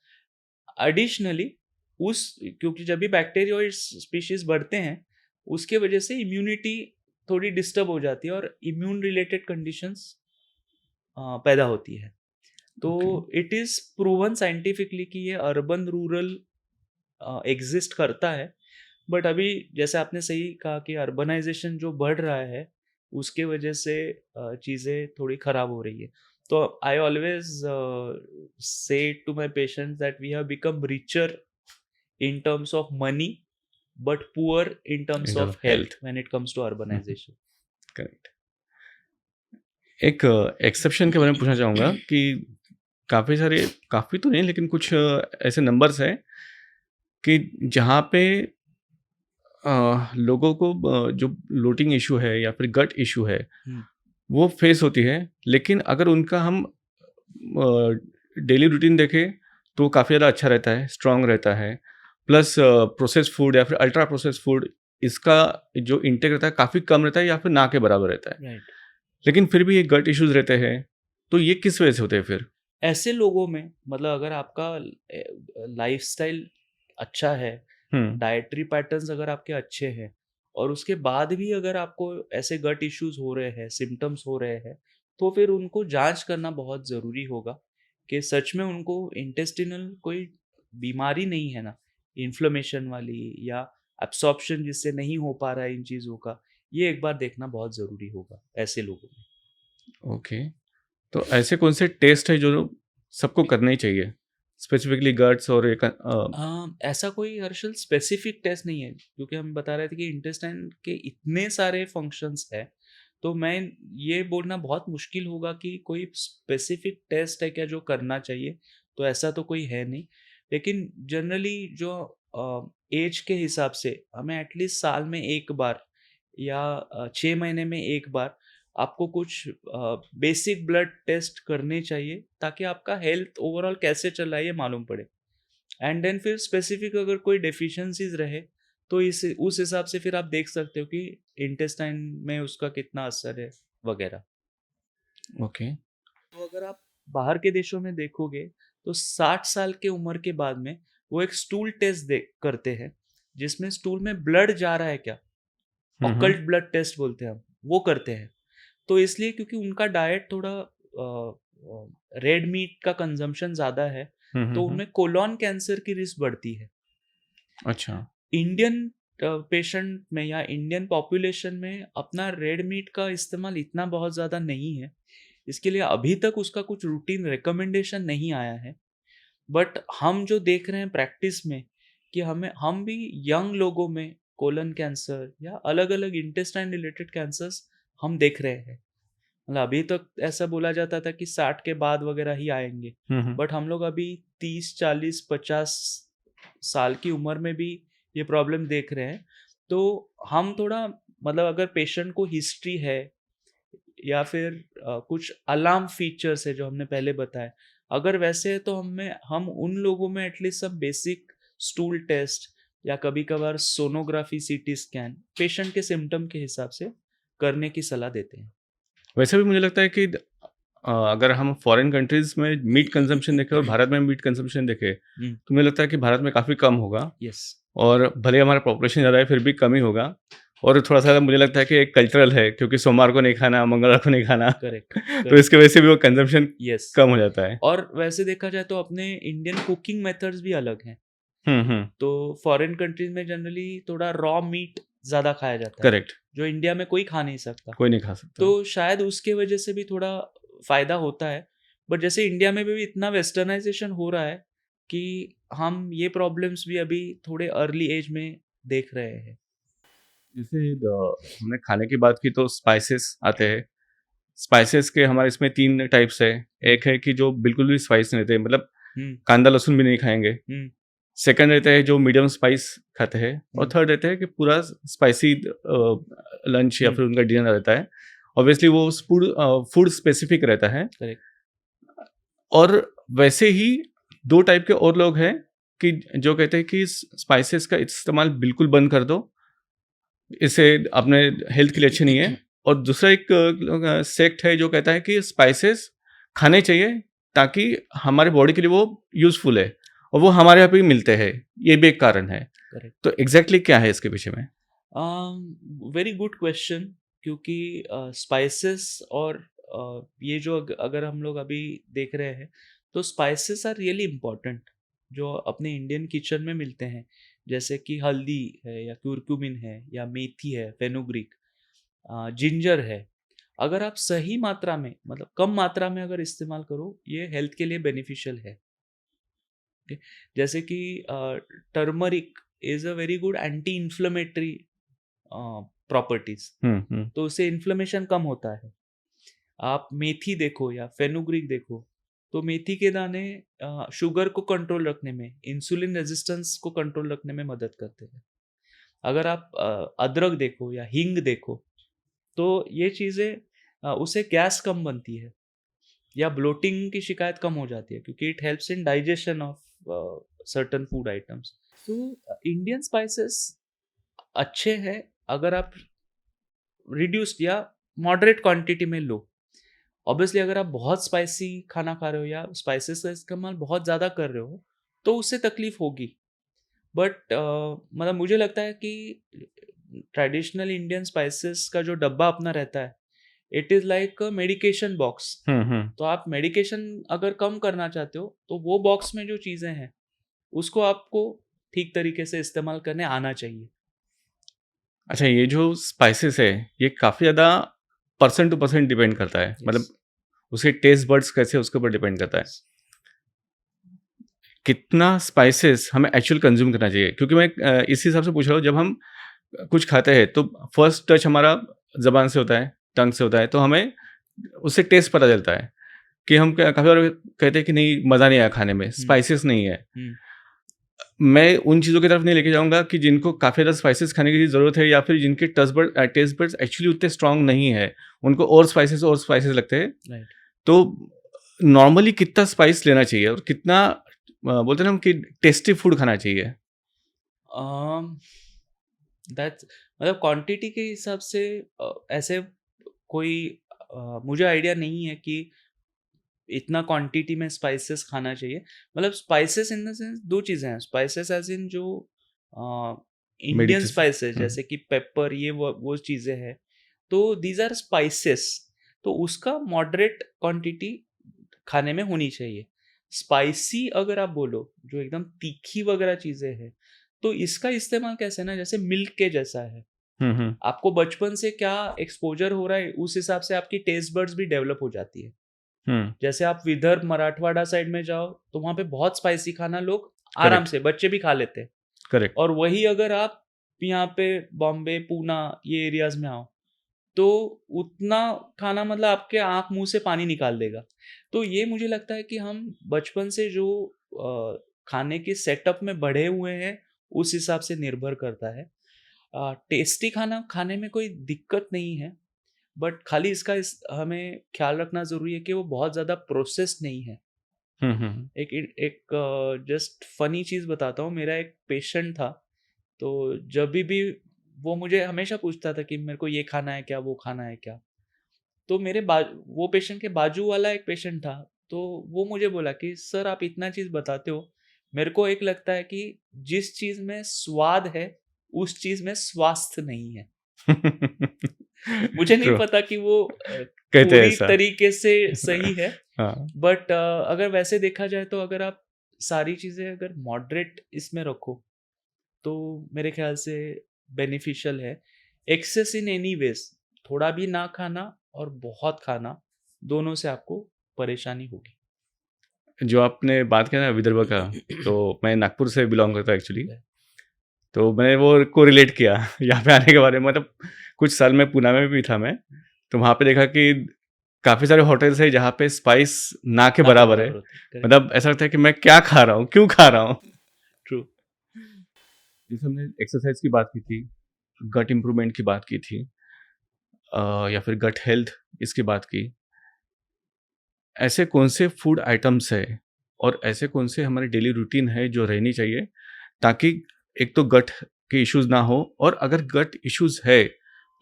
एडिशनली उस क्योंकि जब भी बैक्टीरियोइड स्पीशीज बढ़ते हैं, उसके वजह से इम्यूनिटी थोड़ी डिस्टर्ब हो जाती है और इम्यून रिलेटेड कंडीशंस पैदा होती है। तो okay. It is proven scientifically कि ये अर्बन रूरल एग्जिस्ट करता है। बट अभी जैसे आपने सही कहा कि अर्बनाइजेशन जो बढ़ रहा है उसके वजह से चीज़ें थोड़ी ख़राब हो रही है। तो I always say to my patients that we have become richer in terms of money but poor in terms in terms of of health health. when it comes to urbanization. Correct. एक exception के बारे में पूछना चाहूँगा कि काफ़ी तो नहीं लेकिन कुछ ऐसे नंबर्स हैं कि जहाँ पे लोगों को जो ब्लोटिंग इशू है या फिर गट इशू है हम्म, वो फेस होती है, लेकिन अगर उनका हम डेली रूटीन देखें तो काफ़ी ज़्यादा अच्छा रहता है, स्ट्रांग रहता है। प्लस प्रोसेस्ड फूड या फिर अल्ट्रा प्रोसेस्ड फूड, इसका जो इंटेक रहता है काफ़ी कम रहता है या फिर ना के बराबर रहता है। right. लेकिन फिर भी ये गट इश्यूज रहते हैं, तो ये किस वजह से होते हैं फिर? ऐसे लोगों में मतलब अगर आपका लाइफस्टाइल अच्छा है, हुँ, डाइटरी पैटर्न्स अगर आपके अच्छे हैं और उसके बाद भी अगर आपको ऐसे गट इश्यूज हो रहे हैं, सिम्टम्स हो रहे हैं, तो फिर उनको जांच करना बहुत ज़रूरी होगा कि सच में उनको इंटेस्टिनल कोई बीमारी नहीं है ना, इन्फ्लेमेशन वाली या एब्सॉर्प्शन जिससे नहीं हो पा रहा है इन चीज़ों का, ये एक बार देखना बहुत ज़रूरी होगा ऐसे लोगों में। ओके। तो ऐसे कौन से टेस्ट है जो सबको करने ही चाहिए? स्पेसिफिकली गट्स और एक ऐसा कोई हर्षल स्पेसिफिक टेस्ट नहीं है क्योंकि हम बता रहे थे कि इंटेस्टाइन के इतने सारे फंक्शंस है, तो मैं ये बोलना बहुत मुश्किल होगा कि कोई स्पेसिफिक टेस्ट है क्या जो करना चाहिए, तो ऐसा तो कोई है नहीं। लेकिन जनरली जो एज के हिसाब से हमें एटलीस्ट साल में एक बार या 6 महीने में एक बार आपको कुछ बेसिक ब्लड टेस्ट करने चाहिए ताकि आपका हेल्थ ओवरऑल कैसे चल रहा है ये मालूम पड़े। एंड देन फिर स्पेसिफिक अगर कोई डेफिशिएंसीज रहे तो इस उस हिसाब से फिर आप देख सकते हो कि इंटेस्टाइन में उसका कितना असर है वगैरह। ओके। तो अगर आप बाहर के देशों में देखोगे तो 60 साल के उम्र के बाद में वो एक स्टूल टेस्ट दे करते हैं जिसमें स्टूल में ब्लड जा रहा है क्या, हुँ, हुँ। ऑकल्ट ब्लड टेस्ट बोलते हैं हम, वो करते हैं। तो इसलिए क्योंकि उनका डाइट थोड़ा रेड मीट का कंजम्पशन ज़्यादा है, हुँ, हुँ, तो हुँ। उनमें कोलॉन कैंसर की रिस्क बढ़ती है। अच्छा। इंडियन पेशेंट में या इंडियन पॉपुलेशन में अपना रेड मीट का इस्तेमाल इतना बहुत ज़्यादा नहीं है, इसके लिए अभी तक उसका कुछ रूटीन रिकमेंडेशन नहीं आया है। बट हम जो देख रहे हैं प्रैक्टिस में कि हम भी यंग लोगों में कोलन कैंसर या अलग अलग इंटेस्टाइन रिलेटेड कैंसर्स हम देख रहे हैं। मतलब अभी तक ऐसा बोला जाता था कि 60 के बाद वगैरह ही आएंगे, हुँ, हुँ। बट हम लोग अभी 30 40 50 साल की उम्र में भी ये प्रॉब्लम देख रहे हैं। तो हम थोड़ा मतलब अगर पेशेंट को हिस्ट्री है या फिर कुछ अलार्म फीचर्स है जो हमने पहले बताया, अगर वैसे है तो हम उन लोगों में एटलीस्ट सब बेसिक स्टूल टेस्ट या कभी कभार सोनोग्राफी सीटी स्कैन पेशेंट के सिम्टम के हिसाब से करने की सलाह देते हैं। वैसे भी मुझे लगता है कि अगर हम फॉरेन कंट्रीज़ में मीट कंज़म्पशन देखें और भारत में मीट कंज़म्पशन देखें, तो मुझे लगता है कि भारत में काफ़ी कम होगा यस। और भले ही हमारा पॉपुलेशन ज़्यादा है, फिर भी कम ही होगा। और थोड़ा-सा मुझे लगता है कि एक कल्चरल है क्योंकि सोमवार को नहीं खाना, मंगलवार को नहीं खाना, करेक्ट। तो इसकी वजह से भी वो कंज़म्पशन यस। कम हो जाता है। और वैसे देखा जाए तो अपने इंडियन कुकिंग मेथड्स भी अलग हैं। हुँ, हुँ। तो फॉरेन कंट्रीज में जनरली थोड़ा रॉ मीट ज़्यादा खाया जाता है, करेक्ट, जो इंडिया में कोई खा नहीं सकता। कोई नहीं खा सकता। तो शायद उसके वजह से भी थोड़ा फ़ायदा होता है। बट जैसे इंडिया में भी इतना वेस्टर्नाइज़ेशन हो रहा है कि हम ये प्रॉब्लम्स भी अभी थोड़े अर्ली एज में देख रहे हैं। जैसे हमने खाने की बात की तो स्पाइसेस आते हैं। स्पाइसेस के हमारे इसमें 3 टाइप्स है। एक है कि जो बिल्कुल भी स्पाइस नहीं रहते, मतलब हुँ, कांदा लहसुन भी नहीं खाएँगे। हुँ, सेकंड रहता है जो मीडियम स्पाइस खाते हैं और हुँ, थर्ड रहता है कि पूरा स्पाइसी लंच या हुँ, फिर उनका डिनर रहता है। ऑब्वियसली वो फूड फूड स्पेसिफिक रहता है। करेक्ट। और वैसे ही 2 टाइप के और लोग हैं कि जो कहते हैं कि स्पाइसेस का इस्तेमाल बिल्कुल बंद कर दो, इससे अपने हेल्थ के लिए अच्छे नहीं है। और दूसरा एक सेक्ट है जो कहता है कि स्पाइसेस खाने चाहिए ताकि हमारे बॉडी के लिए वो यूज़फुल है और वो हमारे यहाँ पे ही मिलते हैं, ये भी एक कारण है। करेक्ट। तो एग्ज़ैक्टली क्या है इसके पीछे में? Very good question. क्योंकि स्पाइसेस और ये जो अगर हम लोग अभी देख रहे हैं तो स्पाइसेस आर रियली इम्पोर्टेंट जो अपने इंडियन किचन में मिलते हैं, जैसे कि हल्दी है या क्यूरक्यूमिन है या मेथी है, फेनुग्रीक, जिंजर है। अगर आप सही मात्रा में, मतलब कम मात्रा में अगर इस्तेमाल करो, ये हेल्थ के लिए बेनिफिशियल है। ओके, जैसे कि turmeric is a very good anti inflammatory properties, तो उससे इन्फ्लेमेशन कम होता है। आप मेथी देखो या फेनुग्रीक देखो, तो मेथी के दाने शुगर को कंट्रोल रखने में, इंसुलिन रेजिस्टेंस को कंट्रोल रखने में मदद करते हैं। अगर आप अदरक देखो या हींग देखो, तो ये चीज़ें उससे गैस कम बनती है या ब्लोटिंग की शिकायत कम हो जाती है, क्योंकि it helps in digestion of certain food items. तो इंडियन स्पाइसेस अच्छे हैं अगर आप रिड्यूस्ड या मॉडरेट क्वांटिटी में लो। ऑब्वियसली अगर आप बहुत स्पाइसी खाना खा रहे हो या स्पाइसेस का इस्तेमाल बहुत ज़्यादा कर रहे हो, तो उससे तकलीफ होगी। बट मतलब मुझे लगता है कि ट्रेडिशनल इंडियन स्पाइसेस का जो डब्बा अपना रहता है, it is like a medication box. तो आप मेडिकेशन अगर कम करना चाहते हो, तो वो बॉक्स में जो चीज़ें हैं, उसको आपको ठीक तरीके से इस्तेमाल करने आना चाहिए। अच्छा, ये जो स्पाइसेस है, ये काफ़ी ज़्यादा पर्सन टू पर्सन डिपेंड करता है। मतलब यस, उसके टेस्ट बड्स कैसे हैं, उसके ऊपर डिपेंड करता है। यस। कितना स्पाइसेस हमें एक्चुअल कंज़्यूम करना चाहिए? क्योंकि मैं इस हिसाब से पूछ रहा हूँ, जब हम कुछ खाते हैं, तो फर्स्ट टच हमारा ज़बान से होता है, टंग से होता है, तो हमें उससे टेस्ट पता चलता है कि हम क काफ़ी बार कहते हैं कि नहीं, मज़ा नहीं आया खाने में, हुँ, स्पाइसेस नहीं है। हुँ, मैं उन चीज़ों की तरफ नहीं लेके जाऊँगा कि जिनको काफ़ी ज़्यादा स्पाइसेस खाने की ज़रूरत है, या फिर जिनके टेस्ट बड्स एक्चुअली उतने स्ट्रॉन्ग नहीं है, उनको और स्पाइसेस लगते हैं। राइट। तो नॉर्मली कितना स्पाइस लेना चाहिए और कितना बोलते हैं ना हम कि टेस्टी फूड खाना चाहिए? अम, दैट्स मतलब क्वांटिटी के हिसाब से ऐसे कोई मुझे आइडिया नहीं है कि इतना क्वांटिटी में स्पाइसेस खाना चाहिए। मतलब स्पाइसेस इन द सेंस 2 चीज़ें हैं, स्पाइसेस ऐज़ इन जो इंडियन मेडिसिस स्पाइसेस हुँ, जैसे कि पेपर, ये वो चीज़ें हैं। तो दीज़ आर स्पाइसेस, तो उसका मॉडरेट क्वांटिटी खाने में होनी चाहिए। स्पाइसी अगर आप बोलो, जो एकदम तीखी वगैरह चीज़ें हैं, तो इसका इस्तेमाल कैसे ना, जैसे मिल्क के जैसा है। हुँ, हुँ, आपको बचपन से क्या एक्सपोज़र हो रहा है, उस हिसाब से आपकी टेस्ट बड्स भी डेवलप हो जाती है। हुँ, जैसे आप विदर्भ, मराठवाड़ा साइड में जाओ, तो वहाँ पे बहुत स्पाइसी खाना लोग आराम करेक्ट, से, बच्चे भी खा लेते हैं। करेक्ट, और वही अगर आप यहाँ पे बॉम्बे, पूना, ये एरियाज़ में आओ, तो उतना खाना मतलब आपके आँख मुँह से पानी निकाल देगा। तो ये मुझे लगता है कि हम बचपन से जो खाने के सेटअप में बढ़े हुए हैं, उस हिसाब से निर्भर करता है। टेस्टी खाना खाने में कोई दिक्कत नहीं है, बट खाली इसका हमें ख्याल रखना ज़रूरी है कि वो बहुत ज़्यादा प्रोसेस्ड नहीं है। हुँ, हुँ, एक एक जस्ट फ़नी चीज़ बताता हूँ, मेरा एक पेशेंट था, तो जभी भी वो मुझे हमेशा पूछता था कि मेरे को ये खाना है क्या, वो खाना है क्या? तो मेरे बा वो पेशेंट के बाजू वाला एक पेशेंट था, तो वो मुझे बोला कि सर आप इतना चीज़ बताते हो, मेरे को एक लगता है कि जिस चीज़ में स्वाद है, उस चीज़ में स्वास्थ्य नहीं है। मुझे नहीं ट्रू, पता कि वो कहते हैं पूरी ऐसा। तरीके से सही है, हाँ, बट अगर वैसे देखा जाए तो अगर आप सारी चीज़ें अगर मॉडरेट इसमें रखो, तो मेरे ख़्याल से बेनिफिशियल है। एक्सेस इन एनी वेज़, थोड़ा भी ना खाना और बहुत खाना, दोनों से आपको परेशानी होगी। जो आपने बात किया ना विदर्भ का, तो मैं नागपुर से बिलॉन्ग करता हूँ एक्चुअली। तो मैंने वो कोरिलेट किया यहाँ पे आने के बाद में, मतलब कुछ साल मैं पूना में भी था मैं, तो वहाँ पे देखा कि काफ़ी सारे होटल्स हैं जहाँ पे स्पाइस ना के ना के बराबर है। बराबर होती है, करेक्ट, मतलब ऐसा लगता है कि मैं क्या खा रहा हूँ? क्यों खा रहा हूँ? ट्रू। जैसे हमने एक्सरसाइज की बात की थी, गट इम्प्रूवमेंट की बात की थी, या फिर गट हेल्थ इसकी बात की। ऐसे कौन से फूड आइटम्स हैं और ऐसे कौन से हमारे डेली रूटीन है जो रहनी चाहिए, ताकि एक तो गट के इश्यूज़ ना हो, और अगर गट इश्यूज़ है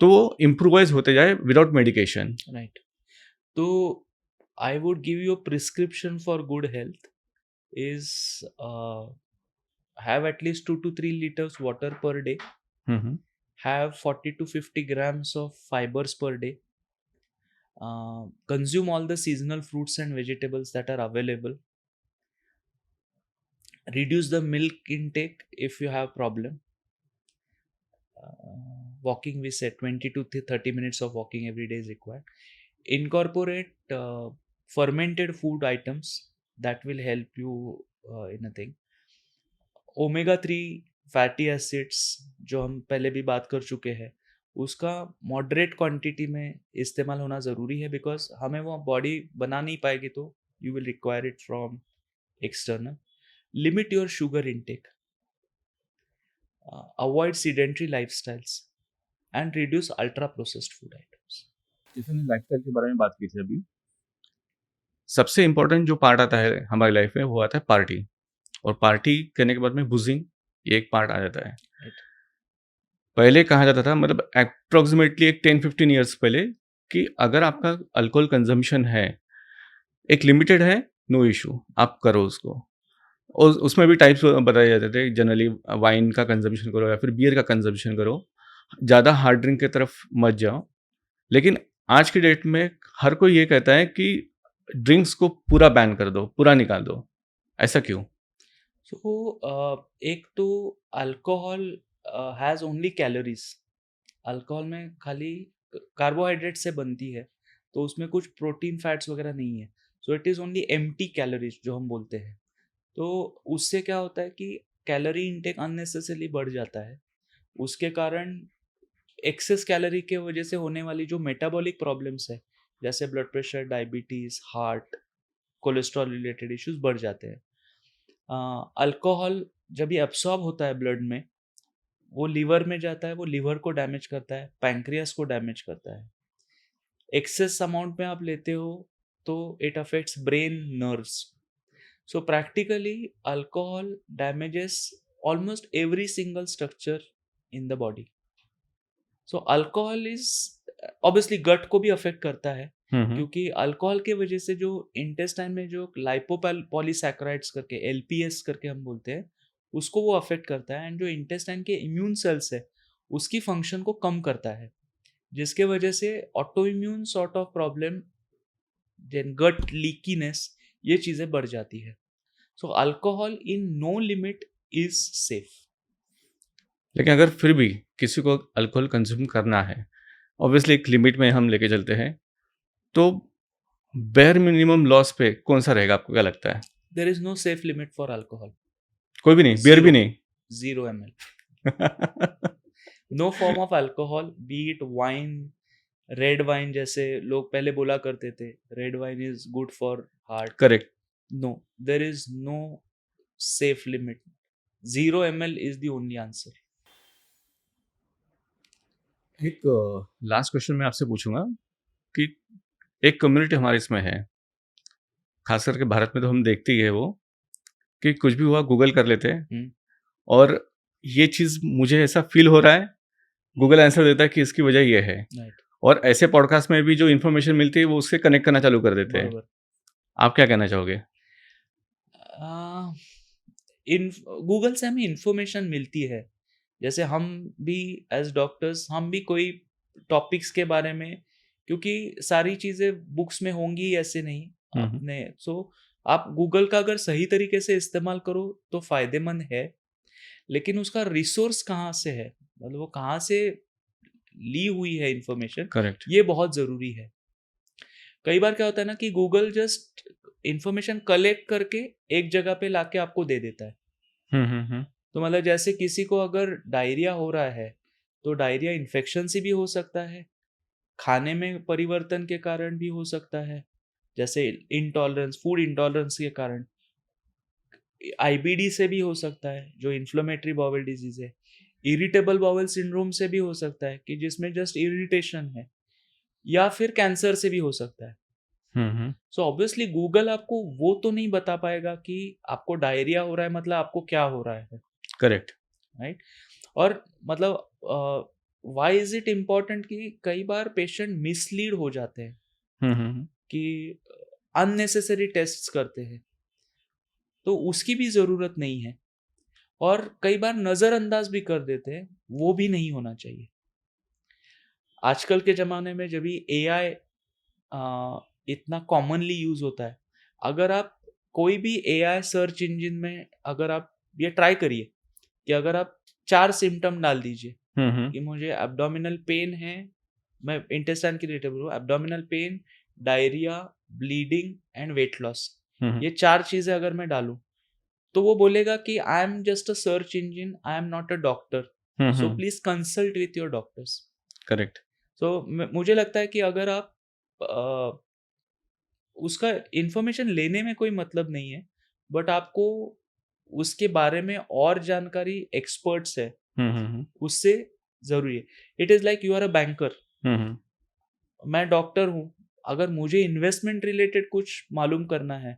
तो वो इम्प्रूवाइज़ होते जाए विदाउट मेडिकेशन? राइट। तो I would give you a prescription for good health is have at least 2 to 3 liters water per day, hmm, hmm. have 40 to 50 grams of fibers per day, consume all the seasonal fruits and vegetables that are available, reduce the milk intake if you have problem. Walking, we said 20 to 30 minutes of walking every day is required. Incorporate fermented food items that will help you in a thing. Omega 3 fatty acids जो हम पहले भी बात कर चुके हैं, उसका moderate quantity में इस्तेमाल होना ज़रूरी है, बिकॉज हमें वो बॉडी बना नहीं पाएगी, तो you will require it from external. Limit your sugar intake, avoid sedentary lifestyles and reduce ultra processed food items. जैसे हमने लाइफस्टाइल के बारे में बात की थी अभी, सबसे इम्पोर्टेंट जो पार्ट आता है हमारी लाइफ में वो आता है पार्टी, और पार्टी करने के बाद में बुजिंग, ये एक पार्ट आ जाता है. Right. पहले कहा जाता था, मतलब अप्रोक्सीमेटली एक 10-15 ईयर्स पहले, कि अगर आपका अल्कोहल कंजम्पशन है, एक लिमिटेड है, नो इशू, आप करो उसको. और उसमें भी टाइप्स बताए जाते थे, जनरली वाइन का कंजम्पशन करो या फिर बियर का कंजम्पशन करो, ज़्यादा हार्ड ड्रिंक की तरफ मत जाओ. लेकिन आज की डेट में हर कोई ये कहता है कि ड्रिंक्स को पूरा बैन कर दो, पूरा निकाल दो. ऐसा क्यों? एक तो alcohol has only calories. Alcohol में खाली कार्बोहाइड्रेट से बनती है, तो उसमें कुछ प्रोटीन फैट्स वगैरह नहीं है. So it is only empty calories जो हम बोलते हैं. तो उससे क्या होता है कि कैलोरी इनटेक अननेसेसरली बढ़ जाता है. उसके कारण एक्सेस कैलोरी के वजह से होने वाली जो मेटाबॉलिक प्रॉब्लम्स है, जैसे blood pressure, diabetes, heart, cholesterol related issues बढ़ जाते हैं. अल्कोहल जब ये एब्सॉर्ब होता है ब्लड में, वो लीवर में जाता है, वो लीवर को डैमेज करता है, पैंक्रियास को डैमेज करता है. एक्सेस अमाउंट में आप लेते हो तो it affects brain, nerves. So practically alcohol damages almost every single structure in the body. So alcohol is obviously gut को भी अफेक्ट करता है, क्योंकि अल्कोहल के वजह से जो इंटेस्टाइन में जो लाइपोपॉलीसैकेराइड्स करके, एलपीएस करके हम बोलते हैं, उसको वो अफेक्ट करता है. एंड जो इंटेस्टाइन के इम्यून सेल्स है, उसकी फंक्शन को कम करता है, जिसके वजह से autoimmune sort of problem, then gut leakiness, ये चीज़ें बढ़ जाती है. So alcohol in no limit is safe. लेकिन अगर फिर भी किसी को अल्कोहल कंज्यूम करना है, ऑब्वियसली एक लिमिट में हम लेके चलते हैं, तो बेयर मिनिमम लॉस पे कौन सा रहेगा, आपको क्या लगता है? There is no safe limit for alcohol. कोई भी नहीं, बियर भी नहीं? 0 ml. No form of alcohol, be it wine, red wine, जैसे लोग पहले बोला करते थे red wine is good for heart. Correct. No, there is no safe limit. 0 ml is the only answer. एक लास्ट क्वेश्चन मैं आपसे पूछूंगा कि एक कम्युनिटी हमारे इसमें है, खास करके भारत में तो हम देखते ही है वो, कि कुछ भी हुआ गूगल कर लेते हैं, और ये चीज़ मुझे ऐसा फील हो रहा है, गूगल आंसर देता है कि इसकी वजह ये है. Right. और ऐसे पॉडकास्ट में भी जो इन्फॉर्मेशन मिलती है वो उससे कनेक्ट करना चालू कर देते हैं. आप क्या कहना चाहोगे? गूगल से हमें इंफॉर्मेशन मिलती है. जैसे हम भी एज डॉक्टर्स, हम भी कोई टॉपिक्स के बारे में, क्योंकि सारी चीज़ें बुक्स में होंगी ऐसे नहीं आपने. सो आप गूगल का अगर सही तरीके से इस्तेमाल करो तो फ़ायदेमंद है, लेकिन उसका रिसोर्स कहाँ से है, मतलब वो कहाँ से ली हुई है इंफॉर्मेशन, करेक्ट. ये बहुत ज़रूरी है. कई बार क्या होता है ना कि गूगल जस्ट इंफॉर्मेशन कलेक्ट करके एक जगह पे लाके आपको दे देता है. तो मतलब जैसे किसी को अगर डायरिया हो रहा है, तो डायरिया इन्फेक्शन से भी हो सकता है, खाने में परिवर्तन के कारण भी हो सकता है, जैसे इंटॉलरेंस, फूड इंटॉलरेंस के कारण, आईबीडी से भी हो सकता है जो इन्फ्लेमेटरी बाउल डिजीज है, इरिटेबल बाउल सिंड्रोम से भी हो सकता है कि जिसमें जस्ट इरिटेशन है, या फिर कैंसर से भी हो सकता है. सो ऑब्वियसली गूगल आपको वो तो नहीं बता पाएगा कि आपको डायरिया हो रहा है मतलब आपको क्या हो रहा है. करेक्ट. राइट. और मतलब व्हाई इज इट इम्पोर्टेंट कि कई बार पेशेंट मिसलीड हो जाते हैं कि अननेसेसरी टेस्ट्स करते हैं, तो उसकी भी ज़रूरत नहीं है. और कई बार नज़रअंदाज भी कर देते हैं, वो भी नहीं होना चाहिए। आजकल के ज़माने में जब भी एआई इतना कॉमनली यूज़ होता है, अगर आप कोई भी एआई सर्च इंजन में अगर आप ये ट्राई करिए कि अगर आप 4 सिम्पटम डाल दीजिए कि मुझे एब्डोमिनल पेन है, मैं इंटेस्टाइन के रिलेटेड बोल रहा हूँ, abdominal pain, diarrhoea, bleeding and weight loss. ये 4 चीज़ें अगर मैं डालूँ, तो वो बोलेगा कि I am just a search engine, I am not a doctor, so please consult with your doctors. Correct. So मुझे लगता है कि अगर आप उसका इन्फॉर्मेशन लेने में कोई मतलब नहीं है, बट आपको उसके बारे में और जानकारी एक्सपर्ट्स है, उससे ज़रूरी है। It is like you are a banker, मैं डॉक्टर हूँ, अगर मुझे इन्वेस्टमेंट रिलेटेड कुछ मालूम करना है,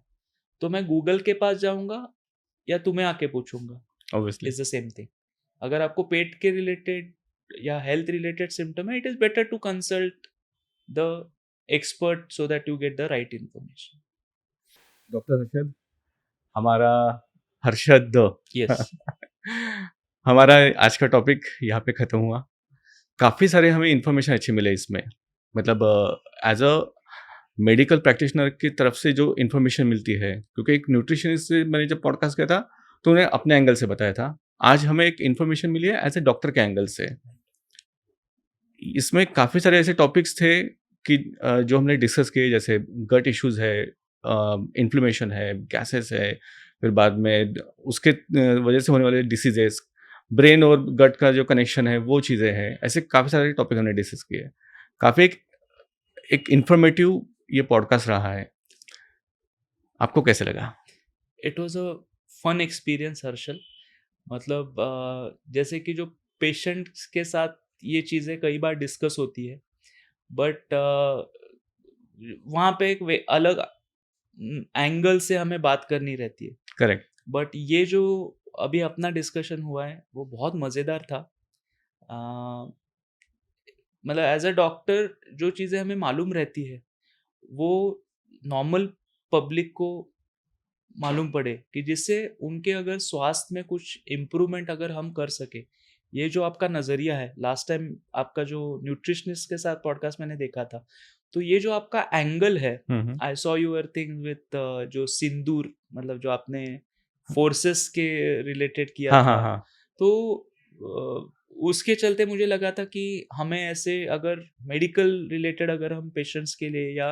तो मैं गूगल के पास जाऊँगा या तुम्हें आके पूछूँगा, obviously. Is the same thing. अगर आपको पेट के रिलेटेड या हेल्थ रिलेटेड सिम्पटम है, it is better to consult the expert so that you get the right information. Doctor Harshad, हमारा हर्षद यस। हमारा आज का टॉपिक यहाँ पे ख़त्म हुआ। काफ़ी सारे हमें इन्फॉर्मेशन अच्छे मिले इसमें। मतलब एज़ अ मेडिकल प्रैक्टिशनर की तरफ से जो इन्फॉर्मेशन मिलती है, क्योंकि एक न्यूट्रिशनिस्ट से मैंने जब पॉडकास्ट किया था, तो उन्हें अपने एंगल से बताया था। आज हमें एक इन्फॉर्मेशन मिली है एज़ अ डॉक्टर के एंगल से। इसमें काफ़ी सारे ऐसे टॉपिक्स थे कि जो हमने डिस्कस किए, जैसे गट इश्यूज़ है, इन्फ्लेमेशन है, गैसेस है, फिर बाद में उसके वजह से होने वाले डिसीजेस, ब्रेन और गट का जो कनेक्शन है वो चीज़ें हैं। ऐसे काफ़ी सारे टॉपिक हमने डिस्कस किए। काफ़ी एक एक इन्फॉर्मेटिव ये पॉडकास्ट रहा है। आपको कैसे लगा? It was a fun experience Harshal. मतलब जैसे कि जो पेशेंट्स के साथ ये चीज़ें कई बार डिस्कस होती है, बट वहाँ पे एक अलग एंगल से हमें बात करनी रहती है। करेक्ट। बट ये जो अभी अपना डिस्कशन हुआ है, वो बहुत मज़ेदार था। अ, मतलब एज अ डॉक्टर जो चीज़ें हमें मालूम रहती है, वो नॉर्मल पब्लिक को मालूम पड़े, कि जिससे उनके अगर स्वास्थ्य में कुछ इम्प्रूवमेंट अगर हम कर सके। ये जो आपका नज़रिया है, लास्ट टाइम आपका जो न्यूट्रिशनिस्ट के साथ पॉडकास्ट मैंने देखा था, तो ये जो आपका एंगल है, hmm, hmm. I saw your thing with जो सिंदूर, मतलब जो आपने फोर्सेस के रिलेटेड किया हाँ, हाँ, था, हाँ। तो उसके चलते मुझे लगा था कि हमें ऐसे अगर मेडिकल रिलेटेड अगर हम पेशेंट्स के लिए या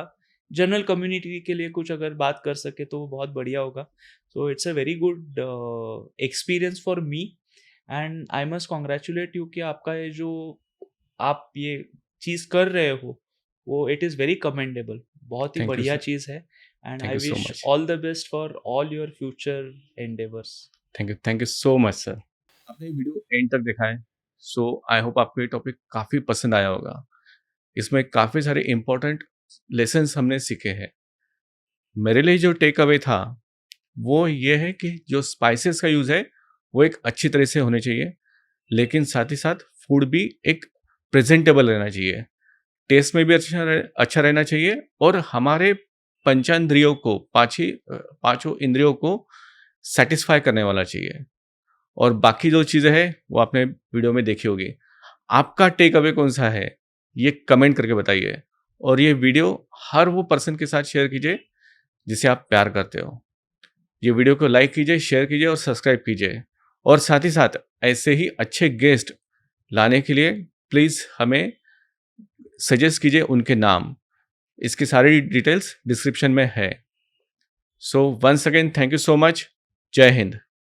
जनरल कम्युनिटी के लिए कुछ अगर बात कर सके तो वो बहुत बढ़िया होगा। So it's a very good experience for me, and I must congratulate you कि आपका ये जो आप ये चीज़ कर रहे हो, वो इट इज़ वेरी कमेंडेबल, बहुत ही थैंक यू बढ़िया सर। चीज़ है। And thank I you so wish much. All the best for all your future endeavours. Thank you so much sir. आपने वीडियो एंड तक देखा है, सो आई होप आपको ये topic काफ़ी पसंद आया होगा। इसमें काफ़ी सारे इम्पोर्टेंट लेसन्स हमने सीखे हैं। मेरे लिए जो टेक अवे था, वो ये है कि जो स्पाइसेस का यूज़ है, वो एक अच्छी तरह से होने चाहिए, लेकिन साथ ही साथ फूड भी एक प्रेज़ेंटेबल रहना चाहिए। टेस्ट में भी अच्छा रहना चाहिए और हमारे पंचेंद्रियों को, पाँचों इंद्रियों को सैटिस्फाई करने वाला चाहिए। और बाकी जो चीज़ें हैं, वो आपने वीडियो में देखी होगी। आपका टेक अवे कौन-सा है, ये कमेंट करके बताइए और ये वीडियो हर वो पर्सन के साथ शेयर कीजिए, जिसे आप प्यार करते हो। ये वीडियो को लाइक कीजिए, शेयर कीजिए और सब्सक्राइब कीजिए। और साथ ही साथ ऐसे ही अच्छे गेस्ट लाने के लिए प्लीज़ हमें सजेस्ट कीजिए उनके नाम। इसकी सारी डिटेल्स डिस्क्रिप्शन में है। So once again thank you so much. जय हिंद।